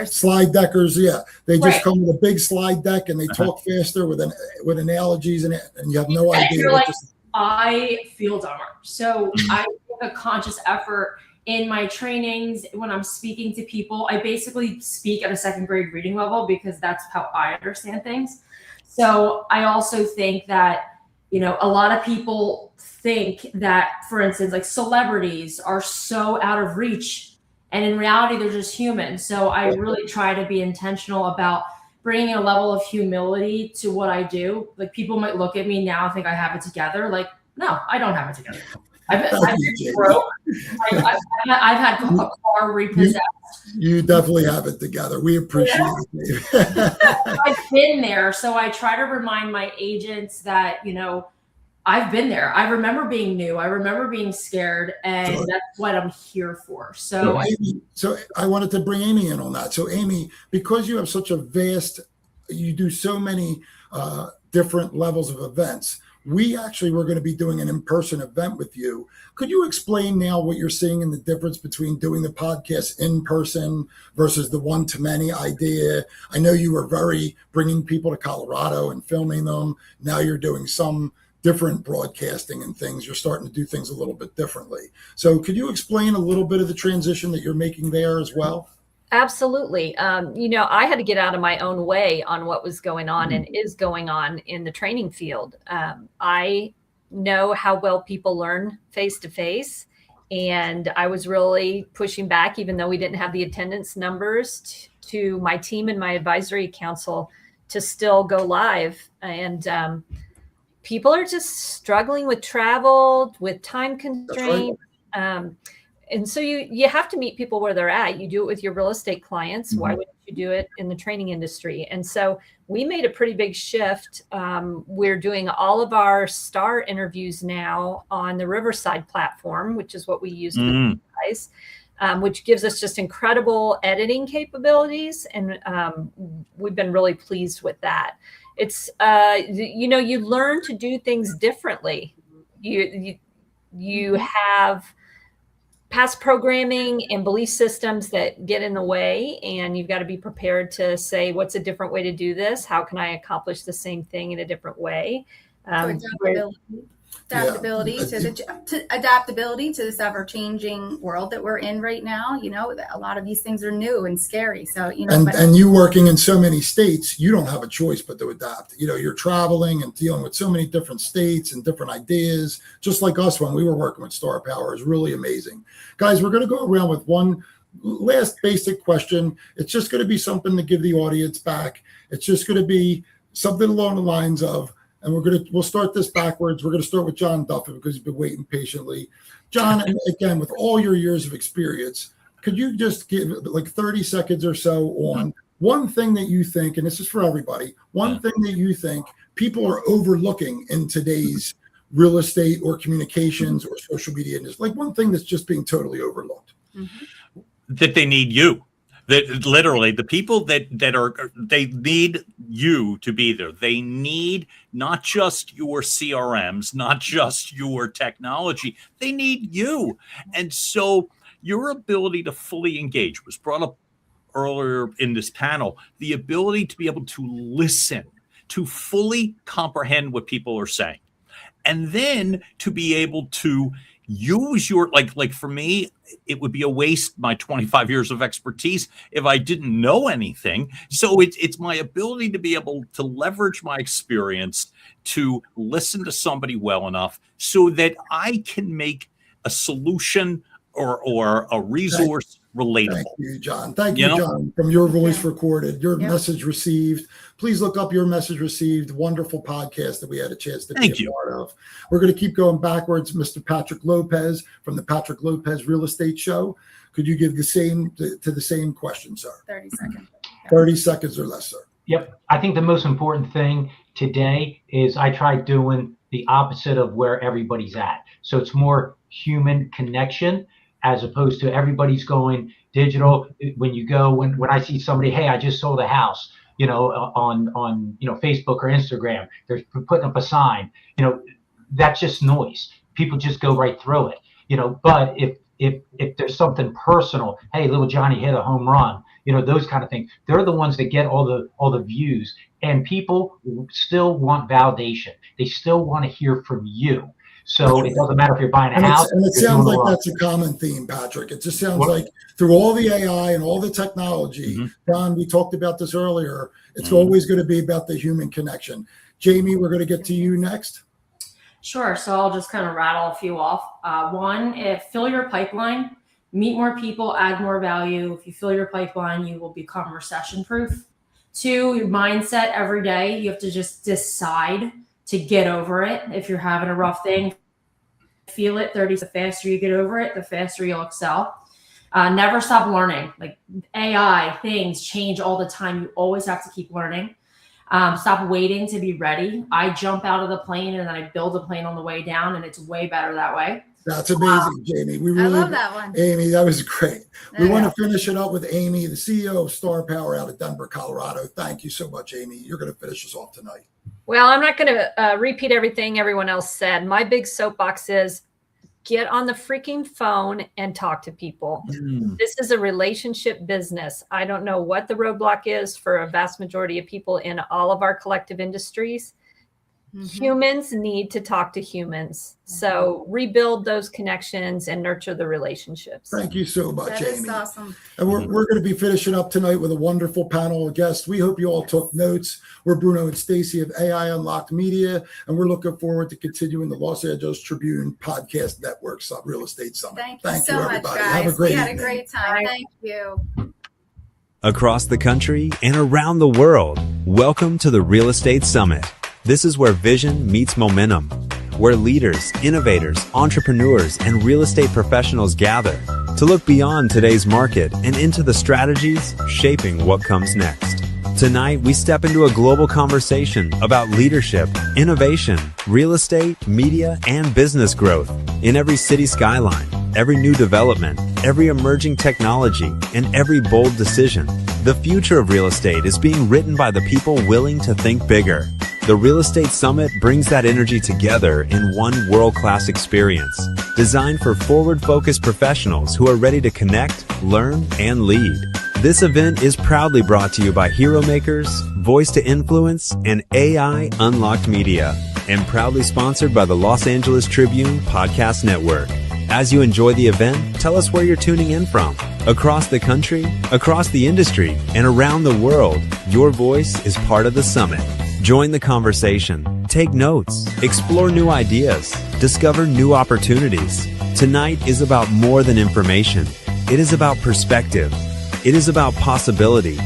slide deckers. Yeah, they just come with a big slide deck and they talk faster with analogies and you have no idea. You're like, I feel dumber. So I a conscious effort in my trainings. When I'm speaking to people, I basically speak at a second grade reading level because that's how I understand things. So I also think that, you know, a lot of people think that, for instance, like celebrities are so out of reach, and in reality, they're just human. So I really try to be intentional about bringing a level of humility to what I do. Like, people might look at me now and think I have it together. Like, no, I don't have it together. I've been broke. I've had a car repossessed. You definitely have it together. We appreciate it. I've been there. So I try to remind my agents that, you know, I've been there. I remember being new. I remember being scared, and that's what I'm here for. So, so I wanted to bring Amy in on that. So Amy, because you have such a vast, you do so many different levels of events. We actually were going to be doing an in-person event with you. Could you explain now what you're seeing in the difference between doing the podcast in person versus the one-to-many idea? I know you were very bringing people to Colorado and filming them. Now you're doing some different broadcasting and things. You're starting to do things a little bit differently. So could you explain a little bit of the transition that you're making there as well? Absolutely. You know, I had to get out of my own way on what was going on and is going on in the training field. I know how well people learn face to face, and I was really pushing back, even though we didn't have the attendance numbers, to my team and my advisory council to still go live. And people are just struggling with travel, with time constraints. And so you have to meet people where they're at. You do it with your real estate clients. Why wouldn't you do it in the training industry? And so we made a pretty big shift. We're doing all of our star interviews now on the Riverside platform, which is what we use for you guys, which gives us just incredible editing capabilities. And we've been really pleased with that. It's, you know, you learn to do things differently. You have past programming and belief systems that get in the way, and you've got to be prepared to say, what's a different way to do this? How can I accomplish the same thing in a different way? Adaptability to this ever-changing world that we're in right now. You know, a lot of these things are new and scary. So, you know, and you working in so many states, you don't have a choice but to adapt. You know, you're traveling and dealing with so many different states and different ideas, just like us when we were working with Star Power. Is really amazing. Guys, we're going to go around with one last basic question. It's just going to be something to give the audience back. It's just going to be something along the lines of, and we'll start this backwards. We're going to start with John Duffin because he's been waiting patiently. John, again, with all your years of experience, could you just give like 30 seconds or so on one thing that you think, and this is for everybody, one thing that you think people are overlooking in today's real estate or communications or social media industry, like one thing that's just being totally overlooked? That they need you. That literally the people that they need you to be there. They need not just your CRMs, not just your technology. They need you. And so your ability to fully engage was brought up earlier in this panel, the ability to be able to listen, to fully comprehend what people are saying, and then to be able to use your, like for me, it would be a waste, my 25 years of expertise, if I didn't know anything. So it's my ability to be able to leverage my experience to listen to somebody well enough so that I can make a solution or a resource relatable. Thank you, John. Thank you, John. From Your Voice Recorded, your message received. Please look up Your Message Received. Wonderful podcast that we had a chance to be a part of. We're going to keep going backwards. Mr. Patrick Lopez from the Patrick Lopez Real Estate Show. Could you give the same to the same question, sir? 30 seconds. 30 seconds or less, sir. Yep. I think the most important thing today is I try doing the opposite of where everybody's at. So it's more human connection, as opposed to everybody's going digital. When you go, when I see somebody, hey, I just sold a house, on Facebook or Instagram, they're putting up a sign, that's just noise. People just go right through it, but if there's something personal, hey, little Johnny hit a home run, those kind of things, they're the ones that get all the views, and people still want validation. They still want to hear from you. So it doesn't matter if you're buying a And, house. and it you're sounds doing a like loan. that's a common theme, Patrick. It just sounds What? like through all the AI and all the technology, Don, we talked about this earlier, it's always going to be about the human connection. Jamie, we're going to get to you next. Sure. So I'll just kind of rattle a few off. One, fill your pipeline, meet more people, add more value. If you fill your pipeline, you will become recession proof. Two, your mindset every day. You have to just decide to get over it. If you're having a rough thing, feel it. 30, the faster you get over it, the faster you'll excel. Never stop learning. Like AI, things change all the time. You always have to keep learning. Stop waiting to be ready. I jump out of the plane and then I build a plane on the way down, and it's way better that way. That's amazing, Jamie. We really I love that one. Amy, that was great. There We you want go. to finish it up with Amy, the CEO of Star Power out of Denver, Colorado. Thank you so much, Amy. You're going to finish us off tonight. Well, I'm not going to repeat everything everyone else said. My big soapbox is get on the freaking phone and talk to people. This is a relationship business. I don't know what the roadblock is for a vast majority of people in all of our collective industries. Humans need to talk to humans. So rebuild those connections and nurture the relationships. Thank you so much, That Amy. is awesome. And we're going to be finishing up tonight with a wonderful panel of guests. We hope you all took notes. We're Bruno and Stacie of AI Unlocked Media, and we're looking forward to continuing the Los Angeles Tribune Podcast Network's Real Estate Summit. Thank you so much, everybody. guys. Have a great we had evening. a great time. Thank you. Across the country and around the world, welcome to the Real Estate Summit. This is where vision meets momentum, where leaders, innovators, entrepreneurs, and real estate professionals gather to look beyond today's market and into the strategies shaping what comes next. Tonight, we step into a global conversation about leadership, innovation, real estate, media, and business growth in every city skyline, every new development, every emerging technology, and every bold decision. The future of real estate is being written by the people willing to think bigger. The Real Estate Summit brings that energy together in one world-class experience, designed for forward-focused professionals who are ready to connect, learn, and lead. This event is proudly brought to you by Hero Makers, Voice to Influence, and AI Unlocked Media, and proudly sponsored by the Los Angeles Tribune Podcast Network. As you enjoy the event, tell us where you're tuning in from. Across the country, across the industry, and around the world, your voice is part of the summit. Join the conversation, take notes, explore new ideas, discover new opportunities. Tonight is about more than information. It is about perspective. It is about possibility.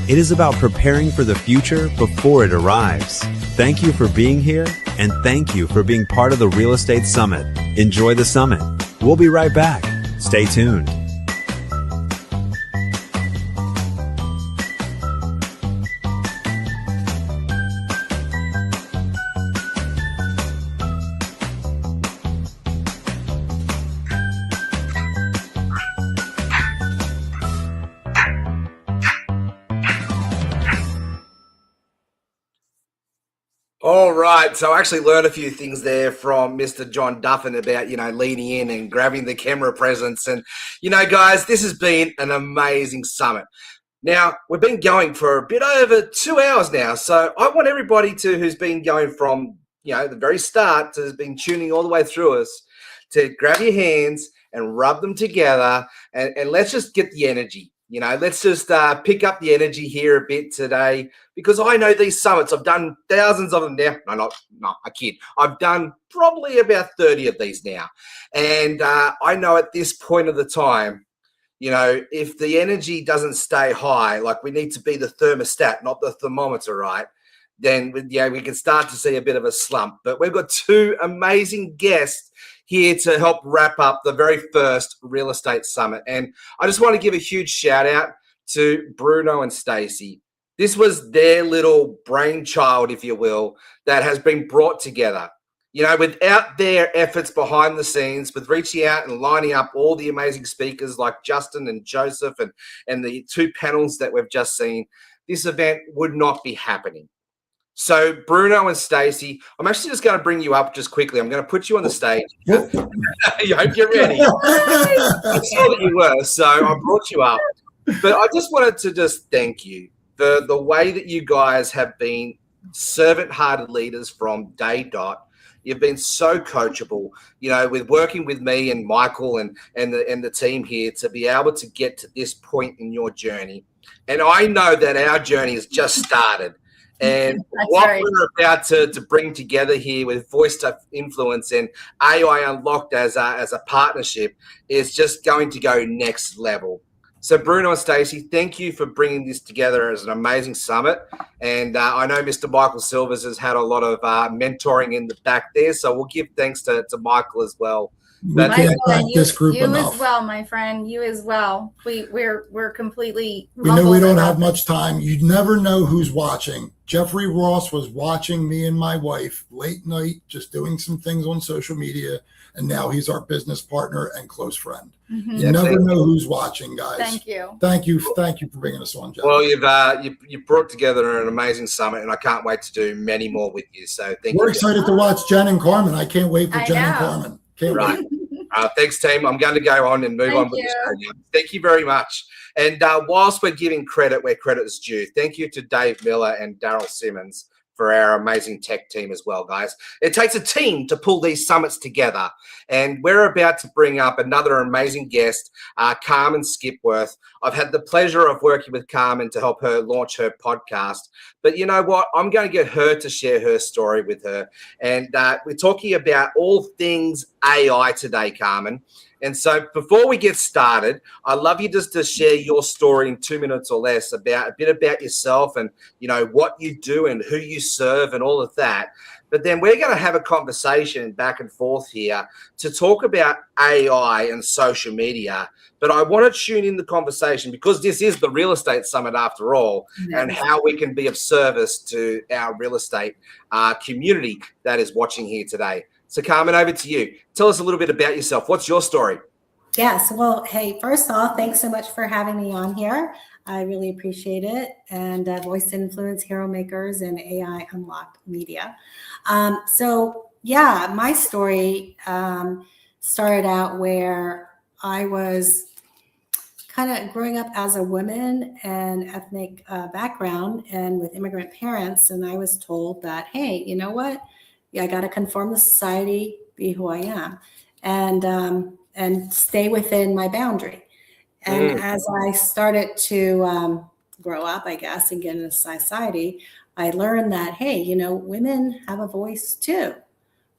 It is about preparing for the future before it arrives. Thank you for being here, and thank you for being part of the Real Estate Summit. Enjoy the summit. We'll be right back. Stay tuned. All right. So I actually learned a few things there from Mr. John Duffin about, leaning in and grabbing the camera presence. And, guys, this has been an amazing summit. Now, we've been going for a bit over 2 hours now. So I want everybody who's been going from, the very start to has been tuning all the way through us to grab your hands and rub them together. And let's just get the energy. Let's just pick up the energy here a bit today, because I know these summits. I've done thousands of them now. No, I kid. I've done probably about 30 of these now. And I know at this point of the time, if the energy doesn't stay high, like we need to be the thermostat, not the thermometer, right? Then, we can start to see a bit of a slump. But we've got two amazing guests here to help wrap up the very first Real Estate Summit. And I just want to give a huge shout out to Bruno and Stacie. This was their little brainchild, if you will, that has been brought together. Without their efforts behind the scenes, with reaching out and lining up all the amazing speakers like Justin and Joseph and the two panels that we've just seen, this event would not be happening. So Bruno and Stacie, I'm actually just going to bring you up just quickly. I'm going to put you on the stage. I hope you're ready. I saw that you were, so I brought you up. But I just wanted to just thank you for the way that you guys have been servant-hearted leaders from day dot. You've been so coachable, you know, with working with me and Michael and the team here to be able to get to this point in your journey. And I know that our journey has just started. And what we're about to bring together here with Voice to Influence and AI Unlocked as a partnership is just going to go next level. So Bruno and Stacie, thank you for bringing this together as an amazing summit. And I know Mr. Michael Silvers has had a lot of mentoring in the back there. So we'll give thanks to Michael as well. We can't thank this group you enough. as well, my friend. You as well. We're completely. We know we don't have much time. You never know who's watching. Jeffrey Ross was watching me and my wife late night, just doing some things on social media, and now he's our business partner and close friend. Mm-hmm. You never know who's watching, guys. Thank you. Thank you for bringing us on, Jeff. Well, you've brought together an amazing summit, and I can't wait to do many more with you. So we're excited to watch Jenn and Carmen. I can't wait for Jenn and Carmen. Can't wait. Thanks, team. I'm going to go on and move on with the show now. Thank you very much. And whilst we're giving credit where credit is due, thank you to Dave Miller and Daryl Simmons for our amazing tech team as well, guys. It takes a team to pull these summits together. And we're about to bring up another amazing guest, Carmen Skipworth. I've had the pleasure of working with Carmen to help her launch her podcast. But you know what? I'm going to get her to share her story with her. And we're talking about all things AI today, Carmen. And so before we get started, I'd love you just to share your story in 2 minutes or less about a bit about yourself and, you know, what you do and who you serve and all of that. But then we're going to have a conversation back and forth here to talk about AI and social media. But I want to tune in the conversation because this is the real estate summit after all, and how we can be of service to our real estate community that is watching here today. So Carmen, over to you. Tell us a little bit about yourself. What's your story? Yes. Well, hey, first off, thanks so much for having me on here. I really appreciate it. And Voice to Influence, Hero Makers, and AI Unlocked Media. So yeah, my story started out where I was kind of growing up as a woman and ethnic background and with immigrant parents. And I was told that, hey, you know what? I got to conform to society, be who I am, and stay within my boundary. And as I started to grow up, I guess, and get into society, I learned that, hey, you know, women have a voice too,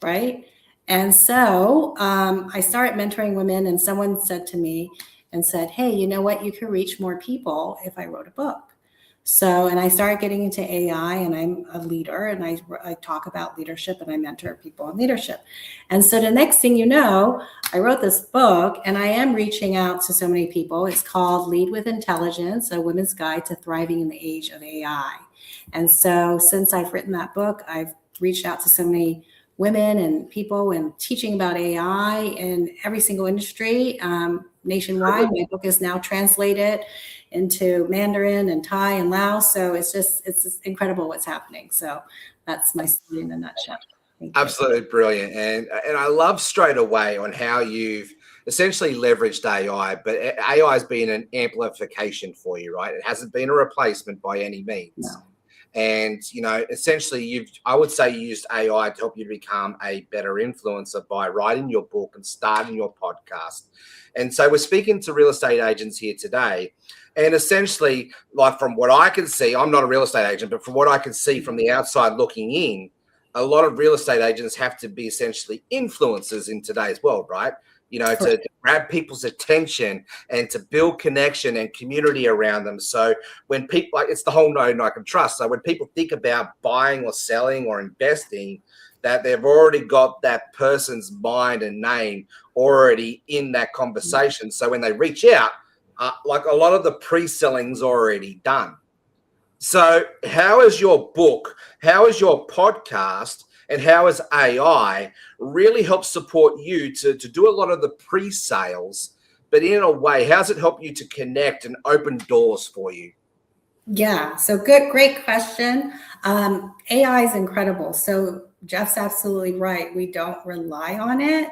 right? And so I started mentoring women, and someone said to me and said, hey, you know what? You could reach more people if I wrote a book. So, and I started getting into AI, and I'm a leader, and I talk about leadership, and I mentor people in leadership. And so the next thing you know, I wrote this book, and I am reaching out to so many people. It's called Lead with Intelligence, A Women's Guide to Thriving in the Age of AI. And so since I've written that book, I've reached out to so many women and people and teaching about AI in every single industry nationwide. My book is now translated into Mandarin and Thai and Lao. So it's just incredible what's happening. So that's my story in a nutshell. Absolutely brilliant. And I love straight away on how you've essentially leveraged AI, but AI has been an amplification for you, right? It hasn't been a replacement by any means. No. And, you know, essentially I would say you used AI to help you become a better influencer by writing your book and starting your podcast. And so we're speaking to real estate agents here today. And essentially, like from what I can see, I'm not a real estate agent, but from what I can see from the outside looking in, a lot of real estate agents have to be essentially influencers in today's world, right? You know, to grab people's attention and to build connection and community around them. So when people, like, it's the whole know, like, and trust. So when people think about buying or selling or investing, that they've already got that person's mind and name already in that conversation. So when they reach out, like a lot of the pre-selling's already done. So how is your book, how is your podcast, and how has AI really helped support you to do a lot of the pre-sales, but in a way, how's it help you to connect and open doors for you? Yeah, so great question. AI is incredible. So Jeff's absolutely right. We don't rely on it.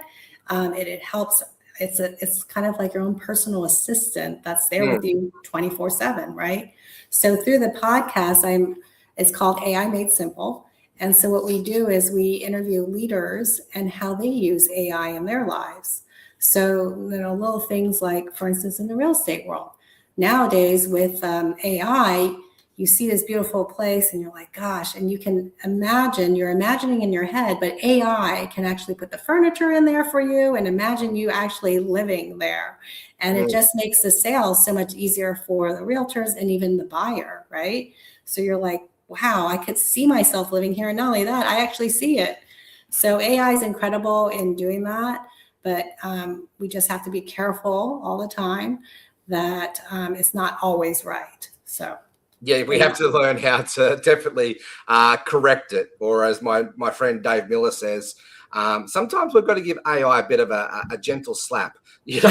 It helps. It's kind of like your own personal assistant that's there with you 24/7, right? So through the podcast, it's called AI Made Simple. And so what we do is we interview leaders and how they use AI in their lives. So, little things like, for instance, in the real estate world, nowadays with AI, you see this beautiful place and you're like, gosh, and you can imagine, you're imagining in your head, but AI can actually put the furniture in there for you and imagine you actually living there. And it just makes the sale so much easier for the realtors and even the buyer, right? So you're like, wow, I could see myself living here. And not only that, I actually see it. So AI is incredible in doing that, but we just have to be careful all the time that it's not always right. So. Yeah, we have to learn how to definitely correct it. Or as my friend Dave Miller says, sometimes we've got to give AI a bit of a gentle slap. You know?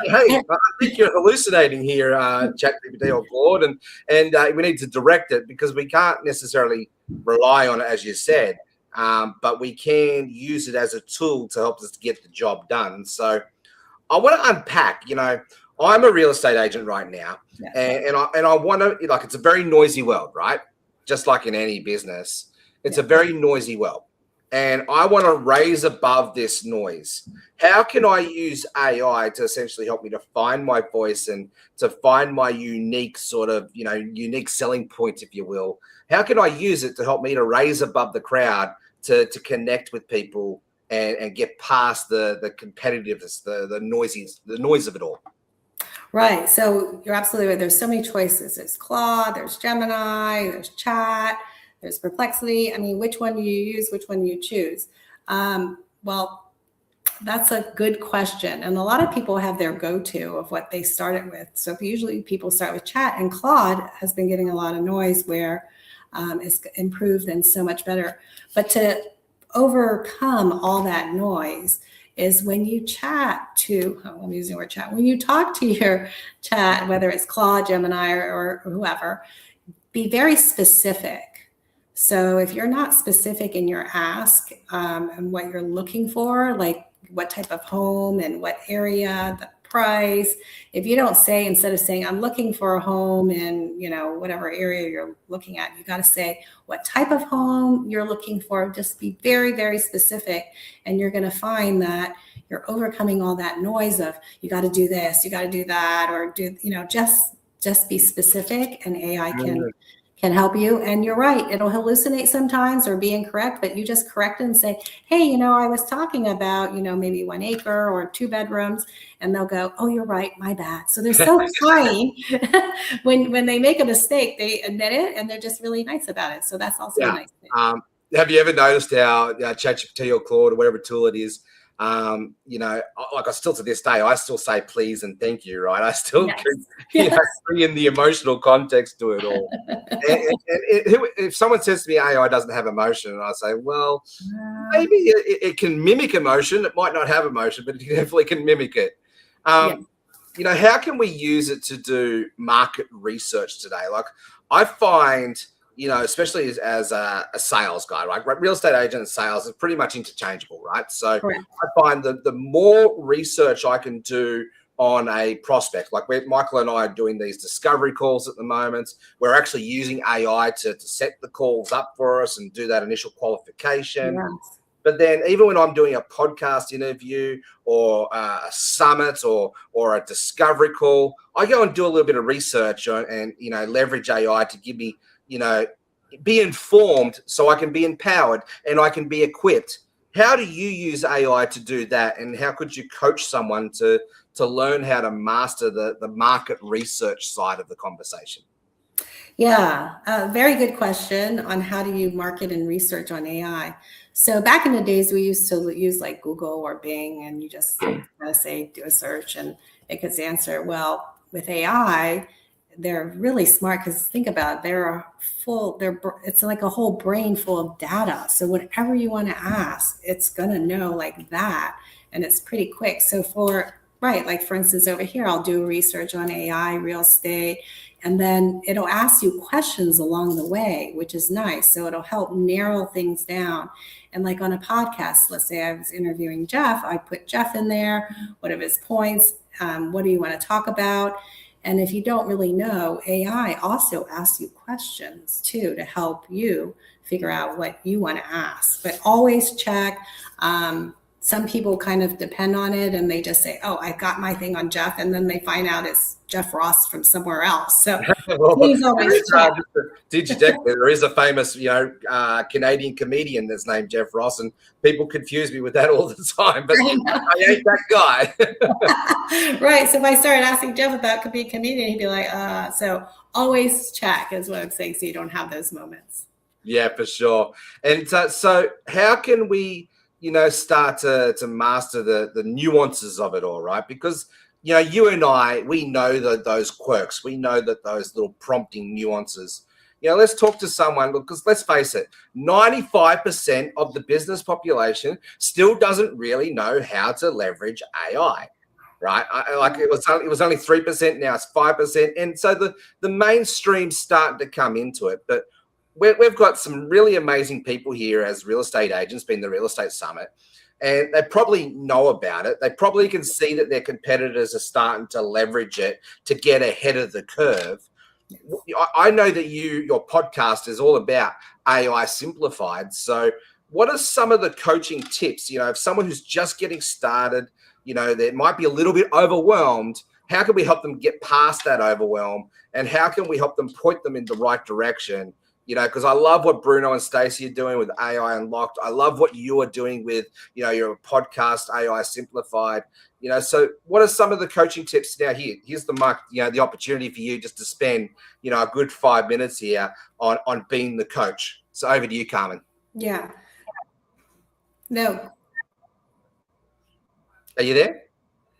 Hey, I think you're hallucinating here, ChatGPT or Claude, and we need to direct it because we can't necessarily rely on it, as you said, but we can use it as a tool to help us to get the job done. So I want to unpack, I'm a real estate agent right now, and I want to, it's a very noisy world, right? Just like in any business, it's a very noisy world. And I want to raise above this noise. How can I use AI to essentially help me to find my voice and to find my unique sort of, unique selling point, if you will? How can I use it to help me to raise above the crowd to connect with people and get past the competitiveness, the noise of it all? Right. So you're absolutely right. There's so many choices. There's Claude, there's Gemini, there's Chat, there's Perplexity. I mean, which one do you use? Which one do you choose? Well, that's a good question. And a lot of people have their go-to of what they started with. So usually people start with Chat, and Claude has been getting a lot of noise where it's improved and so much better. But to overcome all that noise is when you chat to, I'm using the word chat, when you talk to your chat, whether it's Claude, Gemini, or whoever, be very specific. So if you're not specific in your ask and what you're looking for, like what type of home and what area, the price, if you don't say, instead of saying, I'm looking for a home in, whatever area you're looking at, you got to say what type of home you're looking for. Just be very, very specific. And you're going to find that you're overcoming all that noise of, you got to do this, you got to do that, or just be specific, and AI can help you. And you're right, it'll hallucinate sometimes or be incorrect, but you just correct it and say, hey, I was talking about, maybe 1 acre or 2 bedrooms, and they'll go, oh, you're right, my bad. So they're so kind. when they make a mistake, they admit it, and they're just really nice about it. So that's also a nice thing. Have you ever noticed how ChatGPT or Claude or whatever tool it is, like I still to this day, I still say please and thank you, right? I still bring in the emotional context to it all. If someone says to me AI doesn't have emotion, and I say, well, maybe it can mimic emotion. It might not have emotion, but it definitely can mimic it. How can we use it to do market research today? Like I find, especially as a sales guy, right? Real estate agent and sales is pretty much interchangeable, right? So correct. I find that the more research I can do on a prospect, like Michael and I are doing these discovery calls at the moment, we're actually using AI to set the calls up for us and do that initial qualification. Yes. But then even when I'm doing a podcast interview or a summit or a discovery call, I go and do a little bit of research and leverage AI to give me, be informed so I can be empowered and I can be equipped. How do you use AI to do that? And how could you coach someone to learn how to master the market research side of the conversation? Yeah, very good question on how do you market and research on AI. So back in the days, we used to use like Google or Bing, and you just kind of say, do a search and it could answer. Well, with AI, they're really smart because think about it, it's like a whole brain full of data. So whatever you want to ask, it's going to know like that. And it's pretty quick. So for instance, over here, I'll do research on AI, real estate, and then it'll ask you questions along the way, which is nice. So it'll help narrow things down. And like on a podcast, let's say I was interviewing Jeff, I put Jeff in there, what are his points? What do you want to talk about? And if you don't really know, AI also asks you questions too to help you figure out what you want to ask. But always check. Some people kind of depend on it and they just say, oh, I got my thing on Jeff, and then they find out it's Jeff Ross from somewhere else. So please always check. There is a famous, Canadian comedian that's named Jeff Ross, and people confuse me with that all the time. But I ain't that guy. Right. So if I started asking Jeff about could be a comedian, he'd be like, so always check is what I'm saying, so you don't have those moments. Yeah, for sure. And so how can we, start to master the nuances of it all, right? Because you and I, we know those quirks. We know that those little prompting nuances. Let's talk to someone, because let's face it, 95% of the business population still doesn't really know how to leverage AI, right? It was only 3%, now it's 5%. And so the mainstream's starting to come into it. But we've got some really amazing people here as real estate agents, being the Real Estate Summit. And they probably know about it. They probably can see that their competitors are starting to leverage it to get ahead of the curve. I know that your podcast is all about AI simplified. So what are some of the coaching tips? If someone who's just getting started, they might be a little bit overwhelmed, how can we help them get past that overwhelm? And how can we help them point them in the right direction? Because I love what Bruno and Stacie are doing with AI Unlocked. I love what you are doing with, your podcast, AI Simplified. So what are some of the coaching tips now? Here's the mic, the opportunity for you just to spend, a good 5 minutes here on being the coach. So over to you, Carmen. Yeah. No. Are you there?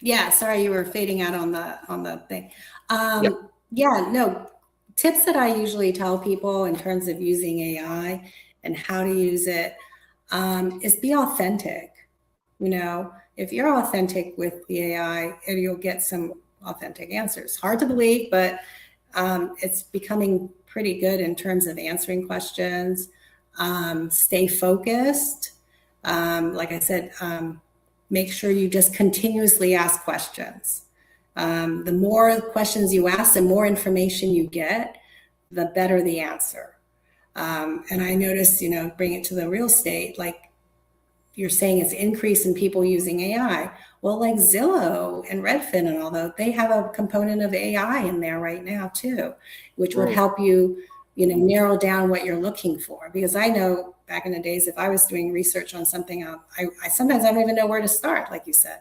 Yeah. Sorry, you were fading out on the thing. Yeah. No. Tips that I usually tell people in terms of using AI and how to use it is be authentic. If you're authentic with the AI, you'll get some authentic answers. Hard to believe, but it's becoming pretty good in terms of answering questions. Stay focused. Like I said, make sure you just continuously ask questions. The more questions you ask, the more information you get, the better the answer. And I noticed, bring it to the real estate, like you're saying it's increase in people using AI. Well, like Zillow and Redfin and all that, they have a component of AI in there right now too, which would help you, narrow down what you're looking for. Because I know back in the days, if I was doing research on something, I sometimes I don't even know where to start, like you said.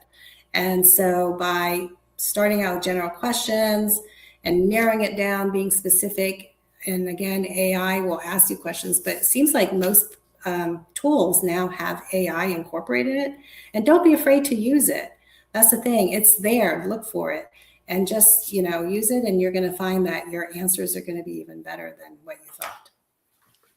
And so by starting out with general questions and narrowing it down, being specific. And again, AI will ask you questions, but it seems like most tools now have AI incorporated in it. And don't be afraid to use it. That's the thing. It's there. Look for it. And just, use it, and you're going to find that your answers are going to be even better than what you thought.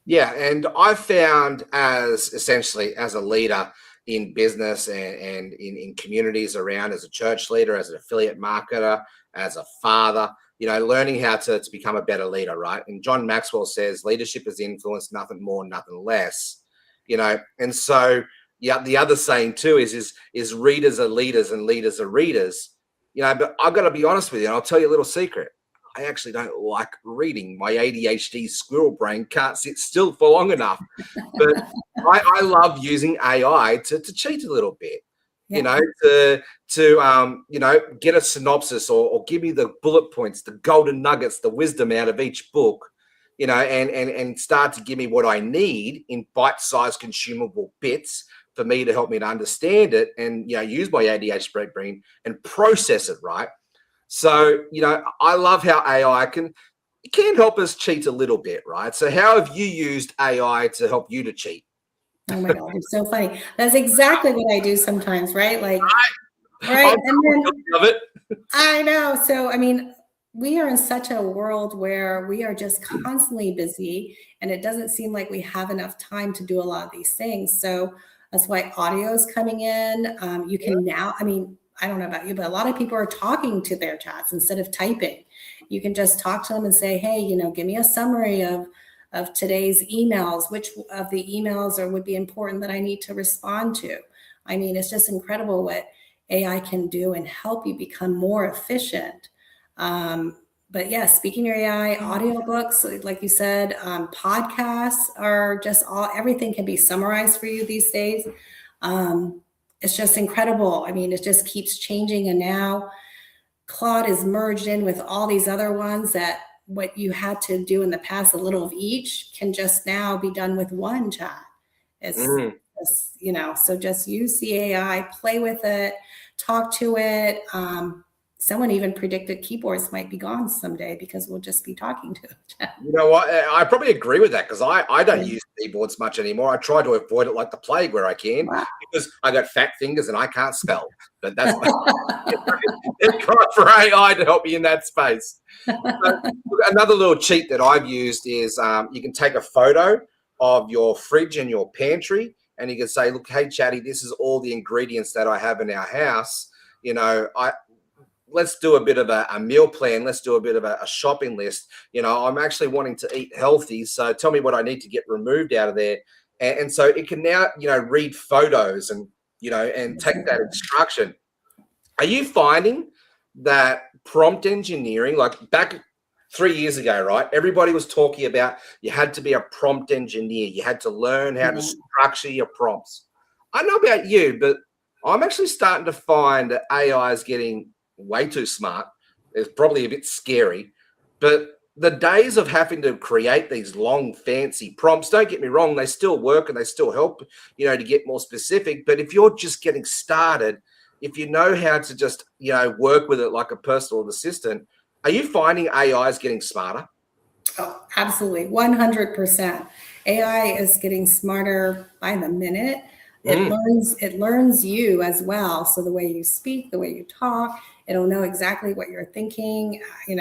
Yeah. And I found as a leader in business and in communities around, as a church leader, as an affiliate marketer, as a father, learning how to become a better leader, right? And John Maxwell says leadership is influence, nothing more, nothing less, And so, the other saying too is readers are leaders and leaders are readers, But I've got to be honest with you, and I'll tell you a little secret. I actually don't like reading. My ADHD squirrel brain can't sit still for long enough. But I love using AI to cheat a little bit, to get a synopsis or give me the bullet points, the golden nuggets, the wisdom out of each book, and start to give me what I need in bite-sized consumable bits for me to help me to understand it and, use my ADHD brain and process it right. So, I love how AI can help us cheat a little bit, right? So how have you used AI to help you to cheat? Oh my God, it's so funny. That's exactly what I do sometimes, right? Like, right. And then, love it. I know. So, we are in such a world where we are just constantly busy, and it doesn't seem like we have enough time to do a lot of these things. So that's why audio is coming in. You can now, I don't know about you, but a lot of people are talking to their chats instead of typing. You can just talk to them and say, hey, give me a summary of today's emails, which of the emails would be important that I need to respond to. It's just incredible what AI can do and help you become more efficient. But yeah, speaking your AI, audiobooks, like you said, podcasts are just everything can be summarized for you these days. It's just incredible. I mean, it just keeps changing. And now Claude is merged in with all these other ones that what you had to do in the past, a little of each, can just now be done with one chat. It's so just use the AI, play with it, talk to it. Someone even predicted keyboards might be gone someday because we'll just be talking to it. You know what? I probably agree with that because I don't use keyboards much anymore. I try to avoid it like the plague where I can because I got fat fingers and I can't spell. But that's it's got for AI to help me in that space. Another little cheat that I've used is you can take a photo of your fridge and your pantry and you can say, look, hey, Chatty, this is all the ingredients that I have in our house. Let's do a bit of a meal plan. Let's do a bit of a shopping list. I'm actually wanting to eat healthy. So tell me what I need to get removed out of there. And so it can now, read photos and take that instruction. Are you finding that prompt engineering, like back 3 years ago, right? Everybody was talking about you had to be a prompt engineer. You had to learn how to structure your prompts. I don't know about you, but I'm actually starting to find that AI is getting way too smart. It's probably a bit scary, but the days of having to create these long fancy prompts, don't get me wrong, they still work and they still help to get more specific. But if you're just getting started, if you know how to just work with it like a personal assistant, are you finding AI is getting smarter? Oh, absolutely, 100%. AI is getting smarter by the minute. It learns you as well. So the way you speak, the way you talk, it'll know exactly what you're thinking, and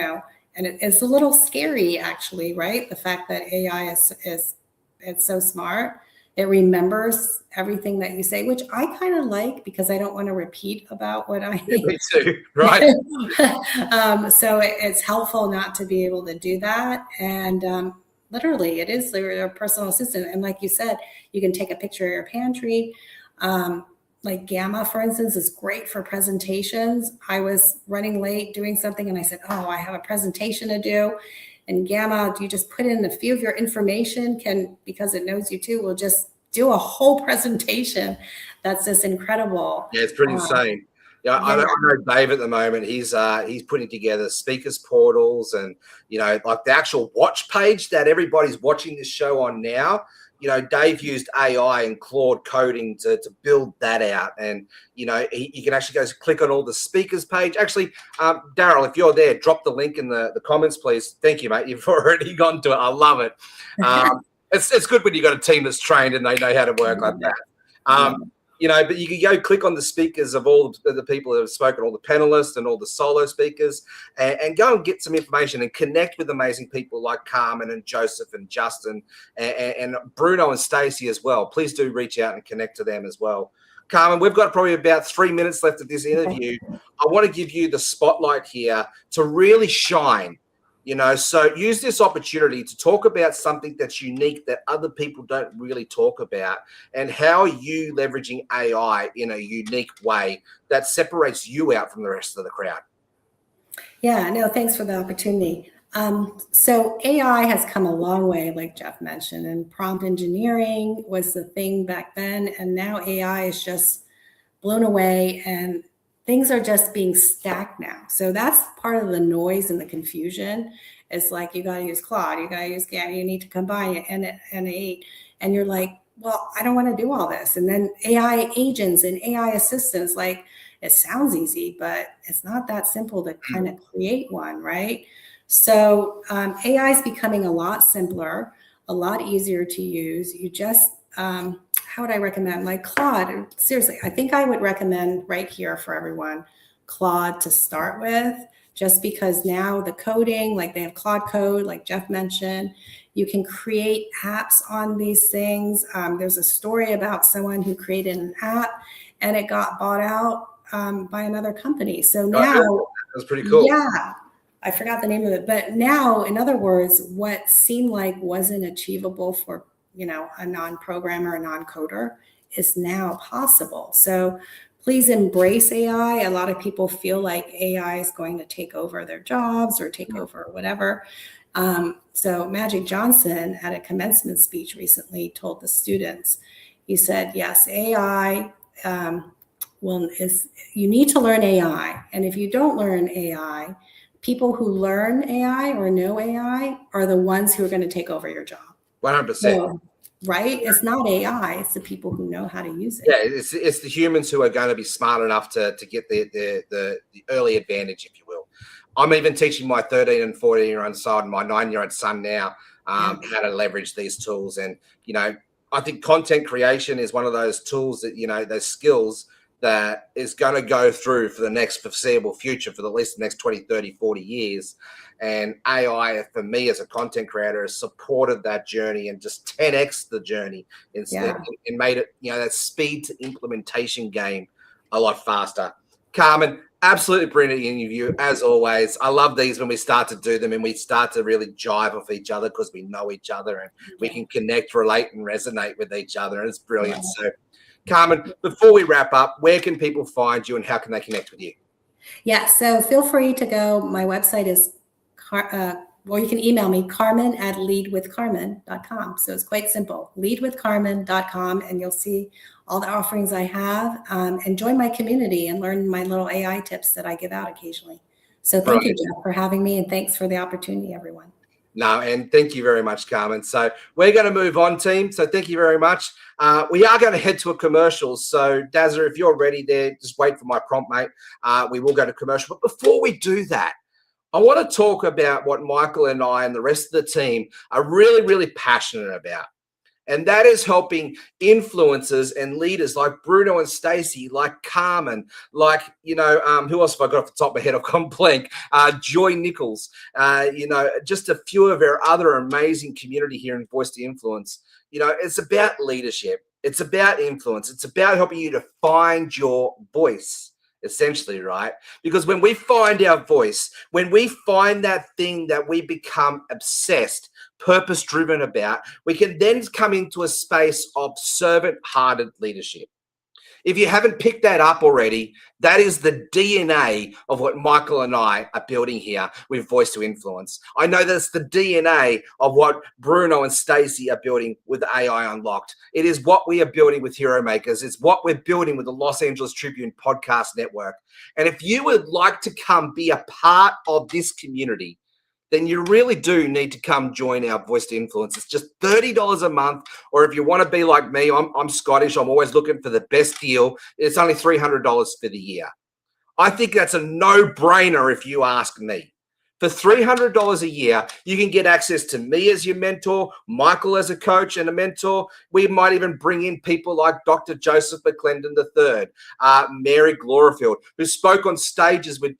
it's a little scary actually, right? The fact that AI is so smart. It remembers everything that you say, which I kind of like because I don't want to repeat about what I Me too, right? So it's helpful not to be able to do that. And literally, it is your personal assistant. And like you said, you can take a picture of your pantry. Like Gamma, for instance, is great for presentations. I was running late doing something and I said, oh, I have a presentation to do. And Gamma, you just put in a few of your information, because it knows you too, will just do a whole presentation. That's just incredible. Yeah, it's pretty insane. I know Dave at the moment. He's putting together speakers portals and like the actual watch page that everybody's watching this show on now. Dave used AI and Claude coding to build that out, and you can actually go click on all the speakers page. Actually, Daryl, if you're there, drop the link in the comments, please. Thank you, mate. You've already gone to it. I love it. It's good when you got a team that's trained and they know how to work like that. But you can go click on the speakers of all the people that have spoken, all the panelists and all the solo speakers, and go and get some information and connect with amazing people like Carmen and Joseph and Justin and Bruno and Stacie as well. Please do reach out and connect to them as well. Carmen, we've got probably about 3 minutes left of this interview. I want to give you the spotlight here to really shine. So use this opportunity to talk about something that's unique that other people don't really talk about, and how are you leveraging AI in a unique way that separates you out from the rest of the crowd? Yeah, no, thanks for the opportunity. So AI has come a long way, like Jeff mentioned, and prompt engineering was the thing back then, and now AI is just blown away and things are just being stacked now. So that's part of the noise and the confusion. It's like, you got to use Claude, you got to use Gamma, you need to combine it and 8. And you're like, well, I don't want to do all this. And then AI agents and AI assistants, like, it sounds easy, but it's not that simple to kind of create one, right? So AI is becoming a lot simpler, a lot easier to use. You just, how would I recommend? Like Claude, seriously, I think I would recommend right here for everyone, Claude to start with, just because now the coding, like they have Claude Code, like Jeff mentioned, you can create apps on these things. There's a story about someone who created an app and it got bought out by another company. So now, that's pretty cool. Yeah, I forgot the name of it, but now, in other words, what seemed like wasn't achievable for a non-programmer, a non-coder is now possible. So please embrace AI. A lot of people feel like AI is going to take over their jobs or take over whatever. So Magic Johnson at a commencement speech recently told the students, he said, yes, AI you need to learn AI. And if you don't learn AI, people who learn AI or know AI are the ones who are going to take over your job. 100%. So, right? It's not AI. It's the people who know how to use it. Yeah, it's the humans who are going to be smart enough to get the early advantage, if you will. I'm even teaching my 13 and 14-year-old son, my 9-year-old son now, how to leverage these tools. And, I think content creation is one of those tools that, those skills that is going to go through for the next foreseeable future, for at least the next 20, 30, 40 years. And AI, for me as a content creator, has supported that journey and just 10x the journey instead, and made it, that speed to implementation game a lot faster. Carmen, absolutely brilliant interview, as always. I love these when we start to do them and we start to really jive off each other because we know each other and we can connect, relate, and resonate with each other. And it's brilliant. So, Carmen, before we wrap up, where can people find you and how can they connect with you? Yeah, so feel free to go. My website is, you can email me, carmen@leadwithcarmen.com. So it's quite simple, leadwithcarmen.com, and you'll see all the offerings I have, and join my community and learn my little AI tips that I give out occasionally. So thank you, Jeff, for having me, and thanks for the opportunity, everyone. No, and thank you very much, Carmen. So we're going to move on, team. So thank you very much. We are going to head to a commercial. So, Dazza, if you're ready there, just wait for my prompt, mate. We will go to commercial. But before we do that, I want to talk about what Michael and I and the rest of the team are really, really passionate about. And that is helping influencers and leaders like Bruno and Stacie, like Carmen, like, who else have I got off the top of my head? I've gone blank. Joy Nichols, just a few of our other amazing community here in Voice to Influence. It's about leadership. It's about influence. It's about helping you to find your voice, essentially, right? Because when we find our voice, when we find that thing that we become obsessed, purpose-driven about, we can then come into a space of servant-hearted leadership. If you haven't picked that up already, that is the DNA of what Michael and I are building here with Voice to Influence. I know that's the DNA of what Bruno and Stacie are building with AI Unlocked. It is what we are building with Hero Makers. It's what we're building with the Los Angeles Tribune Podcast Network. And if you would like to come be a part of this community, then you really do need to come join our Voice to Influence. It's just $30 a month. Or if you want to be like me, I'm Scottish. I'm always looking for the best deal. It's only $300 for the year. I think that's a no-brainer if you ask me. For $300 a year, you can get access to me as your mentor, Michael as a coach and a mentor. We might even bring in people like Dr. Joseph McClendon III, Mary Glorifield, who spoke on stages with,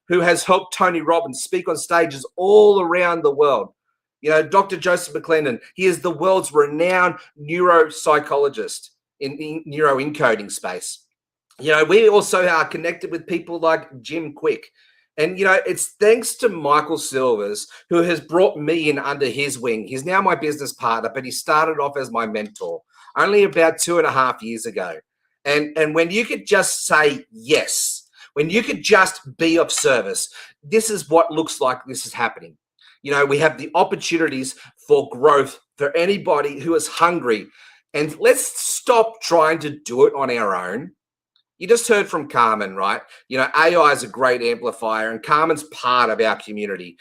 who has helped Tony Robbins speak on stages all around the world. Dr. Joseph McClendon, he is the world's renowned neuropsychologist in the neuroencoding space. We also are connected with people like Jim Quick. And, it's thanks to Michael Silvers, who has brought me in under his wing. He's now my business partner, but he started off as my mentor only about 2.5 years ago. And when you could just say yes, when you could just be of service, this is what looks like this is happening. We have the opportunities for growth for anybody who is hungry. And let's stop trying to do it on our own. You just heard from Carmen, right? AI is a great amplifier, and Carmen's part of our community.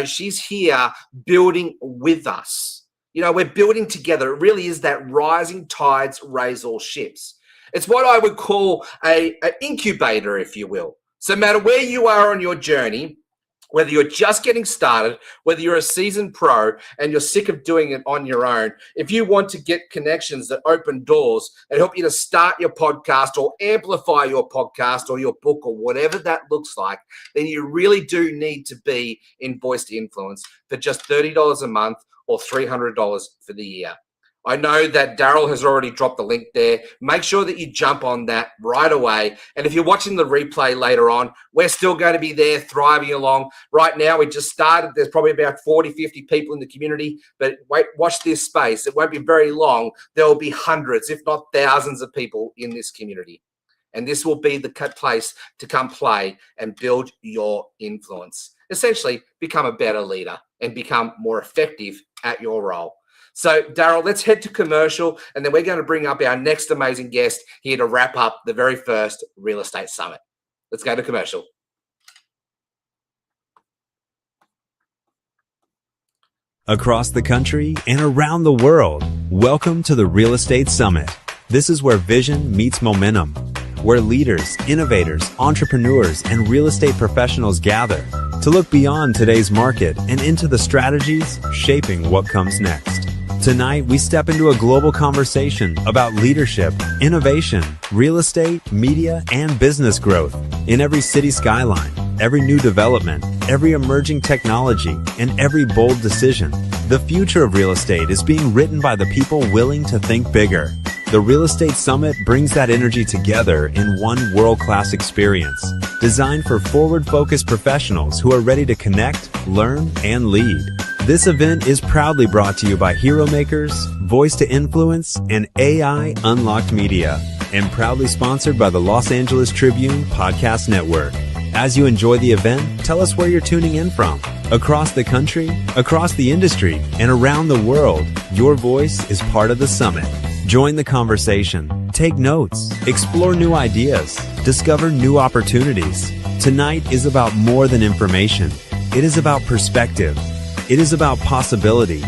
She's here building with us. We're building together. It really is that rising tides raise all ships. It's what I would call an incubator, if you will. So no matter where you are on your journey, whether you're just getting started, whether you're a seasoned pro and you're sick of doing it on your own, if you want to get connections that open doors and help you to start your podcast or amplify your podcast or your book or whatever that looks like, then you really do need to be in Voice to Influence for just $30 a month or $300 for the year. I know that Daryl has already dropped the link there. Make sure that you jump on that right away. And if you're watching the replay later on, we're still going to be there thriving along. Right now, we just started. There's probably about 40, 50 people in the community. But wait, watch this space. It won't be very long. There will be hundreds, if not thousands of people in this community. And this will be the place to come play and build your influence. Essentially, become a better leader and become more effective at your role. So, Daryl, let's head to commercial, and then we're going to bring up our next amazing guest here to wrap up the very first Real Estate Summit. Let's go to commercial. Across the country and around the world, welcome to the Real Estate Summit. This is where vision meets momentum, where leaders, innovators, entrepreneurs, and real estate professionals gather to look beyond today's market and into the strategies shaping what comes next. Tonight, we step into a global conversation about leadership, innovation, real estate, media, and business growth in every city skyline, every new development, every emerging technology, and every bold decision. The future of real estate is being written by the people willing to think bigger. The Real Estate Summit brings that energy together in one world-class experience, designed for forward-focused professionals who are ready to connect, learn, and lead. This event is proudly brought to you by Hero Makers, Voice to Influence, and AI Unlocked Media, and proudly sponsored by the Los Angeles Tribune Podcast Network. As you enjoy the event, tell us where you're tuning in from. Across the country, across the industry, and around the world, your voice is part of the summit. Join the conversation, take notes, explore new ideas, discover new opportunities. Tonight is about more than information. It is about perspective. It is about possibility.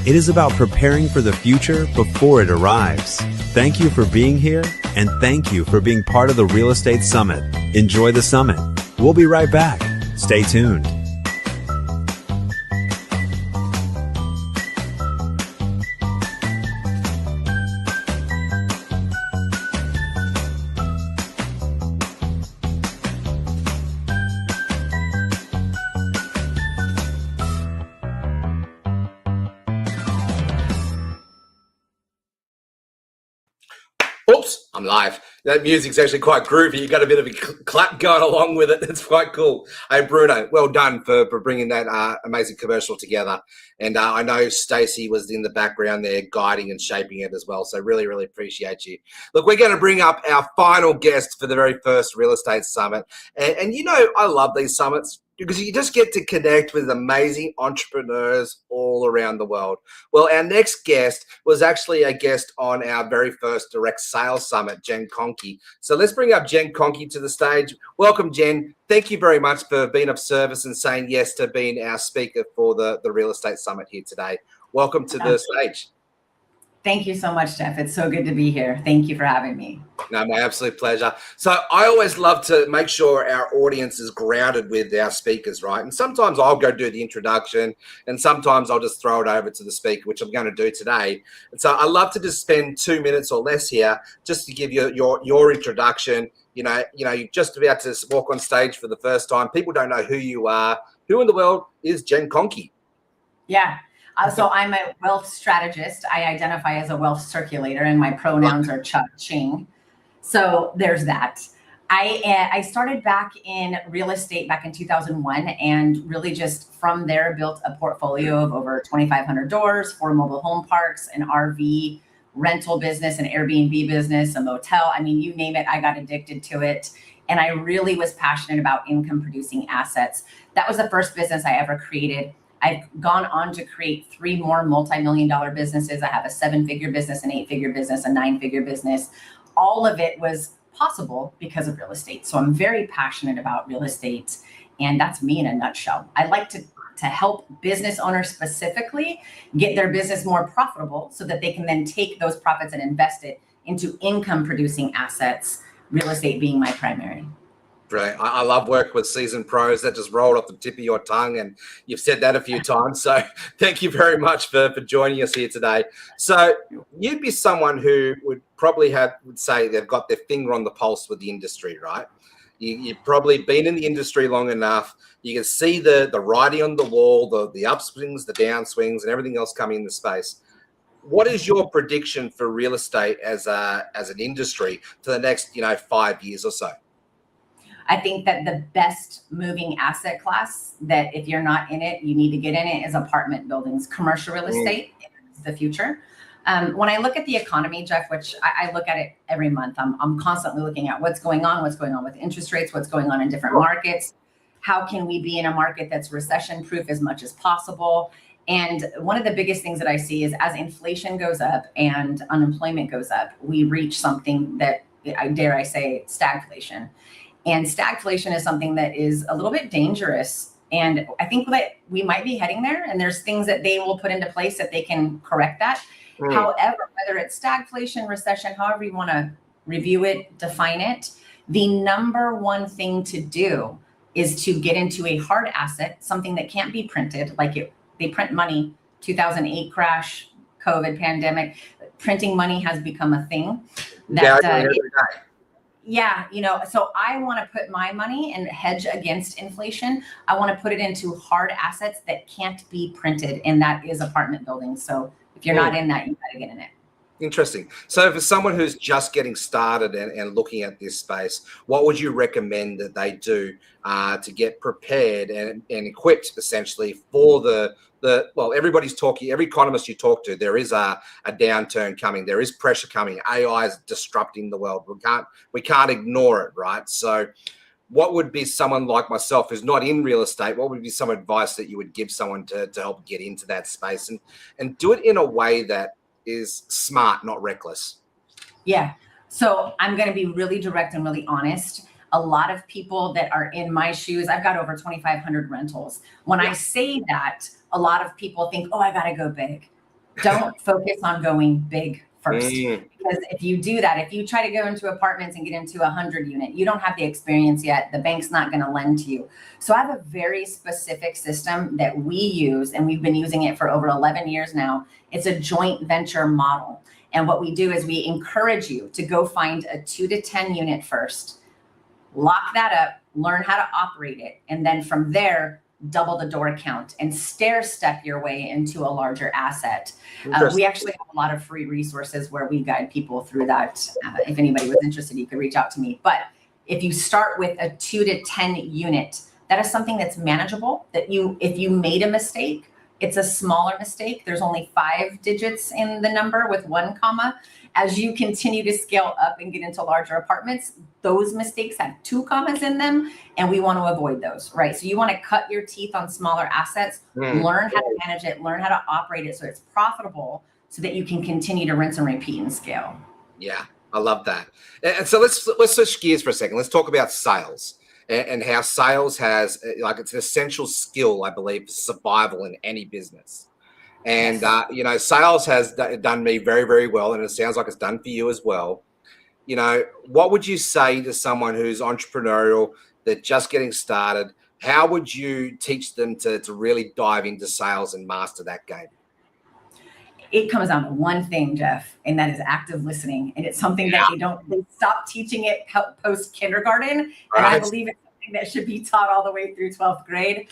It is about preparing for the future before it arrives. Thank you for being here, and thank you for being part of the Real Estate Summit. Enjoy the summit. We'll be right back. Stay tuned. Oops, I'm live. That music's actually quite groovy. You got a bit of a clap going along with it. It's quite cool. Hey, Bruno, well done for bringing that amazing commercial together. And I know Stacie was in the background there guiding and shaping it as well. So really, really appreciate you. Look, we're going to bring up our final guest for the very first Real Estate Summit. And you know, I love these summits because you just get to connect with amazing entrepreneurs all around the world. Well, our next guest was actually a guest on our very first direct sales summit, Jenn Conkey. So let's bring up Jenn Conkey to the stage. Welcome, Jenn. Thank you very much for being of service and saying yes to being our speaker for the Real Estate Summit here today. Welcome to the stage. Thank you so much, Jeff. It's so good to be here. Thank you for having me. No, my absolute pleasure. So I always love to make sure our audience is grounded with our speakers, right? And sometimes I'll go do the introduction and sometimes I'll just throw it over to the speaker, which I'm going to do today. And so I love to just spend 2 minutes or less here just to give you your introduction. You know, you're just about to walk on stage for the first time. People don't know who you are. Who in the world is Jenn Conkey? Yeah. So I'm a wealth strategist. I identify as a wealth circulator, and my pronouns are Ching. So there's that. I started back in real estate back in 2001, and really just from there built a portfolio of over 2,500 doors, 4 mobile home parks, an RV rental business, an Airbnb business, a motel. I mean, you name it, I got addicted to it. And I really was passionate about income producing assets. That was the first business I ever created. I've gone on to create 3 more multi-million-dollar businesses. I have a 7-figure business, an 8-figure business, a 9-figure business. All of it was possible because of real estate. So I'm very passionate about real estate, and that's me in a nutshell. I like to help business owners specifically get their business more profitable so that they can then take those profits and invest it into income-producing assets, real estate being my primary. Brilliant. I love working with seasoned pros. That just rolled off the tip of your tongue, and you've said that a few times. So thank you very much for joining us here today. So you'd be someone who would probably would say they've got their finger on the pulse with the industry, right? You've probably been in the industry long enough. You can see the writing on the wall, the upswings, the downswings, and everything else coming into space. What is your prediction for real estate as an industry for the next 5 years or so? I think that the best moving asset class that if you're not in it, you need to get in it is apartment buildings. Commercial real estate is the future. When I look at the economy, Jeff, which I look at it every month, I'm constantly looking at what's going on with interest rates, what's going on in different markets. How can we be in a market that's recession proof as much as possible? And one of the biggest things that I see is as inflation goes up and unemployment goes up, we reach something that, dare I say, stagflation. And stagflation is something that is a little bit dangerous. And I think that we might be heading there, and there's things that they will put into place that they can correct that. Right. However, whether it's stagflation, recession, however you want to review it, define it, the number one thing to do is to get into a hard asset, something that can't be printed, like they print money, 2008 crash, COVID pandemic, printing money has become a thing. So I want to put my money and hedge against inflation. I want to put it into hard assets that can't be printed, and that is apartment buildings. So if you're not in that, you got to get in it. Interesting. So for someone who's just getting started and looking at this space, what would you recommend that they do to get prepared and equipped essentially for well, everybody's talking, every economist you talk to, there is a downturn coming. There is pressure coming. AI is disrupting the world. We can't ignore it, right? So what would be someone like myself who's not in real estate, what would be some advice that you would give someone to help get into that space and do it in a way that is smart, not reckless? Yeah. So I'm going to be really direct and really honest. A lot of people that are in my shoes, I've got over 2,500 rentals. When I say that, a lot of people think, oh, I got to go big. Don't focus on going big first. Because if you do that, if you try to go into apartments and get into 100 unit, you don't have the experience yet. The bank's not going to lend to you. So I have a very specific system that we use, and we've been using it for over 11 years now. It's a joint venture model. And what we do is we encourage you to go find a 2 to 10 unit first, lock that up, learn how to operate it. And then from there, double the door count and stair step your way into a larger asset. We actually have a lot of free resources where we guide people through that. If anybody was interested, you could reach out to me. But if you start with a 2 to 10 unit, that is something that's manageable, that if you made a mistake, it's a smaller mistake. There's only 5 digits in the number with 1 comma. As you continue to scale up and get into larger apartments, those mistakes have 2 commas in them, and we want to avoid those, right? So you want to cut your teeth on smaller assets, learn how to manage it, learn how to operate it so it's profitable so that you can continue to rinse and repeat and scale. Yeah, I love that. And so let's switch gears for a second. Let's talk about sales and how sales has, it's an essential skill, I believe, for survival in any business. And, sales has done me very, very well. And it sounds like it's done for you as well. What would you say to someone who's entrepreneurial, they're just getting started? How would you teach them to really dive into sales and master that game? It comes down to one thing, Jeff, and that is active listening. And it's something that they stop teaching it post kindergarten. And I believe it's something that should be taught all the way through 12th grade.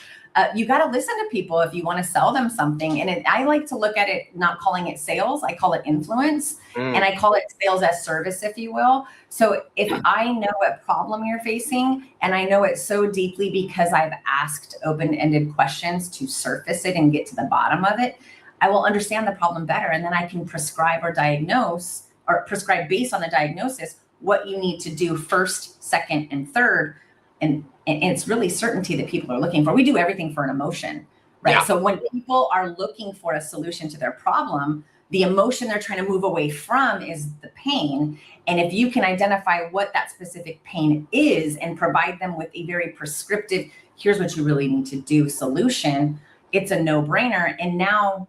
You got to listen to people if you want to sell them something. And I like to look at it, not calling it sales. I call it influence. And I call it sales as service, if you will. So if I know what problem you're facing, and I know it so deeply because I've asked open-ended questions to surface it and get to the bottom of it, I will understand the problem better. And then I can prescribe or diagnose, or prescribe based on the diagnosis, what you need to do first, second, and third. And it's really certainty that people are looking for. We do everything for an emotion, right? Yeah. So when people are looking for a solution to their problem, the emotion they're trying to move away from is the pain. And if you can identify what that specific pain is and provide them with a very prescriptive, here's what you really need to do solution, it's a no-brainer. And now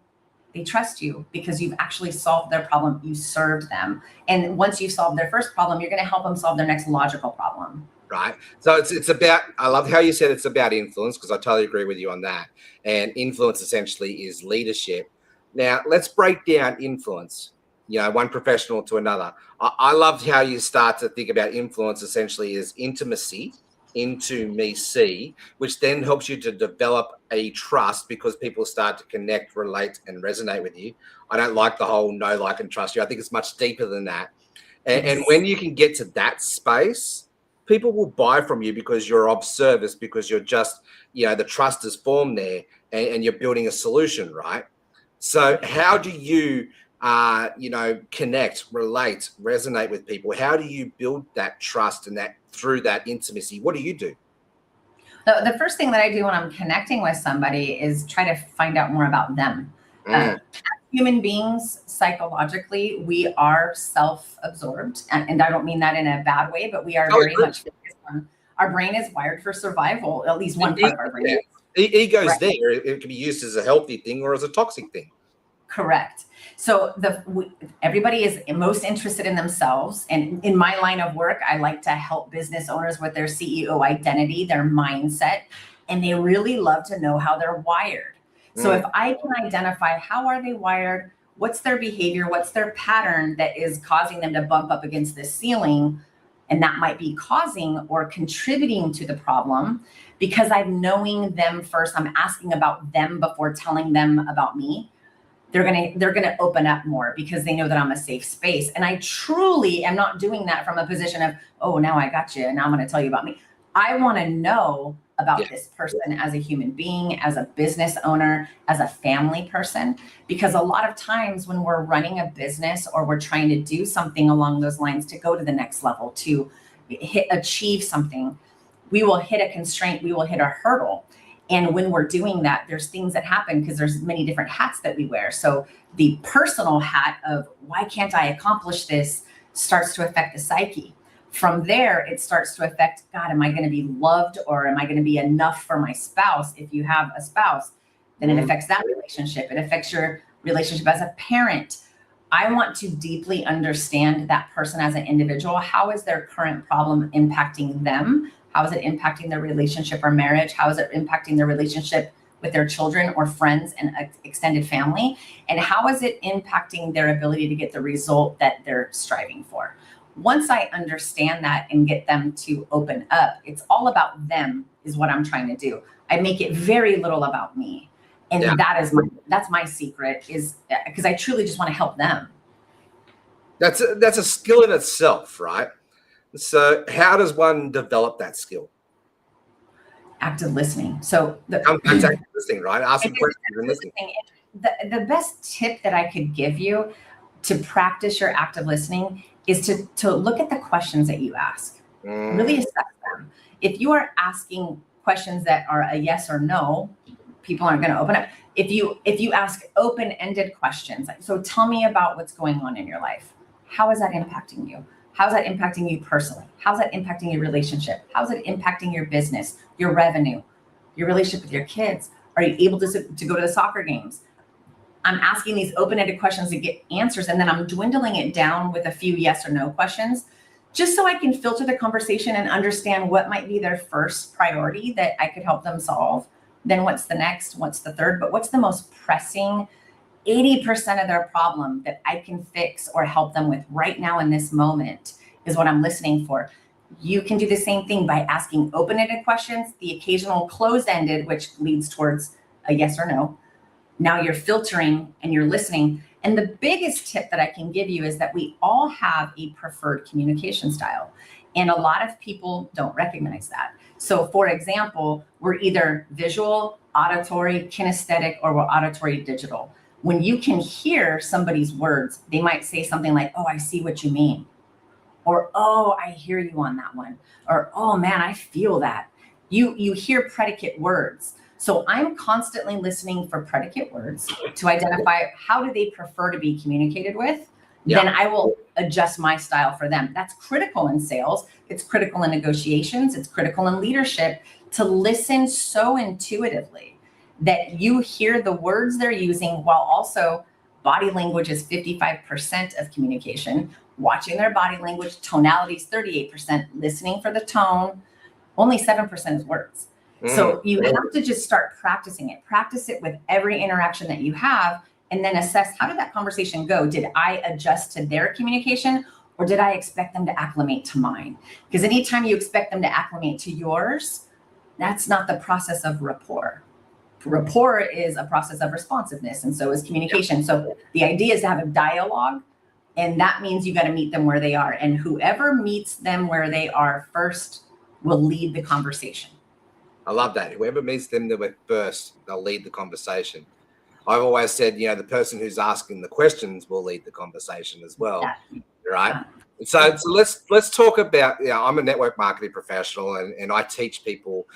they trust you because you've actually solved their problem. You served them. And once you've solved their first problem, you're going to help them solve their next logical problem. Right. So it's about, I love how you said it's about influence, because I totally agree with you on that. And influence essentially is leadership. Now let's break down influence, one professional to another. I loved how you start to think about influence essentially as intimacy, into me see, which then helps you to develop a trust because people start to connect, relate, and resonate with you. I don't like the whole know, like, and trust you. I think it's much deeper than that. And when you can get to that space, people will buy from you because you're of service, because you're just, the trust is formed there and you're building a solution, right? So how do you connect, relate, resonate with people? How do you build that trust and that through that intimacy? What do you do? The first thing that I do when I'm connecting with somebody is try to find out more about them. As human beings, psychologically, we are self-absorbed. And I don't mean that in a bad way, but we are very much focused on, our brain is wired for survival, at least one part of our brain. Ego's Right. there. It can be used as a healthy thing or as a toxic thing. Correct. So everybody is most interested in themselves. And in my line of work, I like to help business owners with their CEO identity, their mindset, and they really love to know how they're wired. So if I can identify how are they wired, what's their behavior, what's their pattern that is causing them to bump up against this ceiling, and that might be causing or contributing to the problem, because I'm knowing them first, I'm asking about them before telling them about me. They're gonna open up more because they know that I'm a safe space. And I truly am not doing that from a position of, oh, now I got you, and now I'm gonna tell you about me. I wanna know about this person as a human being, as a business owner, as a family person, because a lot of times when we're running a business or we're trying to do something along those lines to go to the next level, to achieve something, we will hit a constraint, we will hit a hurdle. And when we're doing that, there's things that happen because there's many different hats that we wear. So the personal hat of why can't I accomplish this starts to affect the psyche. From there, it starts to affect, God, am I going to be loved, or am I going to be enough for my spouse? If you have a spouse, then it affects that relationship. It affects your relationship as a parent. I want to deeply understand that person as an individual. How is their current problem impacting them? How is it impacting their relationship or marriage? How is it impacting their relationship with their children or friends and extended family? And how is it impacting their ability to get the result that they're striving for? Once I understand that and get them to open up, it's all about them is what I'm trying to do. I make it very little about me. And that's my secret, is because I truly just want to help them. That's a skill in itself, right? So how does one develop that skill? Active listening. So active listening, right? Asking questions and listening. The best tip that I could give you to practice your active listening is to look at the questions that you ask. Really assess them. If you are asking questions that are a yes or no, people aren't going to open up. If you ask open-ended questions, so tell me about what's going on in your life. How is that impacting you? How is that impacting you personally? How's that impacting your relationship? How's it impacting your business, your revenue, your relationship with your kids? Are you able to go to the soccer games? I'm asking these open-ended questions to get answers, and then I'm dwindling it down with a few yes or no questions, just so I can filter the conversation and understand what might be their first priority that I could help them solve. Then what's the next, what's the third, but what's the most pressing 80% of their problem that I can fix or help them with right now in this moment is what I'm listening for. You can do the same thing by asking open-ended questions, the occasional closed-ended, which leads towards a yes or no. Now you're filtering and you're listening. And the biggest tip that I can give you is that we all have a preferred communication style. And a lot of people don't recognize that. So for example, we're either visual, auditory, kinesthetic, or we're auditory digital. When you can hear somebody's words, they might say something like, oh, I see what you mean. Or, oh, I hear you on that one. Or, oh man, I feel that. You hear predicate words. So I'm constantly listening for predicate words to identify how do they prefer to be communicated with. Then I will adjust my style for them. That's critical in sales. It's critical in negotiations. It's critical in leadership to listen so intuitively that you hear the words they're using, while also body language is 55% of communication. Watching their body language, tonality is 38%, listening for the tone, only 7% is words. So you have to just start practicing it. Practice it with every interaction that you have, and then assess, how did that conversation go? Did I adjust to their communication, or did I expect them to acclimate to mine? Because anytime you expect them to acclimate to yours, that's not the process of rapport. Rapport is a process of responsiveness, and so is communication. So the idea is to have a dialogue, and that means you got to meet them where they are. And whoever meets them where they are first will lead the conversation. I love that. Whoever meets them first, they'll lead the conversation. I've always said, the person who's asking the questions will lead the conversation as well, right? So let's talk about, I'm a network marketing professional and I teach people,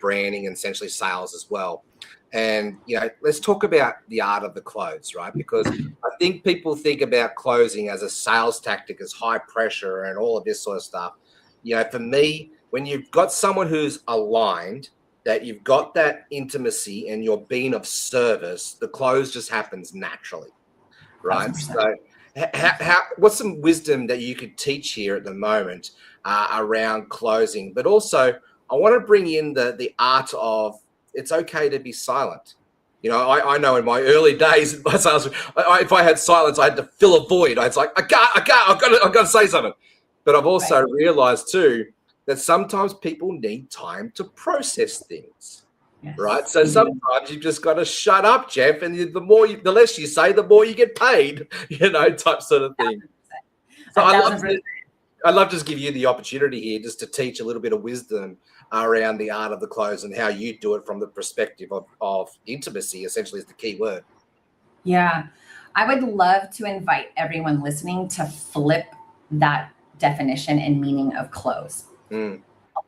branding and essentially sales as well. And, let's talk about the art of the close, right? Because I think people think about closing as a sales tactic, as high pressure and all of this sort of stuff. For me, when you've got someone who's aligned, that you've got that intimacy and you're being of service, the close just happens naturally, right? 100%. So what's some wisdom that you could teach here at the moment around closing? But also, I want to bring in the art of it's okay to be silent. I know in my early days in my sales, if I had silence, I had to fill a void. I was like, I've got to say something. But I've also realized too that sometimes people need time to process things, right? So sometimes you've just got to shut up, Jeff, and the less you say, the more you get paid, type sort of thing. So I'd love to just give you the opportunity here just to teach a little bit of wisdom around the art of the close and how you do it from the perspective of intimacy, essentially is the key word. Yeah, I would love to invite everyone listening to flip that definition and meaning of close. A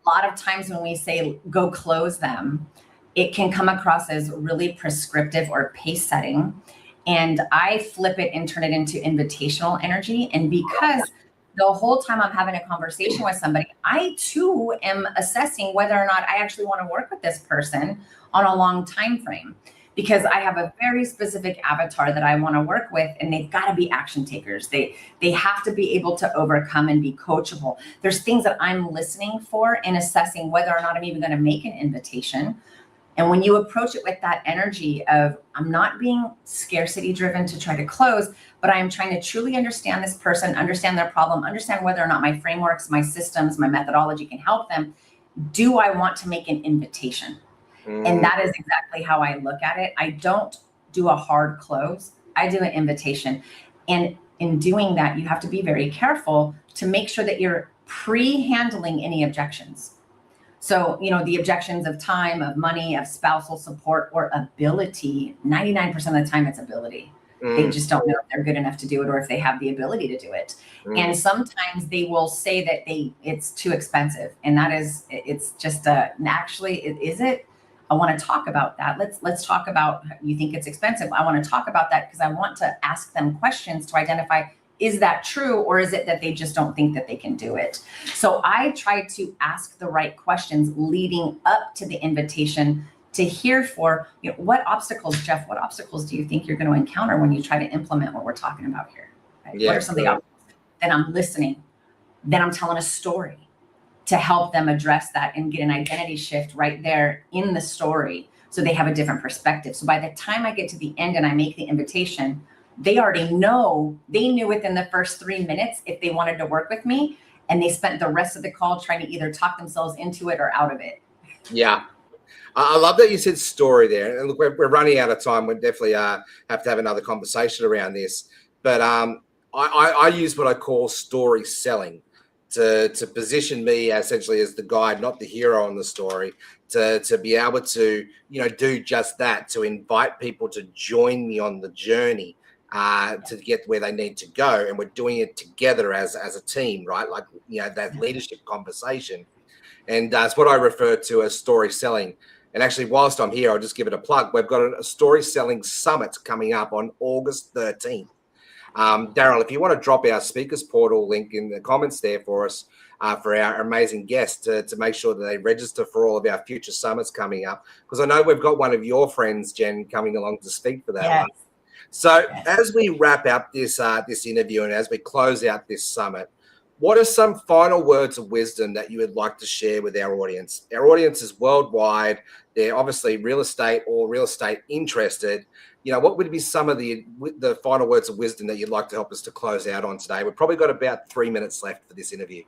lot of times when we say go close them, it can come across as really prescriptive or pace setting. And I flip it and turn it into invitational energy. And because the whole time I'm having a conversation with somebody, I too am assessing whether or not I actually want to work with this person on a long time frame, because I have a very specific avatar that I want to work with, and they've got to be action takers. They have to be able to overcome and be coachable. There's things that I'm listening for and assessing whether or not I'm even going to make an invitation. And when you approach it with that energy of, I'm not being scarcity driven to try to close, but I'm trying to truly understand this person, understand their problem, understand whether or not my frameworks, my systems, my methodology can help them. Do I want to make an invitation? And that is exactly how I look at it. I don't do a hard close. I do an invitation. And in doing that, you have to be very careful to make sure that you're pre-handling any objections. So, the objections of time, of money, of spousal support, or ability, 99% of the time it's ability. They just don't know if they're good enough to do it or if they have the ability to do it. And sometimes they will say that it's too expensive. And it's just actually, is it? I want to talk about that. Let's talk about, you think it's expensive. I want to talk about that because I want to ask them questions to identify, is that true? Or is it that they just don't think that they can do it? So I try to ask the right questions leading up to the invitation to hear for, what obstacles, Jeff, what obstacles do you think you're going to encounter when you try to implement what we're talking about here? Right? What are some of the obstacles? Then I'm listening. Then I'm telling a story to help them address that and get an identity shift right there in the story so they have a different perspective. So by the time I get to the end and I make the invitation, they already know, they knew within the first 3 minutes if they wanted to work with me, and they spent the rest of the call trying to either talk themselves into it or out of it. Yeah. I love that you said story there. And look, we're running out of time. We definitely have to have another conversation around this. But I use what I call story selling to position me essentially as the guide, not the hero in the story, to be able to, do just that, to invite people to join me on the journey to get where they need to go. And we're doing it together as a team, right? Like, that leadership conversation. And that's what I refer to as story selling. And actually, whilst I'm here, I'll just give it a plug. We've got a story selling summit coming up on August 13th. Daryl, if you want to drop our speakers portal link in the comments there for us, for our amazing guests to make sure that they register for all of our future summits coming up. Because I know we've got one of your friends, Jenn, coming along to speak for that one. So as we wrap up this interview and as we close out this summit, what are some final words of wisdom that you would like to share with our audience? Our audience is worldwide. They're obviously real estate or real estate interested. What would be some of the final words of wisdom that you'd like to help us to close out on today? We've probably got about 3 minutes left for this interview.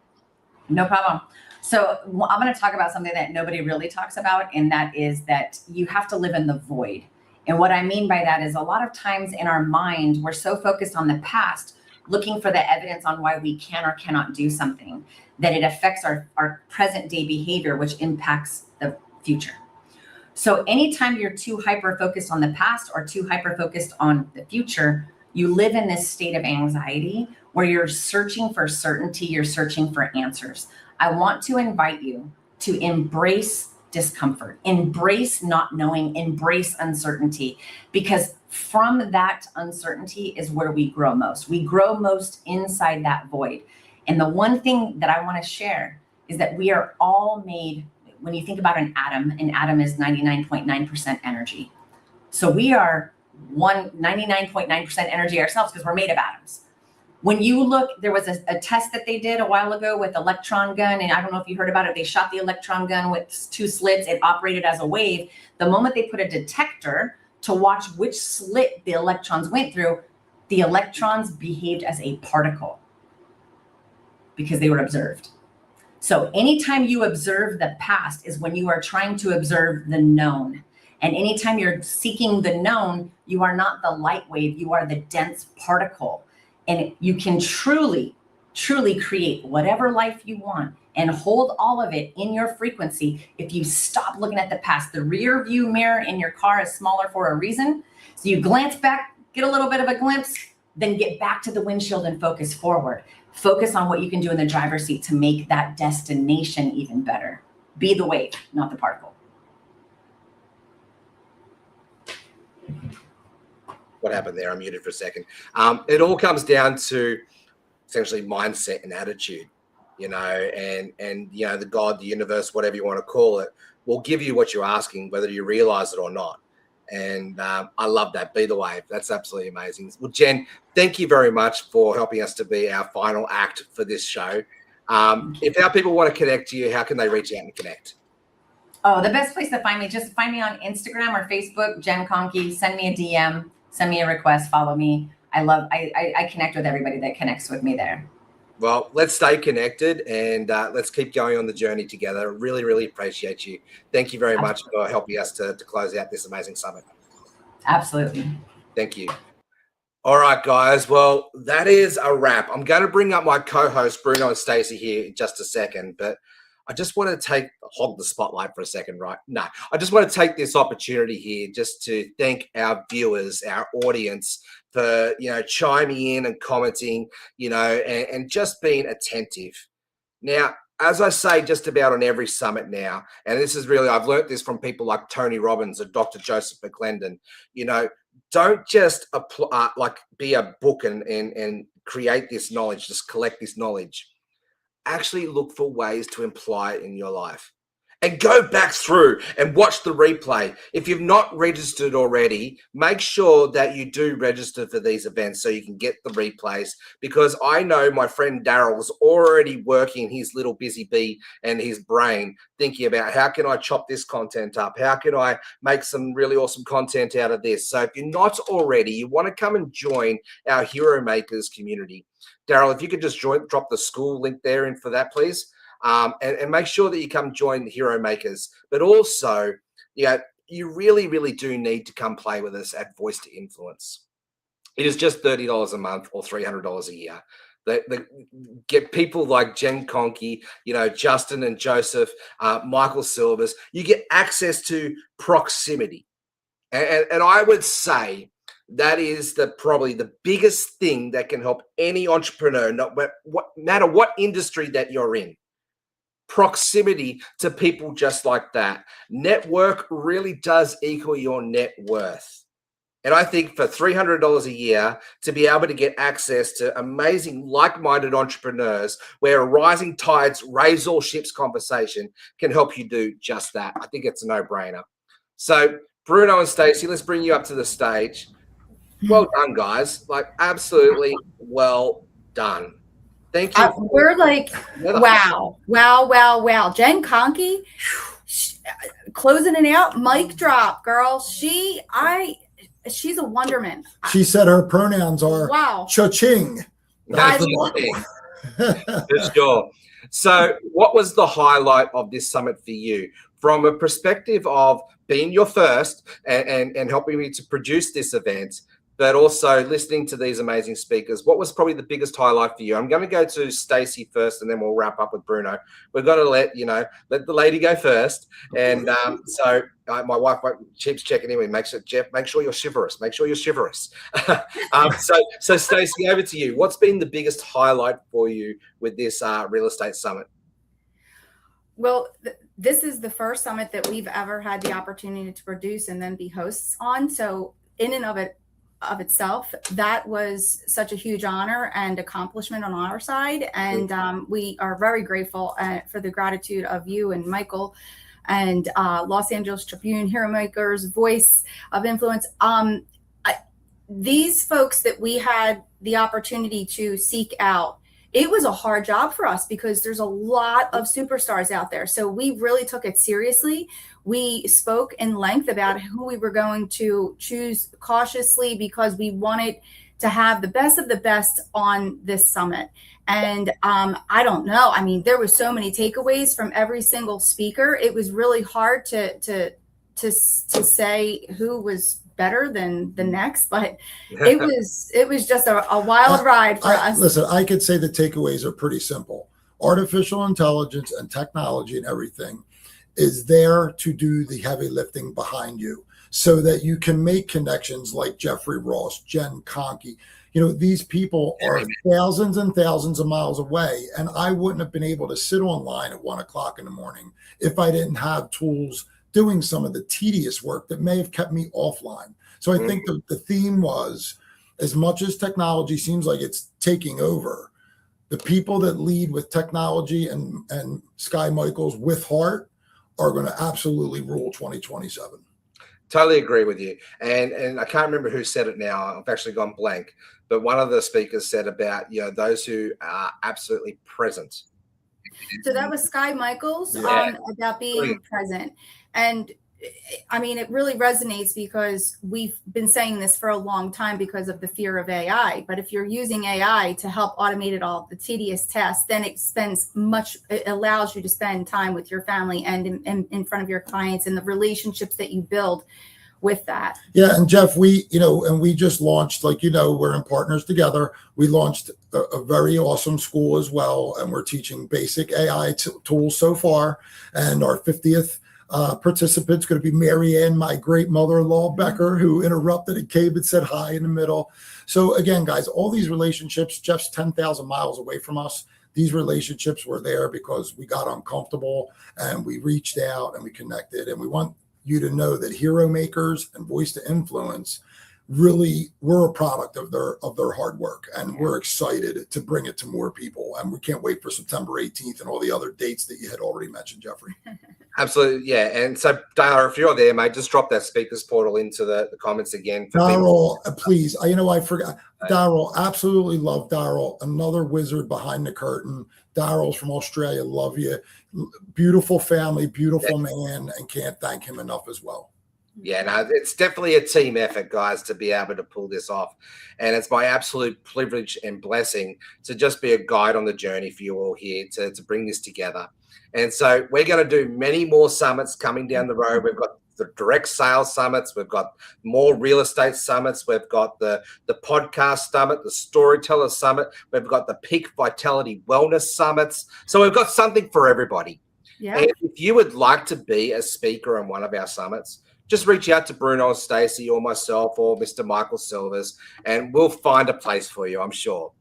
No problem. So I'm going to talk about something that nobody really talks about, and that is that you have to live in the void. And what I mean by that is a lot of times in our mind, we're so focused on the past, looking for the evidence on why we can or cannot do something, that it affects our present day behavior, which impacts the future. So anytime you're too hyper-focused on the past or too hyper-focused on the future, you live in this state of anxiety where you're searching for certainty, you're searching for answers. I want to invite you to embrace discomfort, embrace not knowing, embrace uncertainty, because from that uncertainty is where we grow most. We grow most inside that void. And the one thing that I want to share is that we are all made, when you think about an atom is 99.9% energy. So we are 99.9% energy ourselves because we're made of atoms. When you look, there was a test that they did a while ago with electron gun, and I don't know if you heard about it. They shot the electron gun with 2 slits. It operated as a wave. The moment they put a detector to watch which slit the electrons went through, the electrons behaved as a particle because they were observed. So anytime you observe the past is when you are trying to observe the known. And anytime you're seeking the known, you are not the light wave, you are the dense particle. And you can truly, truly create whatever life you want and hold all of it in your frequency if you stop looking at the past. The rear view mirror in your car is smaller for a reason. So you glance back, get a little bit of a glimpse, then get back to the windshield and focus forward. Focus on what you can do in the driver's seat to make that destination even better. Be the wave, not the particle. What happened there? I'm muted for a second. It all comes down to essentially mindset and attitude, you know, and you know, the God, the universe, whatever you want to call it, will give you what you're asking, whether you realize it or not. And I love that. Be the wave. That's absolutely amazing. Well, Jenn, thank you very much for helping us to be our final act for this show. If our people want to connect to you, how can they reach out and connect? Oh, the best place to find me, just find me on Instagram or Facebook, Jenn Conkey. Send me a DM, send me a request, follow me. I connect with everybody that connects with me there. Well, let's stay connected and let's keep going on the journey together. Really, really appreciate you. Thank you very much for helping us to close out this amazing summit. Absolutely. Thank you. All right, guys. Well, that is a wrap. I'm going to bring up my co-host, Bruno and Stacie, here in just a second, but I just want to hog the spotlight for a second, right? No, I just want to take this opportunity here just to thank our viewers, our audience for, you know, chiming in and commenting, you know, and just being attentive. Now, as I say just about on every summit now, and this is really, I've learned this from people like Tony Robbins or Dr. Joseph McClendon, you know, don't just apply, be a book and create this knowledge, just collect this knowledge. Actually look for ways to imply it in your life and go back through and watch the replay. If you've not registered already, make sure that you do register for these events so you can get the replays, because I know my friend Daryl was already working his little busy bee and his brain thinking about how can I chop this content up? How can I make some really awesome content out of this? So if you're not already, you want to come and join our Hero Makers community. Daryl, if you could just drop the school link there in for that, please. And make sure that you come join the Hero Makers. But also, yeah, you really, really do need to come play with us at Voice to Influence. It is just $30 a month or $300 a year. Get people like Jenn Conkey, you know, Justin and Joseph, Michael Silvers. You get access to proximity. And I would say that is probably the biggest thing that can help any entrepreneur, no matter what industry that you're in. Proximity to people just like that. Network really does equal your net worth. And I think for $300 a year to be able to get access to amazing like-minded entrepreneurs where a rising tides raise all ships conversation can help you do just that. I think it's a no-brainer. So Bruno and Stacie, let's bring you up to the stage. Well done, guys. Like, absolutely well done. Thank you. We're like, wow. Jenn Conkey, closing it out, mic drop, girl. She's a wonderment. She said her pronouns are cha-ching. That's for sure. So what was the highlight of this summit for you? From a perspective of being your first and helping me to produce this event, but also listening to these amazing speakers. What was probably the biggest highlight for you? I'm going to go to Stacie first, and then we'll wrap up with Bruno. We've got to let the lady go first. And so my wife keeps checking in with me. Jeff, make sure you're chivalrous. Make sure you're chivalrous. So Stacie, over to you. What's been the biggest highlight for you with this real estate summit? Well, this is the first summit that we've ever had the opportunity to produce and then be hosts on. So in and of itself, that was such a huge honor and accomplishment on our side. And we are very grateful for the gratitude of you and Michael and Los Angeles Tribune, Hero Makers, Voice of Influence. These folks that we had the opportunity to seek out, it was a hard job for us because there's a lot of superstars out there. So we really took it seriously. We spoke in length about who we were going to choose cautiously because we wanted to have the best of the best on this summit. And I don't know. I mean, there were so many takeaways from every single speaker. It was really hard to say who was better than the next, but it was just a wild ride for us. Listen, I could say the takeaways are pretty simple. Artificial intelligence and technology and everything is there to do the heavy lifting behind you so that you can make connections like Jeffrey Ross, Jenn, Conkey. These people are thousands and thousands of miles away, and I wouldn't have been able to sit online at 1 o'clock in the morning if I didn't have tools doing some of the tedious work that may have kept me offline. So I think the theme was, as much as technology seems like it's taking over, the people that lead with technology and Skye Michaels with heart are going to absolutely rule 2027. Totally agree with you. And I can't remember who said it now. I've actually gone blank. But one of the speakers said about, those who are absolutely present. So that was Skye Michaels about being present. And I mean, it really resonates because we've been saying this for a long time because of the fear of AI. But if you're using AI to help automate all the tedious tasks, then it allows you to spend time with your family and in front of your clients and the relationships that you build with that. Yeah. And Jeff, we just launched, we're in partners together. We launched a very awesome school as well. And we're teaching basic AI tools so far. And our 50th participant's going to be Marianne, my great mother-in-law, Becker, who interrupted and came and said hi in the middle. So again, guys, all these relationships, Jeff's 10,000 miles away from us. These relationships were there because we got uncomfortable and we reached out and we connected. And we want you to know that Hero Makers and Voice to Influence really were a product of their hard work, and we're excited to bring it to more people. And we can't wait for September 18th and all the other dates that you had already mentioned, Jeffrey. Absolutely, yeah. And so, Dara, if you're there, mate, just drop that speakers portal into the comments again. Daryl, please. I forgot. Daryl, absolutely love Daryl. Another wizard behind the curtain. Daryl's from Australia. Love you. Beautiful family, beautiful man, and can't thank him enough as well. Yeah, no, it's definitely a team effort, guys, to be able to pull this off. And it's my absolute privilege and blessing to just be a guide on the journey for you all here to bring this together. And so we're going to do many more summits coming down the road. We've got the direct sales summits. We've got more real estate summits. We've got the podcast summit, the storyteller summit. We've got the peak vitality wellness summits. So we've got something for everybody. Yeah. And if you would like to be a speaker on one of our summits, just reach out to Bruno or Stacie or myself or Mr. Michael Silvers, and we'll find a place for you, I'm sure.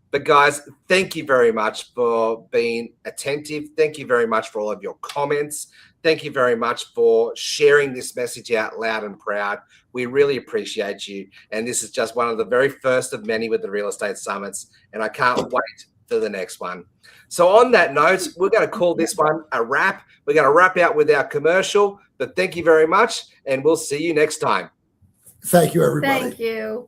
But guys, thank you very much for being attentive. Thank you very much for all of your comments. Thank you very much for sharing this message out loud and proud. We really appreciate you. And this is just one of the very first of many with the Real Estate Summits. And I can't wait for the next one. So on that note, we're going to call this one a wrap. We're going to wrap out with our commercial. But thank you very much, and we'll see you next time. Thank you, everybody. Thank you.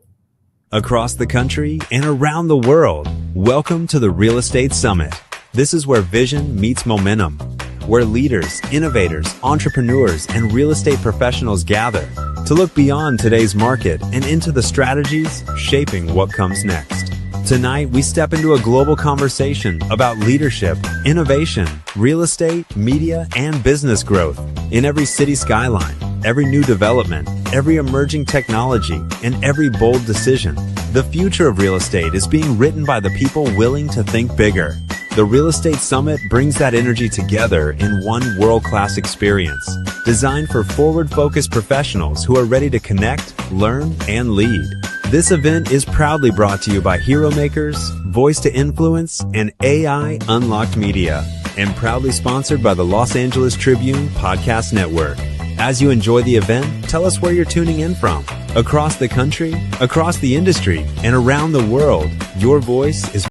Across the country and around the world, welcome to the Real Estate Summit. This is where vision meets momentum, where leaders, innovators, entrepreneurs, and real estate professionals gather to look beyond today's market and into the strategies shaping what comes next. Tonight, we step into a global conversation about leadership, innovation, real estate, media, and business growth in every city skyline, every new development, every emerging technology, and every bold decision. The future of real estate is being written by the people willing to think bigger. The Real Estate Summit brings that energy together in one world-class experience, designed for forward-focused professionals who are ready to connect, learn, and lead. This event is proudly brought to you by Hero Makers, Voice to Influence, and AI Unlocked Media, and proudly sponsored by the Los Angeles Tribune Podcast Network. As you enjoy the event, tell us where you're tuning in from. Across the country, across the industry, and around the world, your voice is